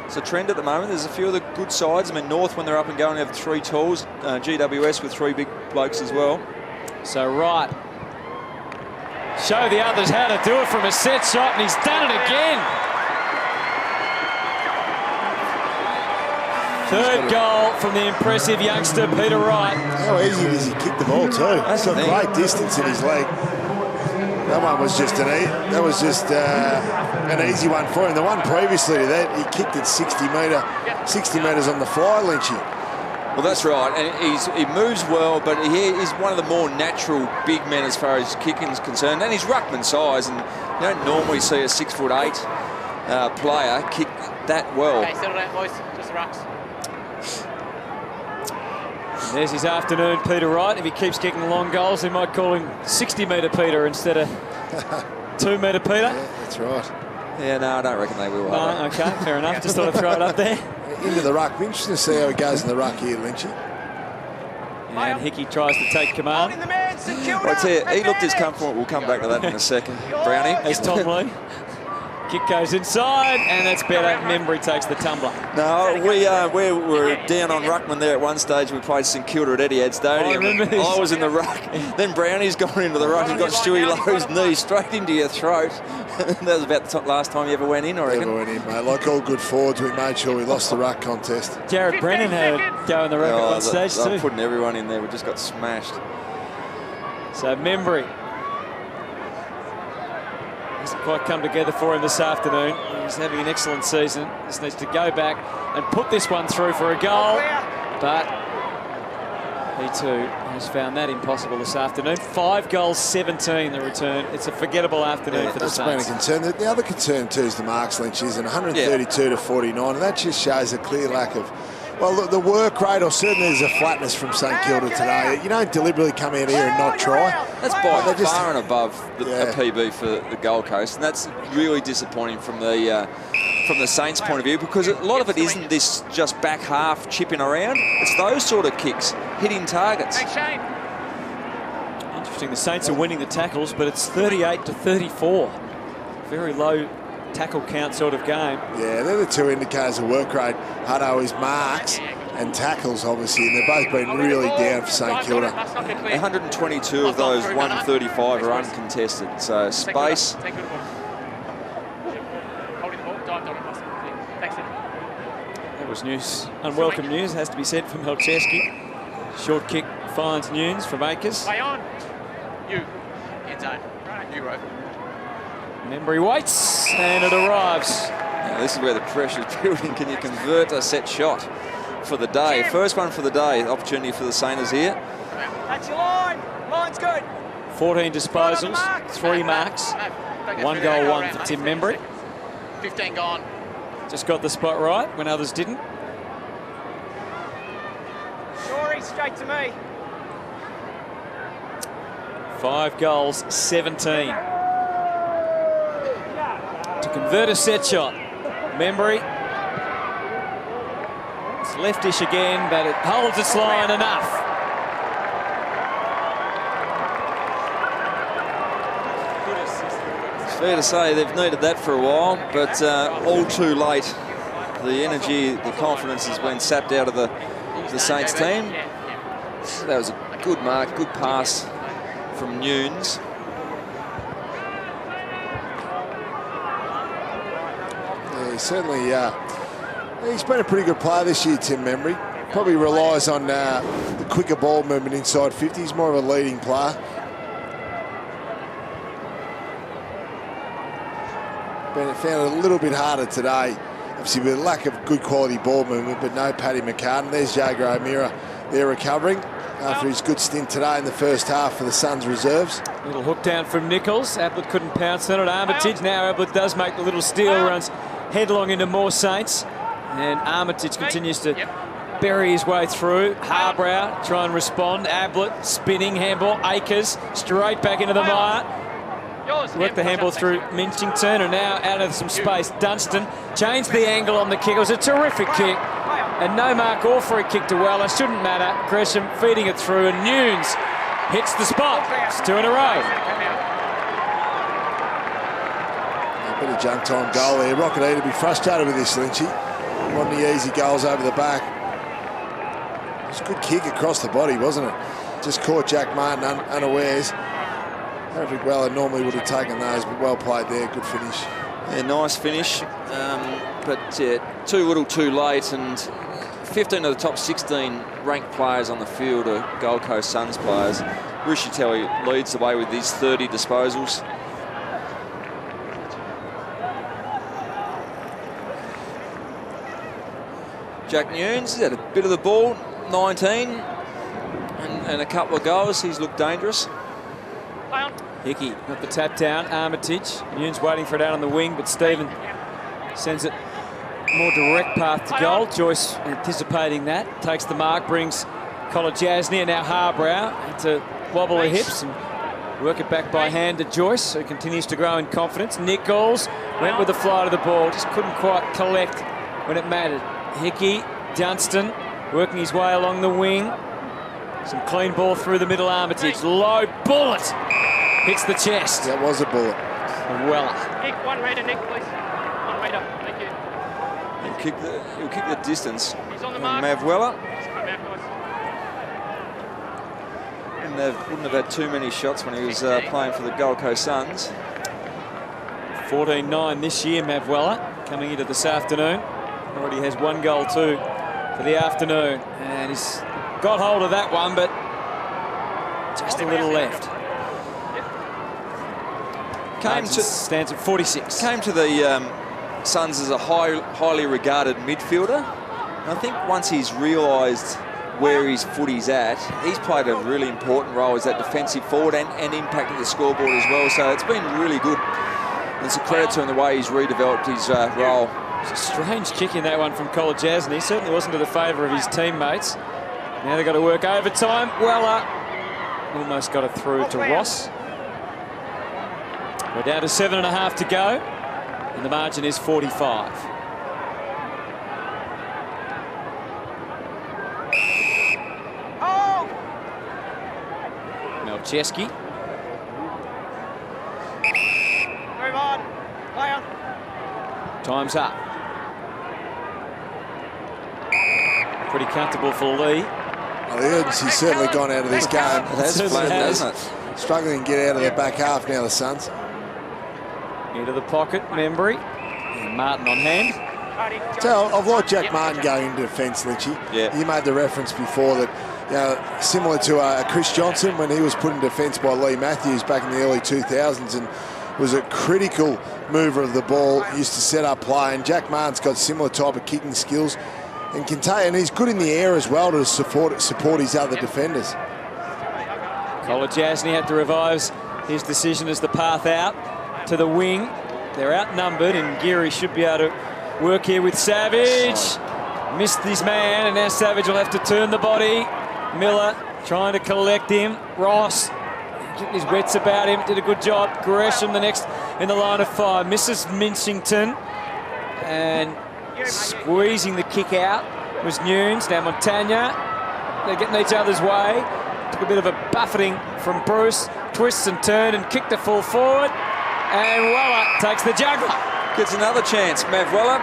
It's a trend at the moment. There's a few of the good sides. I mean, North, when they're up and going, have 3 tools. GWS with 3 big blokes as well. So Wright, show the others how to do it from a set shot, and he's done it again. Third goal from the impressive youngster, Peter Wright. How easy does he kick the ball too? That's a great distance in his leg. That one was just an easy one for him. The one previously to that, he kicked it 60 metres on the fly, Lynchy. Well, that's right, and he moves well, but he is one of the more natural big men as far as kicking is concerned, and he's ruckman size, and you don't normally see a 6'8" player kick that well. Okay, settle down, boys. Just the rucks. There's his afternoon, Peter Wright. If he keeps kicking long goals, they might call him 60-metre Peter instead of 2-metre Peter. Yeah, that's right. Yeah, no, I don't reckon they will. No, okay, fair enough. Just thought I'd throw it up there. Into the ruck. Be interesting to see how he goes in the ruck here, Lynchy. And Hickey tries to take command. I tell you, he looked discomfortable. We'll come back to that in a second. Brownie. As Tom Lee. Kick goes inside, and that's better. Membry takes the tumbler. No, we were down on ruckman there at one stage. We played St Kilda at Etihad Stadium. I was in the ruck. Then Brownie's gone into the ruck. He's got Stewie Lowe's knee straight into your throat. That was about the last time you ever went in, I reckon. Never went in, mate. Like all good forwards, we made sure we lost the ruck contest. Jared Brennan had a go in the ruck at one stage too. They're putting everyone in there. We just got smashed. So Membry hasn't quite come together for him this afternoon. He's having an excellent season. Just needs to go back and put this one through for a goal. But he too has found that impossible this afternoon. 5 goals, 17 the return. It's a forgettable afternoon for the Saints. That's been a concern. The other concern too is the marks, Lynch, is 132 to 49, and that just shows a clear lack of, well, the work rate, or certainly there's a flatness from St Kilda today. You don't deliberately come out here and not try. That's by far and above a PB for the Gold Coast, and that's really disappointing from the Saints' point of view, because a lot of it isn't this just back half chipping around. It's those sort of kicks, hitting targets. Interesting, the Saints are winning the tackles, but it's 38 to 34. Very low tackle count sort of game. Yeah, they're the two indicators of work rate. Hutto is marks and tackles, obviously, and they've both been really down for St Kilda. 122 of those 135 are uncontested, so space. That was news, unwelcome news, has to be said, from Helcheski. Short kick finds Nunes from Akers. Play on. You. End zone. You, Rope. Membry waits, and it arrives. Now, this is where the pressure's building. Can you convert a set shot for the day? First one for the day. Opportunity for the Saints here. That's your line. Line's good. 14 disposals, 3 marks, 1 goal, 1 for Tim Membry. 15 gone. Just got the spot right when others didn't. Shorey, straight to me. 5 goals, 17. To convert a set shot. Membry. It's leftish again, but it holds its line enough. It's fair to say they've needed that for a while, but all too late. The energy, the confidence has been sapped out of the Saints team. That was a good mark, good pass from Nunes. Certainly, he's been a pretty good player this year, Tim Membry. Probably relies on the quicker ball movement inside 50. He's more of a leading player. But it found it a little bit harder today. Obviously, with a lack of good quality ball movement, but no Paddy McCartin. There's Jager O'Meara. They're recovering after his good stint today in the first half for the Suns reserves. Little hook down from Nichols. Ablett couldn't pounce on it. Armitage. Now Ablett does make the little steal, runs headlong into more Saints, and Armitage continues to bury his way through. Harbrow try and respond. Ablett spinning handball. Akers straight back into the mire. Worked the handball through Minchington, and now out of some space. Dunstan changed the angle on the kick. It was a terrific kick, and no mark or free kick to Weller. Shouldn't matter. Gresham feeding it through, and Nunes hits the spot. It's 2 in a row. A bit of junk time goal there. Rocket to be frustrated with this, Lynchy. One of the easy goals over the back. It was a good kick across the body, wasn't it? Just caught Jack Martin unawares. I don't think Weller normally would have taken those, but well played there. Good finish. Yeah, nice finish. But too little too late, and 15 of the top 16 ranked players on the field are Gold Coast Suns players. Rischitelli leads the way with his 30 disposals. Jack Nunes had a bit of the ball, 19, and a couple of goals. He's looked dangerous. Hickey got the tap down. Armitage. Nunes waiting for it out on the wing, but Stephen sends it more direct path to goal. Joyce anticipating that. Takes the mark, brings Kolodjasny and now Harbrow had to wobble her hips and work it back by hand to Joyce, who continues to grow in confidence. Nichols went with the flight of the ball, just couldn't quite collect when it mattered. Hickey, Dunstan working his way along the wing. Some clean ball through the middle. Armitage, low bullet, hits the chest. That was a bullet. Weller. Nick, 1 metre, Nick, please. 1 metre, thank you. He'll kick the distance. He's on the mark. Mav Weller. Mav, guys. Wouldn't have had too many shots when he was playing for the Gold Coast Suns. 14-9 this year, Mav Weller, coming into this afternoon. Already has 1 goal too for the afternoon. And he's got hold of that one, but just a little left. Stands at 46. Came to the Suns as a highly regarded midfielder. And I think once he's realised where his footy's at, he's played a really important role as that defensive forward and impacted the scoreboard as well. So it's been really good. And it's a credit to him the way he's redeveloped his role. It's a strange kick in that one from Kolodjasny. Certainly wasn't to the favour of his teammates. Now they've got to work overtime. Weller almost got it through to Ross. We're down to 7.5 to go, and the margin is 45. Oh! Melcheski. Move on. Player. Time's up. Pretty comfortable for Lee. Well, the urgency's certainly gone out of this game. It has flown, hasn't it? Struggling to get out of the back half now, the Suns. Into the pocket, Membry. And Martin on hand. So I've liked Jack Martin going into defence, Lynchy. Yeah. You made the reference before that, you know, similar to Chris Johnson when he was put in defence by Lee Matthews back in the early 2000s and was a critical mover of the ball, used to set up play. And Jack Martin's got similar type of kicking skills and and he's good in the air as well to support his other defenders. Kolodjasny had to revise his decision as the path out to the wing. They're outnumbered, and Geary should be able to work here with Savage. Missed his man, and now Savage will have to turn the body. Miller trying to collect him. Ross getting his wits about him, did a good job. Gresham the next in the line of 5. Misses Minchington, and squeezing the kick out was Nunes. Now Montagna, they're getting each other's way. Took a bit of a buffeting from Bruce. Twists and turn and kicked it full forward. And Weller takes the juggler. Gets another chance, Mav Weller.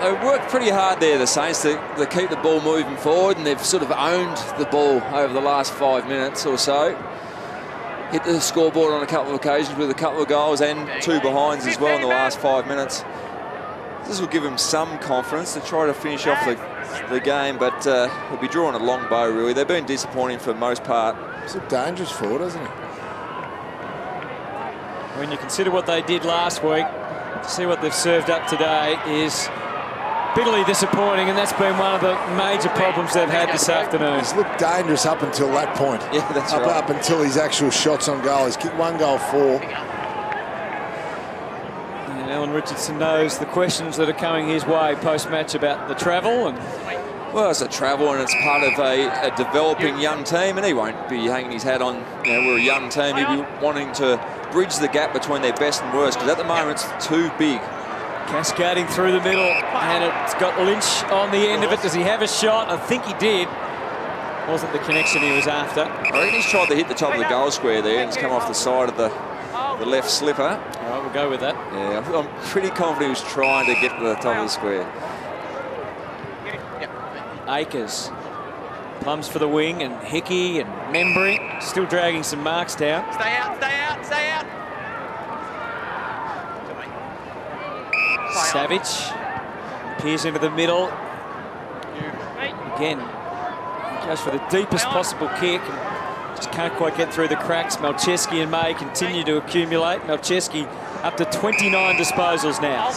They worked pretty hard there, the Saints, to keep the ball moving forward, and they've sort of owned the ball over the last 5 minutes or so. Hit the scoreboard on a couple of occasions with a couple of goals and 2 behinds as well in the last 5 minutes. This will give them some confidence to try to finish off the game, but they'll be drawing a long bow, really. They've been disappointing for the most part. It's a dangerous forward, isn't it? When you consider what they did last week, to see what they've served up today is bitterly disappointing, and that's been one of the major problems they've had this afternoon. He's looked dangerous up until that point. Yeah, that's right. Up until his actual shots on goal. He's kicked 1 goal, 4. And Alan Richardson knows the questions that are coming his way post-match about the travel. And well, it's a travel, and it's part of a developing young team, and he won't be hanging his hat on, you know, we're a young team. He'll be wanting to bridge the gap between their best and worst, because at the moment it's too big. Cascading through the middle, and it's got Lynch on the end of it. Does he have a shot? I think he did. Wasn't the connection he was after. I reckon he's tried to hit the top of the goal square there, and it's come off the side of the left slipper. All right, we'll go with that. Yeah, I'm pretty confident he was trying to get to the top of the square. Akers plums for the wing, and Hickey and Membry still dragging some marks down. Stay out, stay out, stay out. Savage peers into the middle. Again, he goes for the deepest possible kick and just can't quite get through the cracks. Melcheski and May continue to accumulate. Melcheski up to 29 disposals now.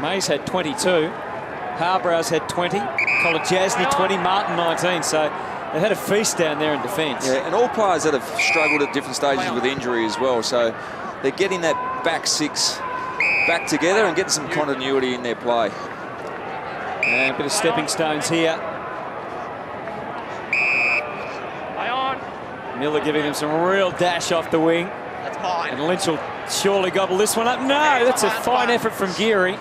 May's had 22. Harbrow's had 20. Kolodjasny 20. Martin 19. So they've had a feast down there in defence. Yeah, and all players that have struggled at different stages with injury as well. So they're getting that back 6 back together and getting some continuity in their play. And a bit of stepping stones here Miller giving them some real dash off the wing. That's mine. And Lynch will surely gobble this one up. No, that's a fine effort from Geary.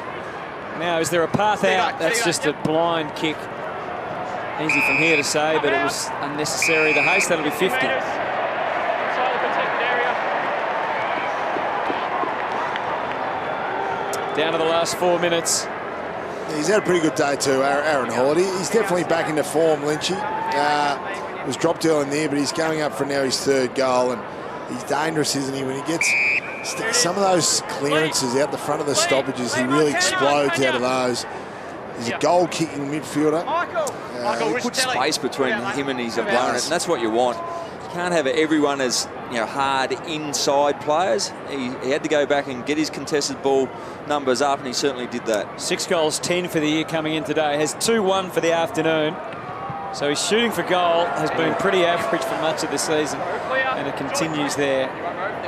Now, is there a path out? That's just a blind kick. Easy from here to say, but it was unnecessary. The haste, that'll be 50. Down to the last 4 minutes. He's had a pretty good day too, Aaron Hall. He's definitely back into form, Lynchy. Was dropped early in there, but he's going up for now his 3rd goal, and he's dangerous, isn't he? When he gets some of those clearances out the front of the stoppages, he really explodes out of those. He's a goal-kicking midfielder. He puts space between him and his opponent, and that's what you want. You can't have everyone as hard inside players. He had to go back and get his contested ball numbers up, and he certainly did that. 6 goals, 10 for the year coming in today. Has 2-1 for the afternoon. So his shooting for goal has been pretty average for much of the season, and it continues there.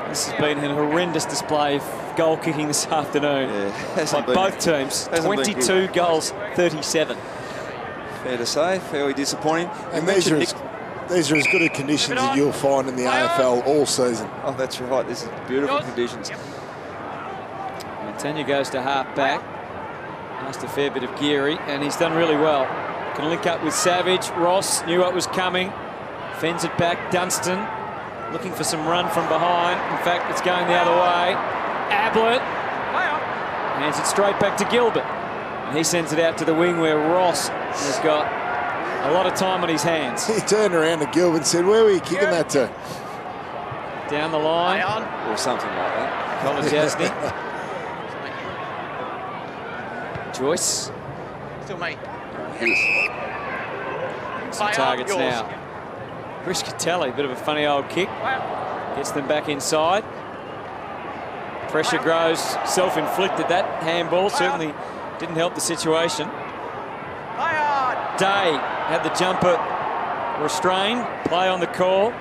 This has been a horrendous display of goal kicking this afternoon by both teams. 22 goals, 37. Fair to say, fairly disappointing. And these are as good a conditions as you'll find in the AFL all season. Oh, that's right. This is beautiful conditions. Montagna goes to half back. Asked a fair bit of Geary, and he's done really well. Can link up with Savage. Ross knew what was coming. Fends it back. Dunstan looking for some run from behind. In fact, it's going the other way. Ablett hands it straight back to Gilbert. And he sends it out to the wing where Ross has got a lot of time on his hands. He turned around to Gilbert and said, "Where were you kicking that to?" Down the line. Or something like that. Colin Jasny. Joyce. Still me. Some targets now. Chris Catelli, bit of a funny old kick. Gets them back inside. Pressure grows, self-inflicted. That handball certainly didn't help the situation. Day had the jumper restrained. Play on the call.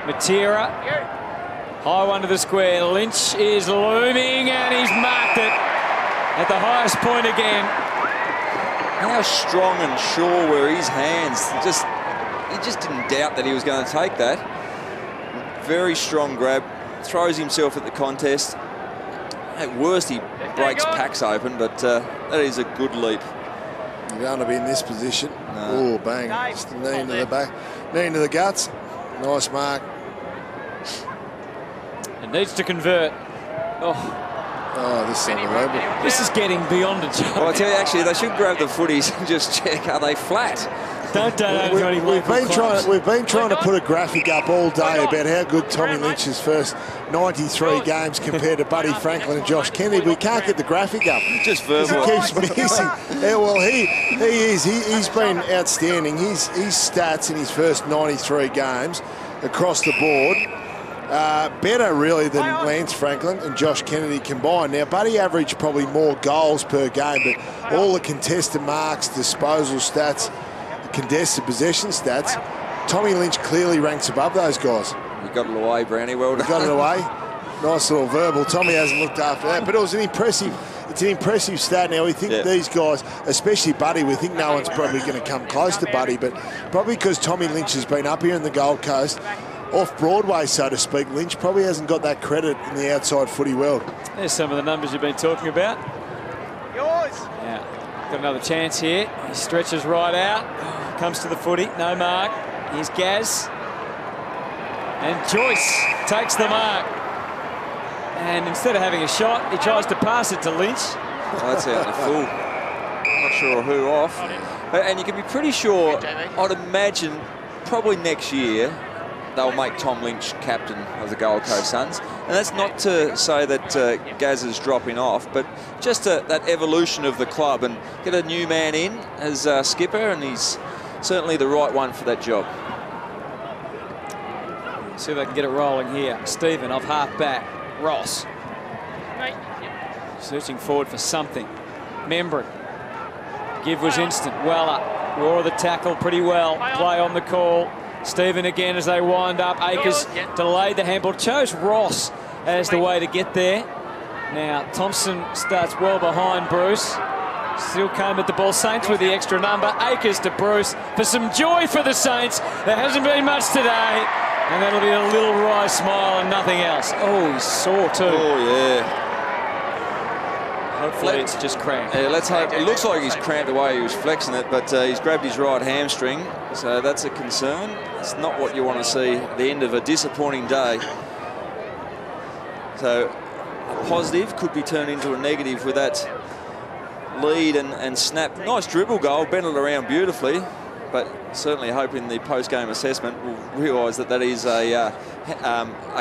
Matera. High one to the square. Lynch is looming, and he's marked it at the highest point again. How strong and sure were his hands. He just didn't doubt that he was going to take that. Very strong grab. Throws himself at the contest. At worst, he breaks packs open, but that is a good leap. You don't want to be in this position. No. Oh, bang. Just a knee into the back. Knee into the guts. Nice mark. It needs to convert. Oh, this is unbelievable. This is getting beyond a joke. Well, I tell you, actually, they should grab the footies and just check, are they flat? We've been trying to put a graphic up all day about how good Tommy Lynch's first 93 games compared to Buddy Franklin and Josh Kennedy. We can't get the graphic up. Just verbal. He keeps missing. Yeah, well, he's been outstanding. His stats in his first 93 games across the board. Better really than Lance Franklin and Josh Kennedy combined. Now, Buddy averaged probably more goals per game, but all the contested marks, disposal stats, contested possession stats, Tommy Lynch clearly ranks above those guys. You got it away, Brownie. Well done. Got it away. Nice little verbal. Tommy hasn't looked after that, but it's an impressive stat. Now, we think these guys, especially Buddy, we think no one's probably going to come close to Buddy, but probably because Tommy Lynch has been up here in the Gold Coast, off Broadway, so to speak, Lynch probably hasn't got that credit in the outside footy world. There's some of the numbers you've been talking about. Yours. Yeah, got another chance here. He stretches right out, comes to the footy, no mark. Here's Gaz. And Joyce takes the mark. And instead of having a shot, he tries to pass it to Lynch. Oh, that's out in the full. I'm not sure who off. And you can be pretty sure, I'd imagine, probably next year, they'll make Tom Lynch captain of the Gold Coast Suns. And that's not to say that Gaz is dropping off, but just that evolution of the club and get a new man in as skipper, and he's certainly the right one for that job. See if they can get it rolling here. Stephen off half back. Ross. Searching forward for something. Membry. Give was instant. Well up. Wore the tackle pretty well. Play on the call. Stephen again as they wind up. Akers delayed the handball. Chose Ross as the way to get there. Now Thompson starts well behind Bruce. Still came at the ball. Saints with the extra number. Akers to Bruce for some joy for the Saints. There hasn't been much today. And that'll be a little wry smile and nothing else. Oh, he's sore too. Oh, yeah. Hopefully it's just cramped. Yeah, let's hope. It looks like he's cramped the way he was flexing it, but he's grabbed his right hamstring, so that's a concern. It's not what you want to see at the end of a disappointing day. So a positive could be turned into a negative with that lead and snap. Nice dribble goal, bent it around beautifully, but certainly hoping the post-game assessment will realise that that is a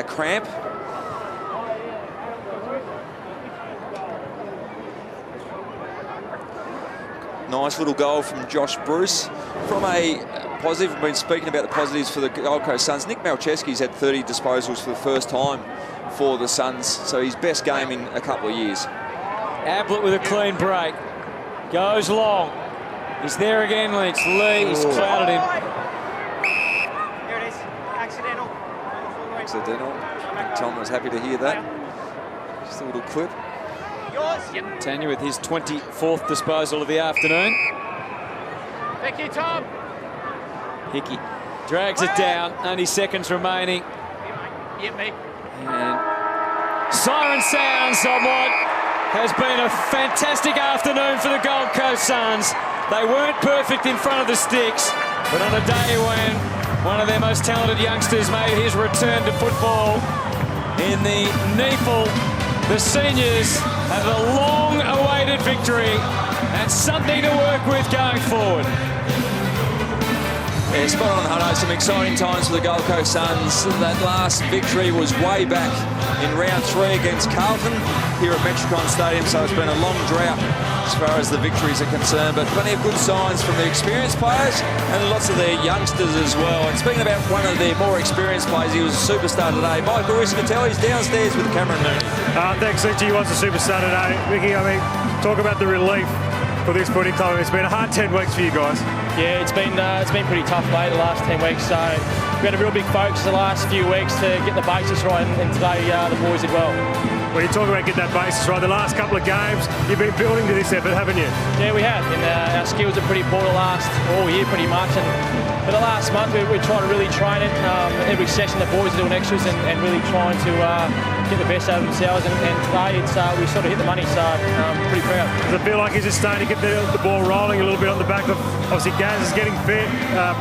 cramp. Nice little goal from Josh Bruce. From a positive, we've been speaking about the positives for the Gold Coast Suns. Nick Malcheski's had 30 disposals for the first time for the Suns, so his best game in a couple of years. Ablett with a clean break. Goes long. He's there again, Lynch. Lee's clouded him. Here it is. Accidental. Accidental. Tom was happy to hear that. Just a little clip. Yours. Tanya with his 24th disposal of the afternoon. Thank you, Tom. Hickey drags it down. Only seconds remaining. Yep, mate. And siren sounds on what has been a fantastic afternoon for the Gold Coast Suns. They weren't perfect in front of the sticks, but on a day when one of their most talented youngsters made his return to football in the NEAFL, the seniors have a long-awaited victory and something to work with going forward. Yeah, spot on, Hutto. Some exciting times for the Gold Coast Suns. That last victory was way back in round 3 against Carlton here at Metricon Stadium, so it's been a long drought as far as the victories are concerned, but plenty of good signs from the experienced players and lots of their youngsters as well. And speaking about one of their more experienced players, he was a superstar today. Michael Riscatelli's downstairs with Cameron Mooney. Thanks, Lynch. He was a superstar today. Mickey, I mean, talk about the relief for this footy club. It's been a hard 10 weeks for you guys. Yeah, it's been pretty tough, mate, the last 10 weeks. So we had a real big focus the last few weeks to get the basis right, and today the boys did well. When you talk about getting that basis right, the last couple of games, you've been building to this effort, haven't you? Yeah, we have. And our skills are pretty poor all year pretty much. And for the last month, we try to really train it. Every session, the boys are doing extras and really trying to get the best out of themselves. And today, we sort of hit the money, so I'm pretty proud. Does it feel like he's just starting to get the ball rolling a little bit on the back of, obviously, Gaz is getting fit,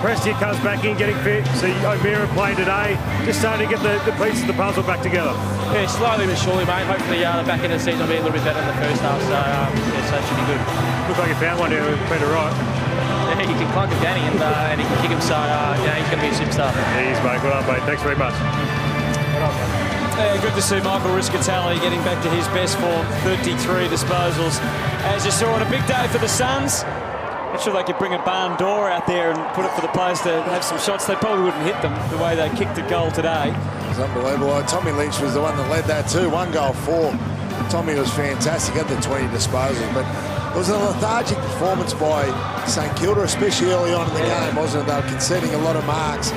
Prestia comes back in getting fit, so O'Meara played today, just starting to get the pieces of the puzzle back together? Yeah, slowly but surely, mate. Hopefully the back end of the season will be a little bit better than the first half, so so it should be good. Looks like you found one there with Peter Wright. Yeah, he can clunk a Danny and he can kick him, so he's going to be a superstar. He is, mate. Well done, mate. Thanks very much. Good to see Michael Riscatelli getting back to his best form, 33 disposals. As you saw, on a big day for the Suns. Not sure they could bring a barn door out there and put it for the players to have some shots. They probably wouldn't hit them the way they kicked the goal today. It's unbelievable. Tommy Lynch was the one that led that too. 1 goal, 4. Tommy was fantastic, had the 20 disposals, but it was a lethargic performance by St Kilda, especially early on in the game, wasn't it? They were conceding a lot of marks.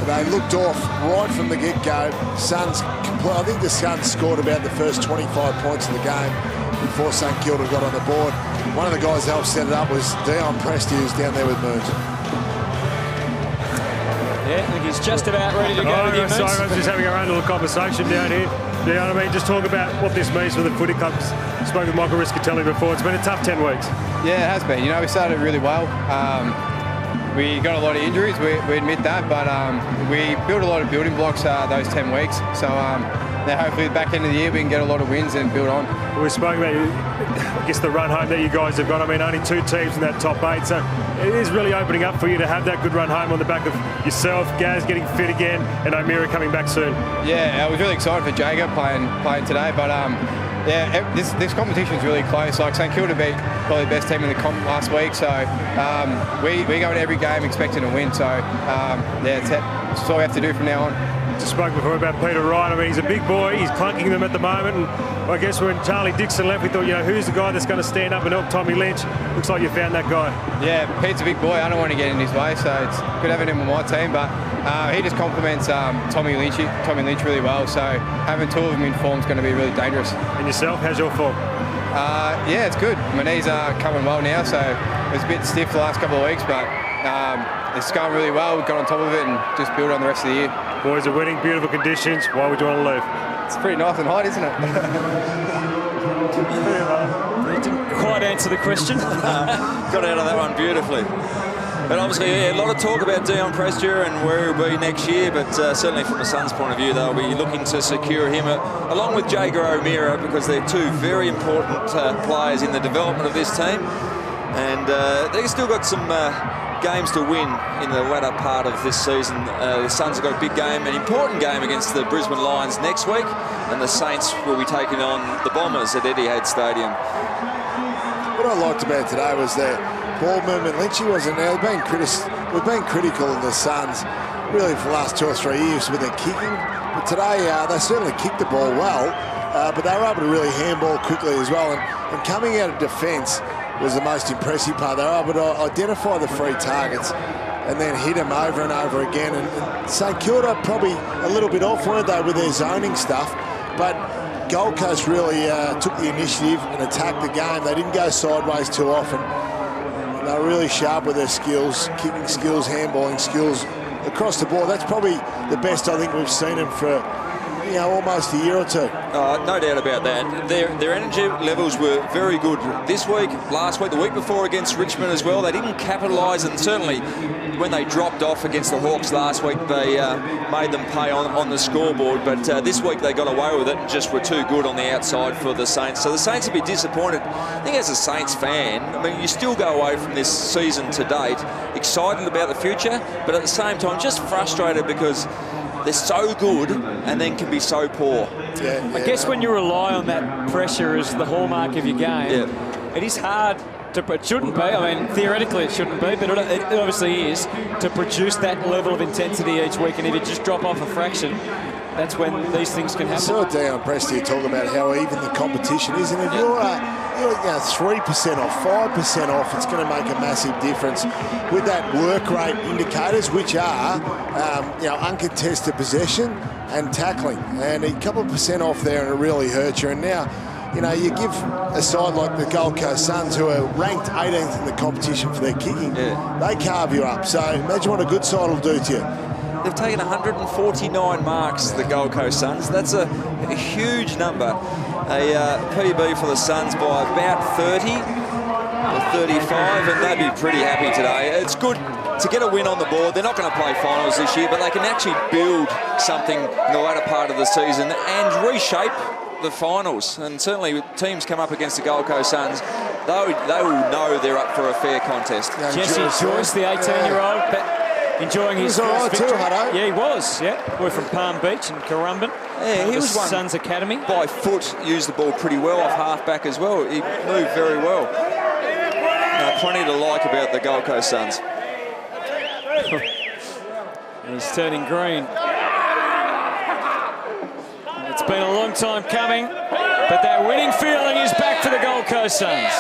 They looked off right from the get-go. I think the Suns scored about the first 25 points of the game before St Kilda got on the board. One of the guys that helped set it up was Dion Prestia, who's down there with Moons. Yeah, I think he's just about ready to go with you, Moons. Sorry, I'm just having our own little conversation down here. You know what I mean? Just talk about what this means for the footy club. I spoke with Michael Riscatelli before. It's been a tough 10 weeks. Yeah, it has been. You know, we started really well. We got a lot of injuries, we admit that, but we built a lot of building blocks those 10 weeks. So now hopefully the back end of the year we can get a lot of wins and build on. We spoke about, I guess, the run home that you guys have got. I mean, only 2 teams in that top 8, so it is really opening up for you to have that good run home on the back of yourself, Gaz getting fit again, and O'Meara coming back soon. Yeah, I was really excited for Jager playing today, but yeah, this competition's really close. Like St Kilda beat probably the best team in the comp last week, so we go into every game expecting to win. So yeah, that's all we have to do from now on. Just spoke before about Peter Wright. I mean, he's a big boy. He's clunking them at the moment. And I guess when Charlie Dixon left, we thought, you know, who's the guy that's going to stand up and help Tommy Lynch? Looks like you found that guy. Yeah, Pete's a big boy. I don't want to get in his way, so it's good having him on my team. But he just complements Tommy Lynch really well. So having 2 of them in form is going to be really dangerous. And yourself, how's your form? Yeah, it's good. My knees are coming well now, so it was a bit stiff the last couple of weeks, but it's going really well. We've got on top of it and just build on the rest of the year. Boys are winning, beautiful conditions. Why would you want to leave? It's pretty nice and hot, isn't it? He didn't quite answer the question. Got out of that one beautifully. But obviously, yeah, a lot of talk about Dion Prestia and where he'll be next year, but certainly from the Suns' point of view, they'll be looking to secure him, along with Jager O'Meara, because they're two very important players in the development of this team. And they've still got some games to win in the latter part of this season. The Suns have got a big game, an important game against the Brisbane Lions next week, and the Saints will be taking on the Bombers at Etihad Stadium. What I liked about today was their ball movement. Lynchy wasn't there. We've been critical of the Suns really for the last 2 or 3 years with their kicking. But today they certainly kicked the ball well, but they were able to really handball quickly as well. And coming out of defence was the most impressive part. They were able to identify the free targets and then hit them over and over again. And St Kilda probably a little bit off, weren't they, with their zoning stuff. But Gold Coast really took the initiative and attacked the game. They didn't go sideways too often. They were really sharp with their skills, kicking skills, handballing skills across the board. That's probably the best I think we've seen them for almost a year or two. No doubt about that. Their energy levels were very good this week, last week, the week before against Richmond as well. They didn't capitalise, and certainly when they dropped off against the Hawks last week, they made them pay on the scoreboard. But this week they got away with it and just were too good on the outside for the Saints. So the Saints will be disappointed. I think as a Saints fan, I mean, you still go away from this season to date excited about the future, but at the same time just frustrated because they're so good and then can be so poor. I guess when you rely on that pressure as the hallmark of your game, it is hard to, it shouldn't be, I mean, theoretically it shouldn't be, but it obviously is, to produce that level of intensity each week. And if you just drop off a fraction, that's when these things can happen. I saw Dion Prestia talk about how even the competition is, and if you're 3% off, 5% off, it's going to make a massive difference with that work rate indicators, which are uncontested possession and tackling, and a couple of percent off there, and it really hurts you. And now, you give a side like the Gold Coast Suns, who are ranked 18th in the competition for their kicking, they carve you up. So imagine what a good side will do to you. They've taken 149 marks, the Gold Coast Suns. That's a huge number. A PB for the Suns by about 30 or 35, and they'd be pretty happy today. It's good to get a win on the board. They're not going to play finals this year, but they can actually build something in the latter part of the season and reshape the finals. And certainly teams come up against the Gold Coast Suns, they will know they're up for a fair contest. Jesse Joyce, the 18-year-old, enjoying his first victory. Yeah, he was. Yeah, boy from Palm Beach and Currumbin. Yeah, he was Suns Academy. By foot, used the ball pretty well off half-back as well. He moved very well. Plenty to like about the Gold Coast Suns. He's turning green. It's been a long time coming, but that winning feeling is back for the Gold Coast Suns.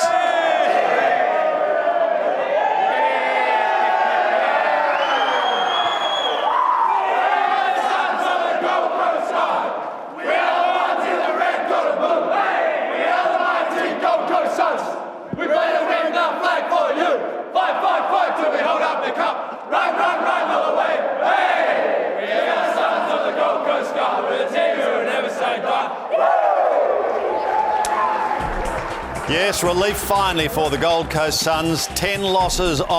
Yes, relief finally for the Gold Coast Suns. 10 losses on